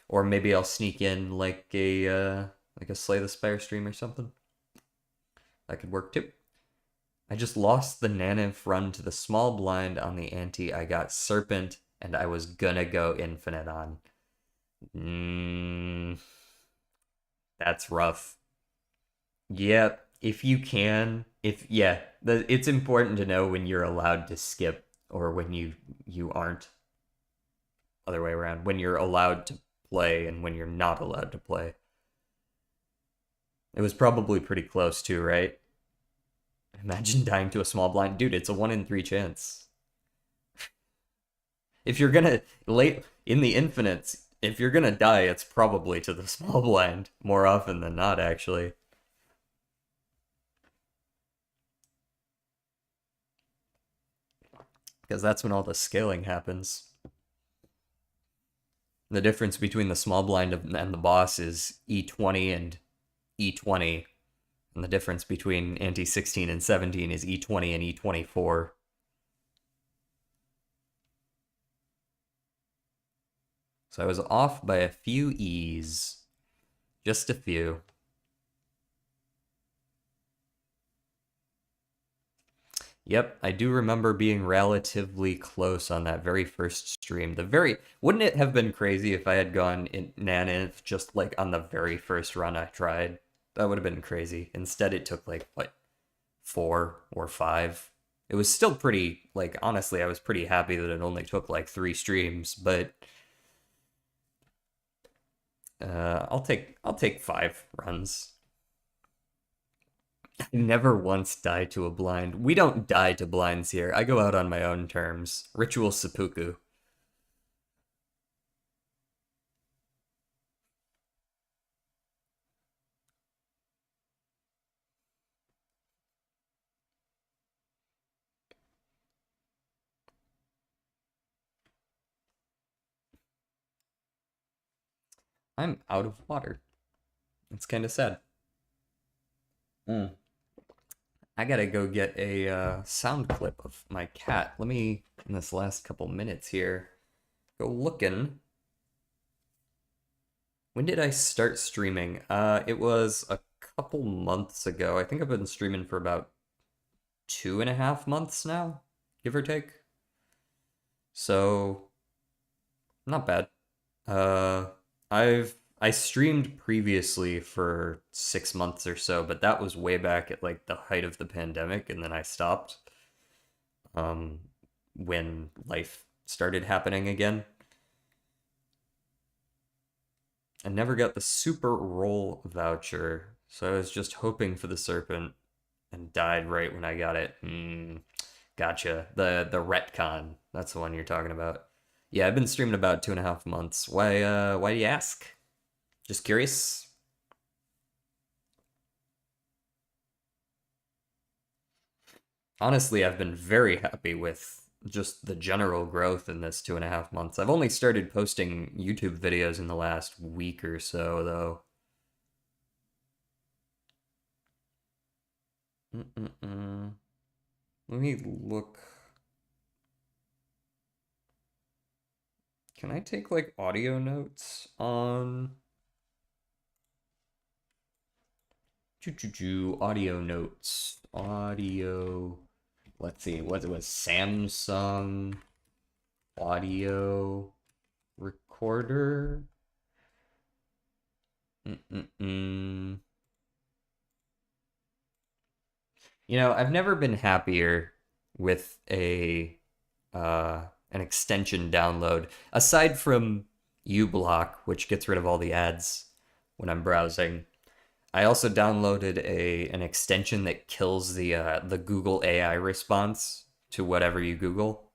or maybe I'll sneak in like a Slay the Spire stream or something. That could work too. I just lost the Naneinf run to the small blind on the ante. I got Serpent, and I was gonna go infinite on. That's rough. Yeah, if you can, if yeah, it's important to know when you're allowed to skip or when you aren't. Other way around, when you're allowed to play and when you're not allowed to play. It was probably pretty close too, right? Imagine dying to a small blind. Dude, it's a 1 in 3 chance. If you're gonna late in the infinites, if you're gonna die, it's probably to the small blind more often than not, actually. Because that's when all the scaling happens. The difference between the small blind and the boss is E20 and E20. And the difference between ante 16 and 17 is E20 and E24. So I was off by a few E's. Just a few. Yep, I do remember being relatively close on that very first stream. Wouldn't it have been crazy if I had gone in Naneinf just like on the very first run I tried? That would have been crazy. Instead it took like what, 4 or 5. It was still pretty, like, honestly, I was pretty happy that it only took like 3 streams, but I'll take 5 runs. I never once die to a blind. We don't die to blinds here. I go out on my own terms. Ritual seppuku. I'm out of water. It's kind of sad. Mm. I gotta go get a sound clip of my cat. Let me, in this last couple minutes here, go looking. When did I start streaming? It was a couple months ago. I think I've been streaming for about 2.5 months now, give or take. So, not bad. Uh, I streamed previously for 6 months or so, but that was way back at like the height of the pandemic, and then I stopped um, when life started happening again. I never got the super roll voucher, so I was just hoping for the serpent and died right when I got it. Gotcha. The retcon. That's the one you're talking about. Yeah, I've been streaming about 2.5 months. Why do you ask? Just curious. Honestly, I've been very happy with just the general growth in this 2.5 months. I've only started posting YouTube videos in the last week or so, though. Let me look. Can I take like audio notes on audio notes? Audio Let's see, what it was, Samsung audio recorder. Mm-mm-mm. You know, I've never been happier with a an extension download aside from uBlock, which gets rid of all the ads when I'm browsing. I also downloaded a an extension that kills the Google AI response to whatever you Google.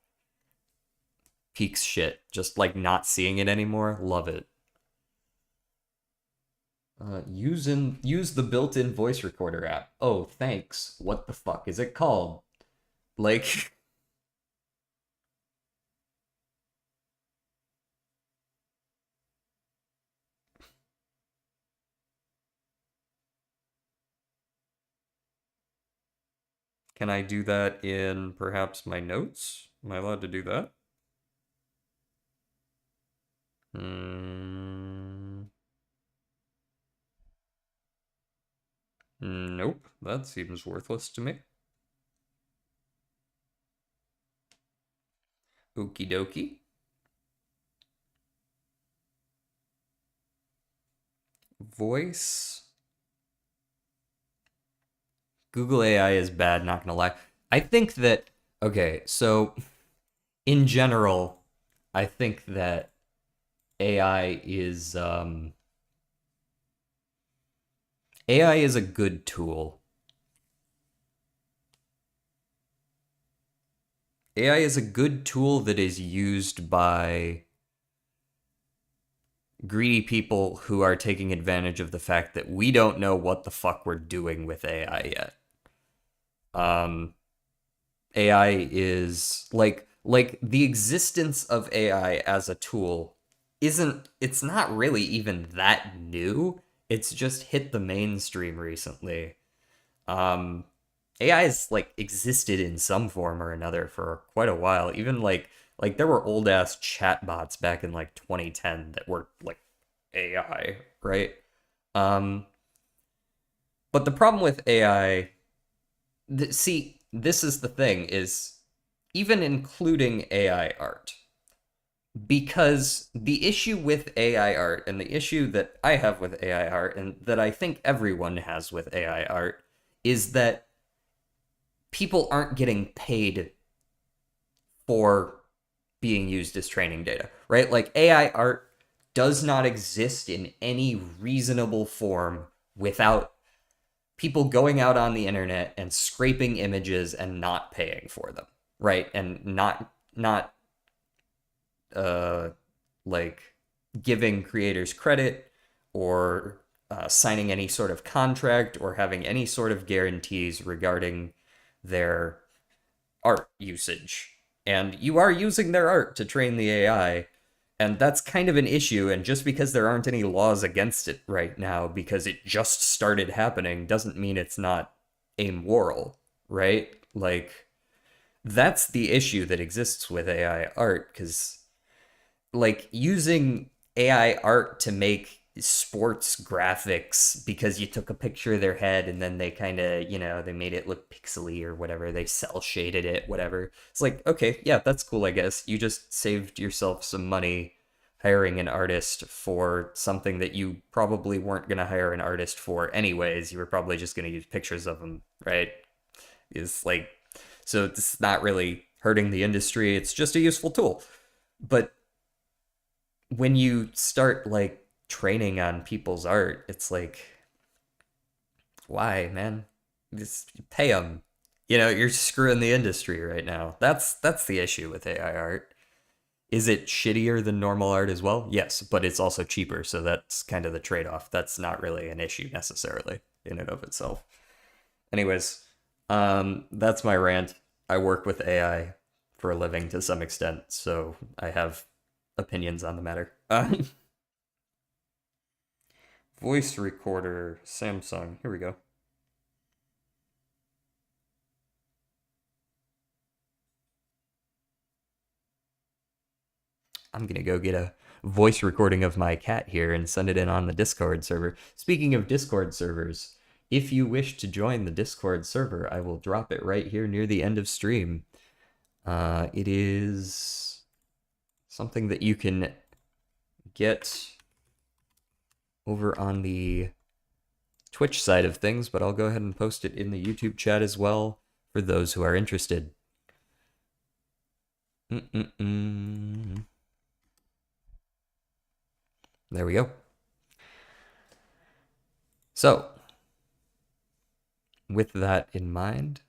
Peaks shit. Just like not seeing it anymore. Love it. Use the built-in voice recorder app. Oh, thanks. What the fuck is it called? Like, can I do that in perhaps my notes? Am I allowed to do that? Hmm. Nope. That seems worthless to me. Okie dokie. Voice. Google AI is bad, not gonna lie. I think that, okay, so in general, I think that AI is AI is a good tool. AI is a good tool that is used by greedy people who are taking advantage of the fact that we don't know what the fuck we're doing with AI yet. Um, AI is like the existence of AI as a tool isn't it's not really even that new. It's just hit the mainstream recently. Um, AI has like existed in some form or another for quite a while. Even like there were old ass chatbots back in like 2010 that were like AI, right? Um, but the problem with AI, see, this is the thing is even including AI art, because the issue with AI art and the issue that I have with AI art and that I think everyone has with AI art is that people aren't getting paid for being used as training data, right? Like AI art does not exist in any reasonable form without people going out on the internet and scraping images and not paying for them, right? And not uh like giving creators credit or signing any sort of contract or having any sort of guarantees regarding their art usage. And you are using their art to train the AI. And that's kind of an issue. And just because there aren't any laws against it right now, because it just started happening, doesn't mean it's not amoral, right? Like, that's the issue that exists with AI art, because like using AI art to make sports graphics because you took a picture of their head and then they kind of, they made it look pixely or whatever. They cell shaded it, whatever. It's like, okay, yeah, that's cool, I guess. You just saved yourself some money hiring an artist for something that you probably weren't going to hire an artist for anyways. You were probably just going to use pictures of them, right? Is like, so it's not really hurting the industry. It's just a useful tool. But when you start like training on people's art, it's like, why, man? Just pay them. You're screwing the industry right now. That's the issue with AI art. Is it shittier than normal art as well? Yes, but it's also cheaper, so that's kind of the trade-off. That's not really an issue necessarily in and of itself. Anyways, that's my rant. I work with AI for a living to some extent, so I have opinions on the matter. Voice recorder, Samsung. Here we go. I'm gonna go get a voice recording of my cat here and send it in on the Discord server. Speaking of Discord servers, if you wish to join the Discord server, I will drop it right here near the end of stream. It is something that you can get over on the Twitch side of things, but I'll go ahead and post it in the YouTube chat as well for those who are interested. There we go. So, with that in mind,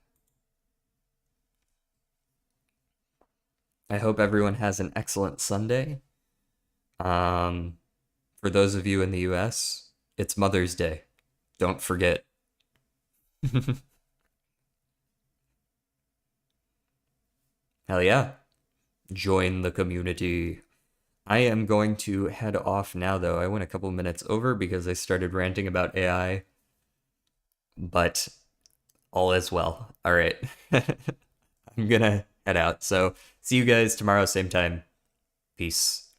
I hope everyone has an excellent Sunday. For those of you in the US, it's Mother's Day. Don't forget. Hell yeah. Join the community. I am going to head off now, though. I went a couple minutes over because I started ranting about AI, but all is well. All right. I'm gonna head out. So, see you guys tomorrow, same time. Peace.